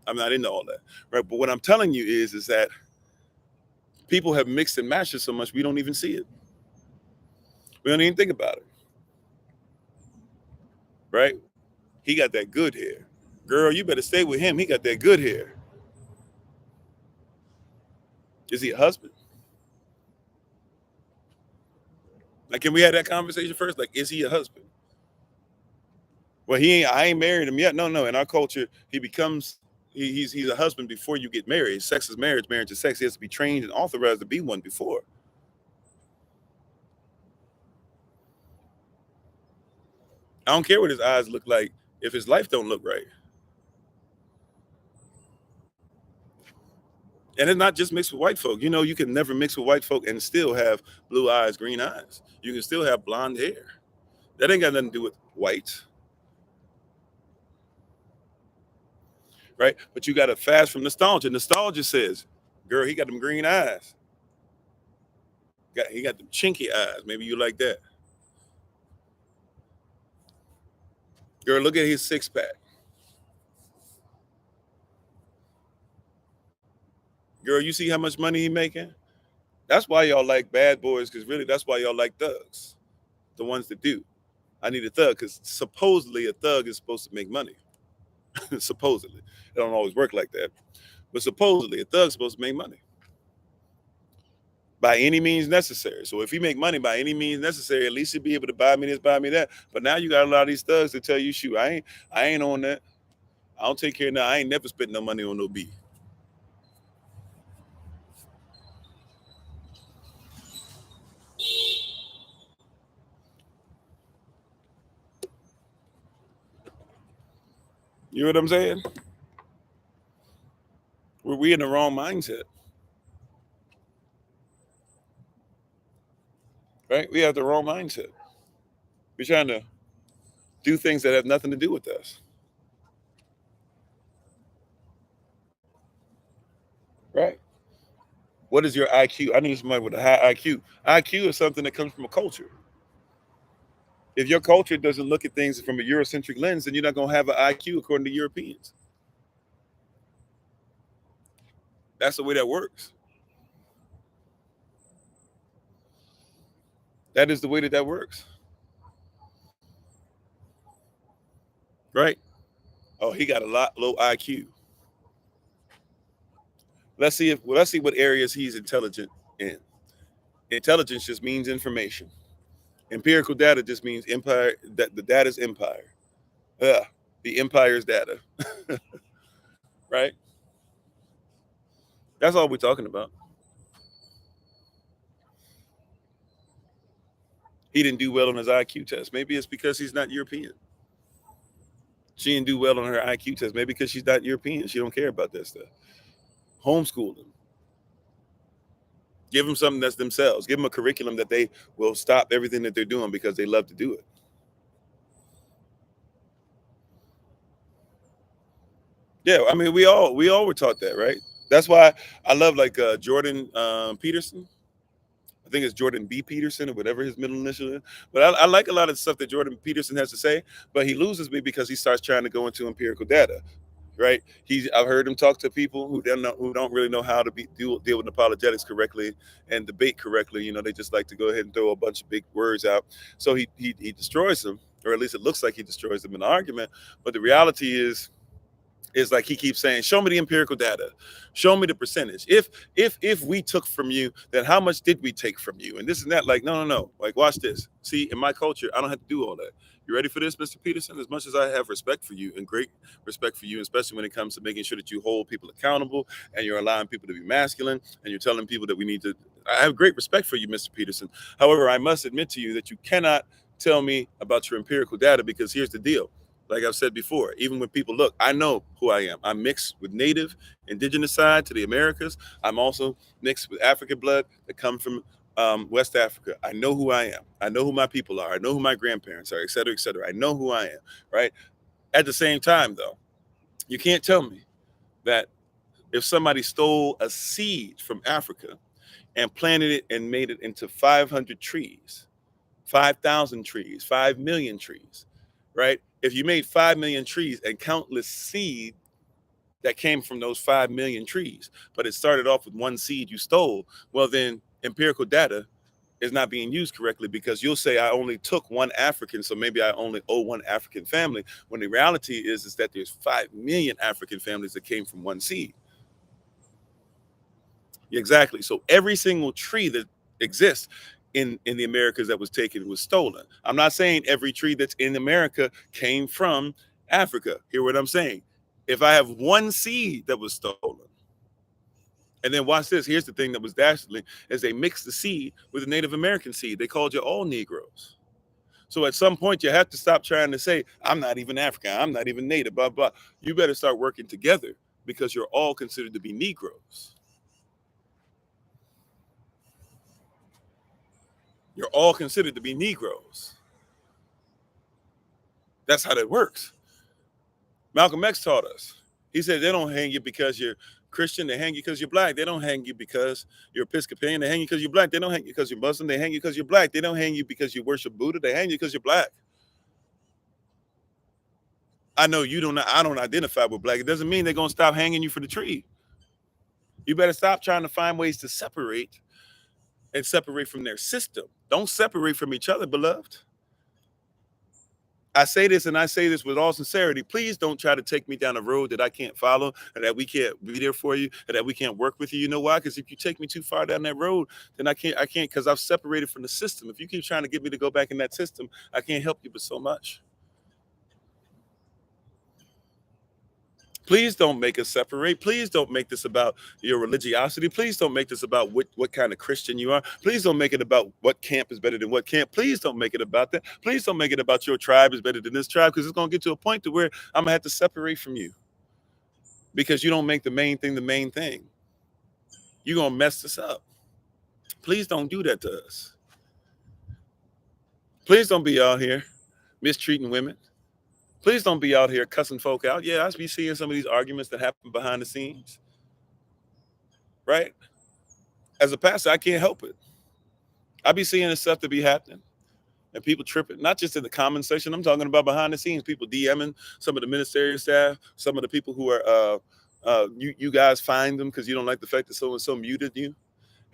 S1: I'm not into all that, right? But what I'm telling you is that people have mixed and matched it so much we don't even see it. We don't even think about it, right? He got that good hair. Girl, you better stay with him. He got that good hair. Is he a husband? Like, can we have that conversation first? Like, is he a husband? Well, he ain't. I ain't married him yet. No, no. In our culture, he becomes he's a husband before you get married. Sex is marriage. Marriage is sex. He has to be trained and authorized to be one before. I don't care what his eyes look like if his life don't look right. And it's not just mixed with white folk. You know, you can never mix with white folk and still have blue eyes, green eyes. You can still have blonde hair. That ain't got nothing to do with white, right? But you got to fast from nostalgia. Nostalgia says, girl, he got them green eyes. He got them chinky eyes. Maybe you like that. Girl, look at his six pack. Girl, you see how much money he making? That's why y'all like bad boys, because really that's why y'all like thugs. The ones that do. I need a thug, because supposedly a thug is supposed to make money. Supposedly. It don't always work like that. But supposedly a thug's supposed to make money. By any means necessary. So if he make money by any means necessary, at least he'll be able to buy me this, buy me that. But now you got a lot of these thugs that tell you, shoot, I ain't on that. I don't take care of that. I ain't never spent no money on no beat. You know what I'm saying? We in the wrong mindset. Right? We have the wrong mindset. We're trying to do things that have nothing to do with us. Right? What is your IQ? I need somebody with a high IQ. IQ is something that comes from a culture. If your culture doesn't look at things from a Eurocentric lens, then you're not going to have an IQ according to Europeans. That's the way that works. That is the way that works. Right? Oh, he got a lot low IQ. Let's see what areas he's intelligent in. Intelligence just means information. Empirical data just means empire. That the data's empire. The empire's data. Right? That's all we're talking about. He didn't do well on his IQ test. Maybe it's because he's not European. She didn't do well on her IQ test. Maybe because she's not European. She don't care about that stuff. Homeschool them. Give them something that's themselves. Give them a curriculum that they will stop everything that they're doing because they love to do it. Yeah, I mean, we all were taught that, right? That's why I love like Jordan Peterson. I think it's Jordan B. Peterson or whatever his middle initial is. But I like a lot of the stuff that Jordan Peterson has to say. But he loses me because he starts trying to go into empirical data, right? I've heard him talk to people who don't really know how to deal with apologetics correctly and debate correctly. You know, they just like to go ahead and throw a bunch of big words out. So he destroys them, or at least it looks like he destroys them in the argument. But the reality is like he keeps saying, show me the empirical data, show me the percentage. If we took from you, then how much did we take from you? And this and that. Like, no. Like, watch this. See, in my culture, I don't have to do all that. You ready for this, Mr. Peterson? As much as I have respect for you and great respect for you, especially when it comes to making sure that you hold people accountable and you're allowing people to be masculine and you're telling people that we need to, I have great respect for you, Mr. Peterson. However, I must admit to you that you cannot tell me about your empirical data, because here's the deal. Like I've said before, even when people look, I know who I am. I'm mixed with native, indigenous side to the Americas. I'm also mixed with African blood that come from West Africa. I know who I am. I know who my people are. I know who my grandparents are, et cetera, et cetera. I know who I am, right? At the same time, though, you can't tell me that if somebody stole a seed from Africa and planted it and made it into 500 trees, 5,000 trees, 5 million trees, right? If you made 5 million trees and countless seed that came from those 5 million trees, but it started off with one seed you stole, well, then empirical data is not being used correctly, because you'll say I only took one African, so maybe I only owe one African family, when the reality is that there's 5 million African families that came from one seed. Exactly. So every single tree that exists in the Americas that was taken was stolen. I'm not saying every tree that's in America came from Africa. Hear what I'm saying? If I have one seed that was stolen, and then watch this. Here's the thing that was dastardly: is they mixed the seed with the Native American seed. They called you all Negroes. So at some point, you have to stop trying to say, I'm not even African, I'm not even Native, blah, blah. You better start working together, because you're all considered to be Negroes. You're all considered to be Negroes. That's how that works. Malcolm X taught us. He said they don't hang you because you're Christian, they hang you because you're black. They don't hang you because you're Episcopalian, they hang you because you're black. They don't hang you because you're Muslim, they hang you because you're black. They don't hang you because you worship Buddha, they hang you because you're black. I know I don't identify with black. It doesn't mean they're gonna stop hanging you for the tree. You better stop trying to find ways to separate and separate from their system. Don't separate from each other, beloved. I say this and I say this with all sincerity. Please don't try to take me down a road that I can't follow and that we can't be there for you and that we can't work with you. You know why? Because if you take me too far down that road, then I can't because I've separated from the system. If you keep trying to get me to go back in that system, I can't help you but so much. Please don't make us separate. Please don't make this about your religiosity. Please don't make this about what kind of Christian you are. Please don't make it about what camp is better than what camp. Please don't make it about that. Please don't make it about your tribe is better than this tribe, because it's going to get to a point to where I'm going to have to separate from you because you don't make the main thing the main thing. You're going to mess this up. Please don't do that to us. Please don't be out here mistreating women. Please don't be out here cussing folk out. Yeah, I be seeing some of these arguments that happen behind the scenes, right? As a pastor, I can't help it. I be seeing this stuff to be happening and people tripping, not just in the comment section. I'm talking about behind the scenes, people DMing some of the ministerial staff, some of the people who are, you guys find them because you don't like the fact that so-and-so muted you.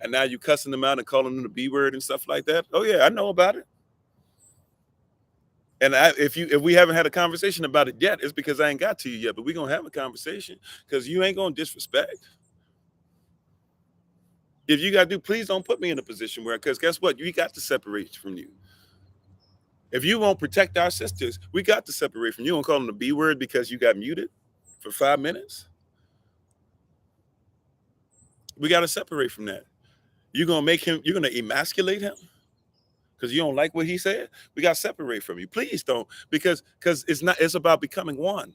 S1: And now you cussing them out and calling them the B word and stuff like that. Oh yeah, I know about it. And if we haven't had a conversation about it yet, it's because I ain't got to you yet. But we're gonna have a conversation because you ain't gonna disrespect. If you gotta do, please don't put me in a position where, because guess what? We got to separate from you. If you won't protect our sisters, we got to separate from you. And call them the B word because you got muted for 5 minutes. We got to separate from that. You're gonna emasculate him because you don't like what he said. We got to separate from you. Please don't, because it's about becoming one.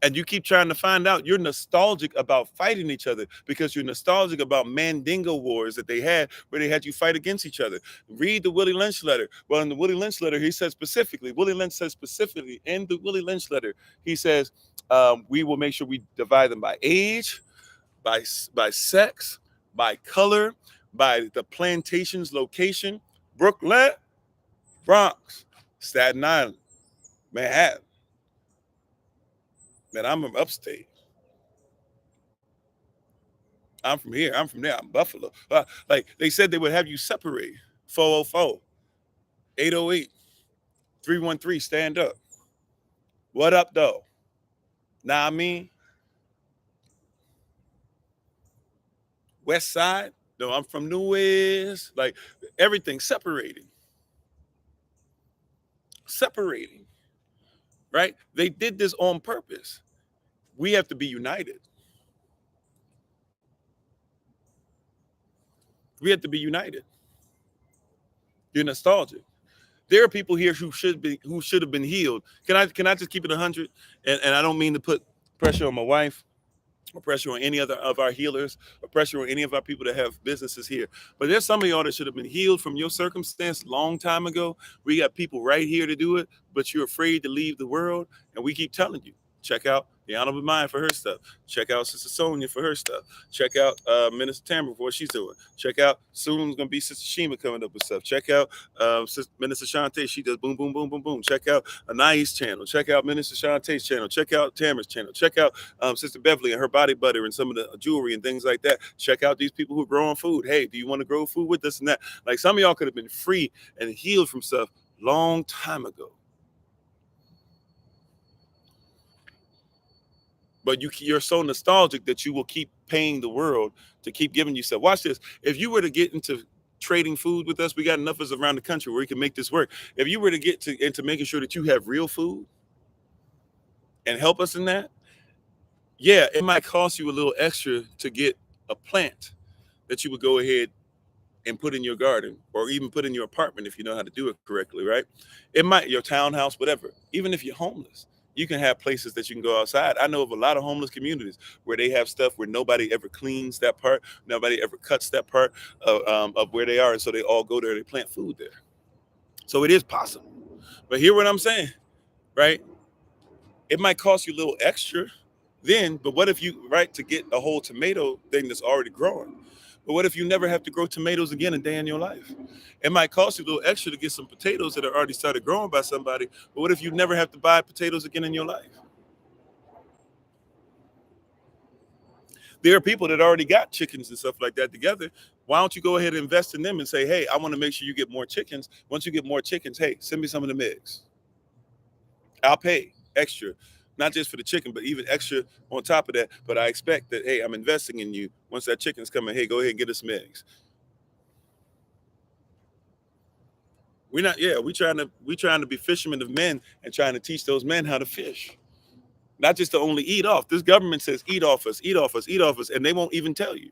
S1: And you keep trying to find out, you're nostalgic about fighting each other because you're nostalgic about Mandingo wars that they had where they had you fight against each other. Read the Willie Lynch letter. Well, in the Willie Lynch letter, Willie Lynch says specifically in the Willie Lynch letter, he says, we will make sure we divide them by age, by sex, by color, by the plantation's location, Brooklyn, Bronx, Staten Island, Manhattan. Man, I'm from upstate. I'm from here. I'm from there. I'm Buffalo. Like they said they would have you separate. 404, 808, 313, stand up. What up, though? Nah, I mean, West Side. No, I'm from New West. Like everything separating. Separating. Right? They did this on purpose. We have to be united. We have to be united. You're nostalgic. There are people here who should have been healed. Can I just keep it 100? And I don't mean to put pressure on my wife or pressure on any other of our healers or pressure on any of our people that have businesses here. But there's some of y'all that should have been healed from your circumstance long time ago. We got people right here to do it, but you're afraid to leave the world. And we keep telling you, check out the Honorable Mind for her stuff. Check out Sister Sonia for her stuff. Check out Minister Tamara for what she's doing. Check out, soon going to be Sister Shima coming up with stuff. Check out Minister Shantae. She does boom, boom, boom, boom, boom. Check out Anais' channel. Check out Minister Shantae's channel. Check out Tamara's channel. Check out Sister Beverly and her body butter and some of the jewelry and things like that. Check out these people who are growing food. Hey, do you want to grow food with us and that? Like some of y'all could have been free and healed from stuff long time ago. But you're so nostalgic that you will keep paying the world to keep giving you stuff. Watch this. If you were to get into trading food with us, we got enough of us around the country where we can make this work. If you were to get into making sure that you have real food and help us in that, yeah, it might cost you a little extra to get a plant that you would go ahead and put in your garden or even put in your apartment if you know how to do it correctly, right? It might, your townhouse, whatever. Even if you're homeless, you can have places that you can go outside. I know of a lot of homeless communities where they have stuff where nobody ever cleans that part, nobody ever cuts that part of where they are, and so they all go there, they plant food there. So it is possible. But hear what I'm saying, right? It might cost you a little extra then, but what if you, right, to get a whole tomato thing that's already growing? But what if you never have to grow tomatoes again a day in your life? It might cost you a little extra to get some potatoes that are already started growing by somebody. But what if you never have to buy potatoes again in your life? There are people that already got chickens and stuff like that together. Why don't you go ahead and invest in them and say, hey, I want to make sure you get more chickens. Once you get more chickens, hey, send me some of the eggs. I'll pay extra, not just for the chicken, but even extra on top of that. But I expect that, hey, I'm investing in you. Once that chicken's coming, hey, go ahead and get us some eggs. We're not, yeah, we trying to be fishermen of men and trying to teach those men how to fish. Not just to only eat off. This government says eat off us, eat off us, eat off us, and they won't even tell you.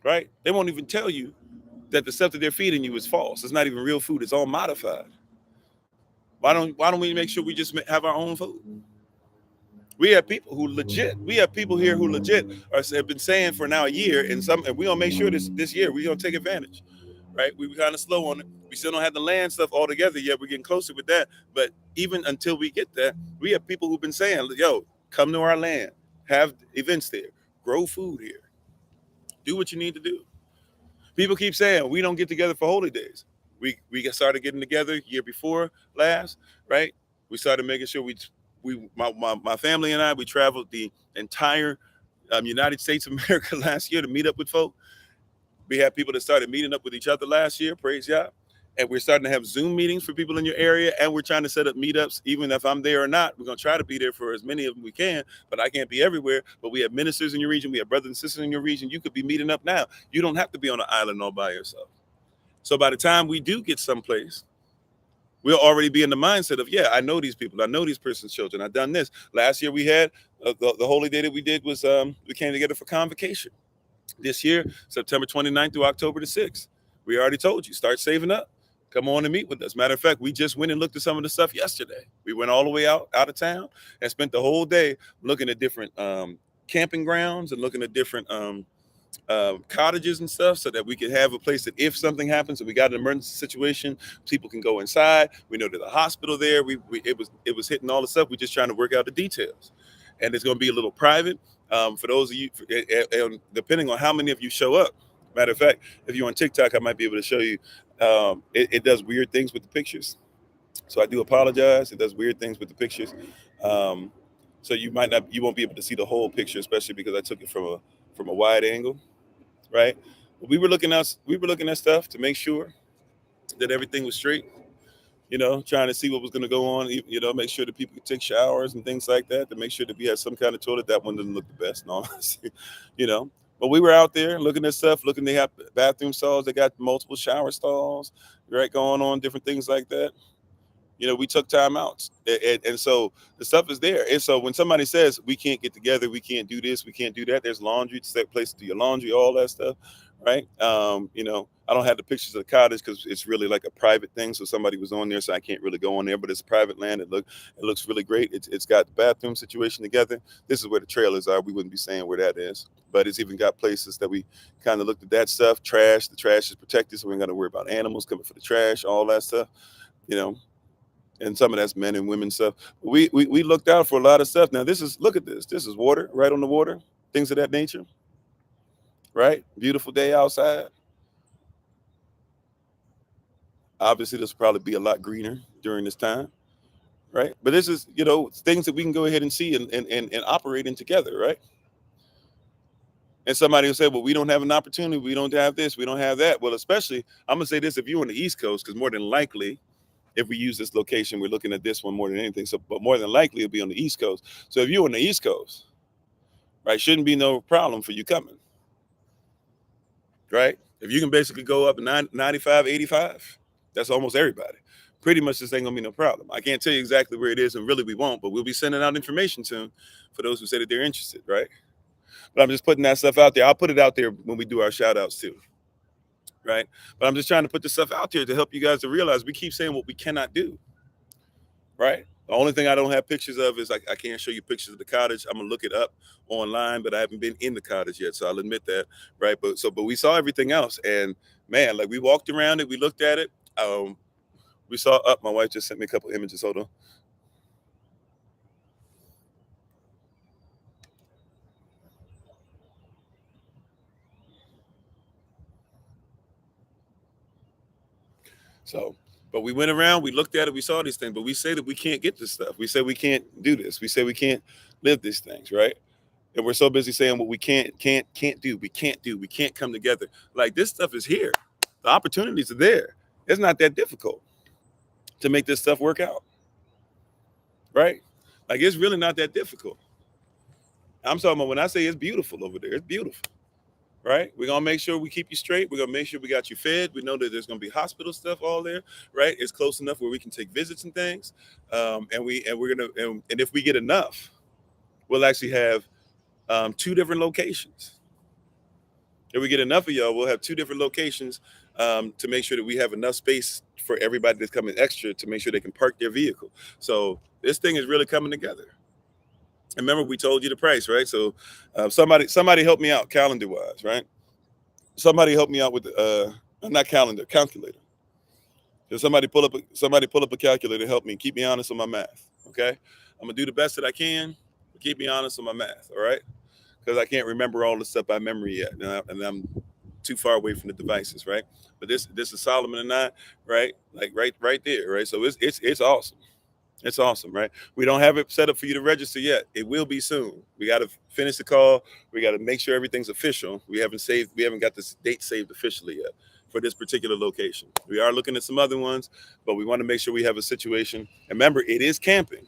S1: Right? They won't even tell you that the stuff that they're feeding you is false. It's not even real food. It's all modified. Why don't we make sure we just have our own food? We have people who legit. We have people here who legit have been saying for now a year, and we gonna make sure this year we gonna take advantage. Right? We were kind of slow on it. We still don't have the land stuff all together yet. We're getting closer with that. But even until we get that, we have people who've been saying, yo, come to our land, have events there, grow food here, do what you need to do. People keep saying we don't get together for holy days. We started getting together year before last, right? We started making sure my family and I, we traveled the entire United States of America last year to meet up with folk. We had people that started meeting up with each other last year, praise God. And we're starting to have Zoom meetings for people in your area. And we're trying to set up meetups, even if I'm there or not. We're going to try to be there for as many of them we can, but I can't be everywhere. But we have ministers in your region. We have brothers and sisters in your region. You could be meeting up now. You don't have to be on an island all by yourself. So by the time we do get someplace, we'll already be in the mindset of, yeah, I know these people. I know these person's children. I've done this. Last year we had the holy day that we did was we came together for convocation. This year, September 29th through October the 6th. We already told you, start saving up. Come on and meet with us. Matter of fact, we just went and looked at some of the stuff yesterday. We went all the way out of town and spent the whole day looking at different camping grounds and looking at different cottages and stuff so that we could have a place that if something happens and we got an emergency situation, people can go inside. We know there's a hospital there. It was hitting all the stuff. We're just trying to work out the details. And it's going to be a little private. For those of you, and depending on how many of you show up. Matter of fact, if you're on TikTok, I might be able to show you. It does weird things with the pictures, so I do apologize. It does weird things with the pictures, so you won't be able to see the whole picture, especially because I took it from a wide angle, right? But we were looking at stuff to make sure that everything was straight. Trying to see what was going to go on, make sure that people could take showers and things like that, to make sure that we had some kind of toilet. That one didn't look the best, no. But we were out there looking at stuff, they have bathroom stalls. They got multiple shower stalls, right, going on, different things like that. We took time out. And so the stuff is there. And so when somebody says we can't get together, we can't do this, we can't do that, there's laundry, place to do your laundry, all that stuff, right? I don't have the pictures of the cottage because it's really like a private thing. So somebody was on there, so I can't really go on there, but it's private land. It looks really great. It's got the bathroom situation together. This is where the trailers are. We wouldn't be saying where that is, but it's even got places that we kind of looked at that stuff. The trash is protected, so we ain't got to worry about animals coming for the trash, all that stuff, and some of that's men and women stuff. We looked out for a lot of stuff. Now look at this. This is water, right on the water, things of that nature, right? Beautiful day outside. Obviously, this will probably be a lot greener during this time, right? But this is, things that we can go ahead and see and operate in together, right? And somebody will say, well, we don't have an opportunity. We don't have this. We don't have that. Well, especially, I'm going to say this, if you're on the East Coast, because more than likely, if we use this location, we're looking at this one more than anything. So, but more than likely, it'll be on the East Coast. So if you're on the East Coast, right, shouldn't be no problem for you coming, right? If you can basically go up 95, 85, that's almost everybody. Pretty much this ain't gonna be no problem. I can't tell you exactly where it is, and really we won't, but we'll be sending out information soon for those who say that they're interested, right? But I'm just putting that stuff out there. I'll put it out there when we do our shout outs too, right? But I'm just trying to put this stuff out there to help you guys to realize we keep saying what we cannot do, right? The only thing I don't have pictures of is I can't show you pictures of the cottage. I'm gonna look it up online, but I haven't been in the cottage yet, so I'll admit that, right? But we saw everything else, and man, like we walked around it, we looked at it. We saw up. My wife just sent me a couple images. Hold on. So But we went around, we looked at it, we saw these things, but we say that we can't get this stuff. We say we can't do this. We say we can't live these things, right? And we're so busy saying what we can't do. We can't do. We can't come together. Like, this stuff is here. The opportunities are there. It's not that difficult to make this stuff work out, right? Like, it's really not that difficult. I'm talking about when I say it's beautiful over there, it's beautiful, right? We're gonna make sure we keep you straight. We're gonna make sure we got you fed. We know that there's gonna be hospital stuff all there, right? It's close enough where we can take visits and things. And if we get enough, we'll actually have 2 different locations. If we get enough of y'all, we'll have 2 different locations to make sure that we have enough space for everybody that's coming extra to make sure they can park their vehicle. So this thing is really coming together. And remember, we told you the price, right? So somebody help me out calendar wise, right? Somebody help me out with not calendar, calculator. So somebody pull up a calculator, help me, keep me honest on my math. Okay, I'm gonna do the best that I can, but keep me honest on my math. All right, because I can't remember all the stuff by memory yet, and I'm too far away from the devices, right? But this is Solomon and I, right? Like right there, right? So it's awesome. It's awesome, right? We don't have it set up for you to register yet. It will be soon. We got to finish the call. We got to make sure everything's official. We haven't got this date saved officially yet for this particular location. We are looking at some other ones, but we want to make sure we have a situation. And remember, it is camping.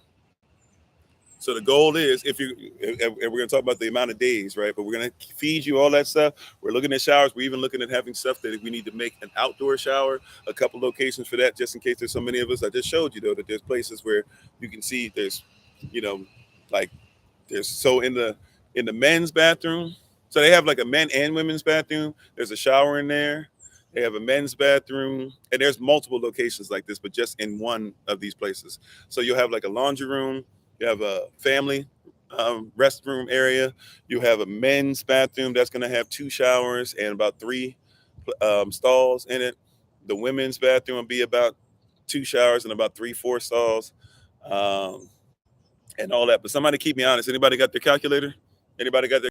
S1: So the goal is, and we're going to talk about the amount of days, right? But we're going to feed you all that stuff. We're looking at showers. We're even looking at having stuff that if we need to make an outdoor shower, a couple locations for that, just in case there's so many of us. I just showed you, though, that there's places where you can see there's, like there's in the men's bathroom. So they have like a men and women's bathroom. There's a shower in there. They have a men's bathroom, and there's multiple locations like this, but just in one of these places. So you'll have like a laundry room. You have a family restroom area. You have a men's bathroom that's going to have 2 showers and about 3 stalls in it. The women's bathroom will be about 2 showers and about 3-4 stalls, and all that. But somebody keep me honest. Anybody got their calculator? Anybody got their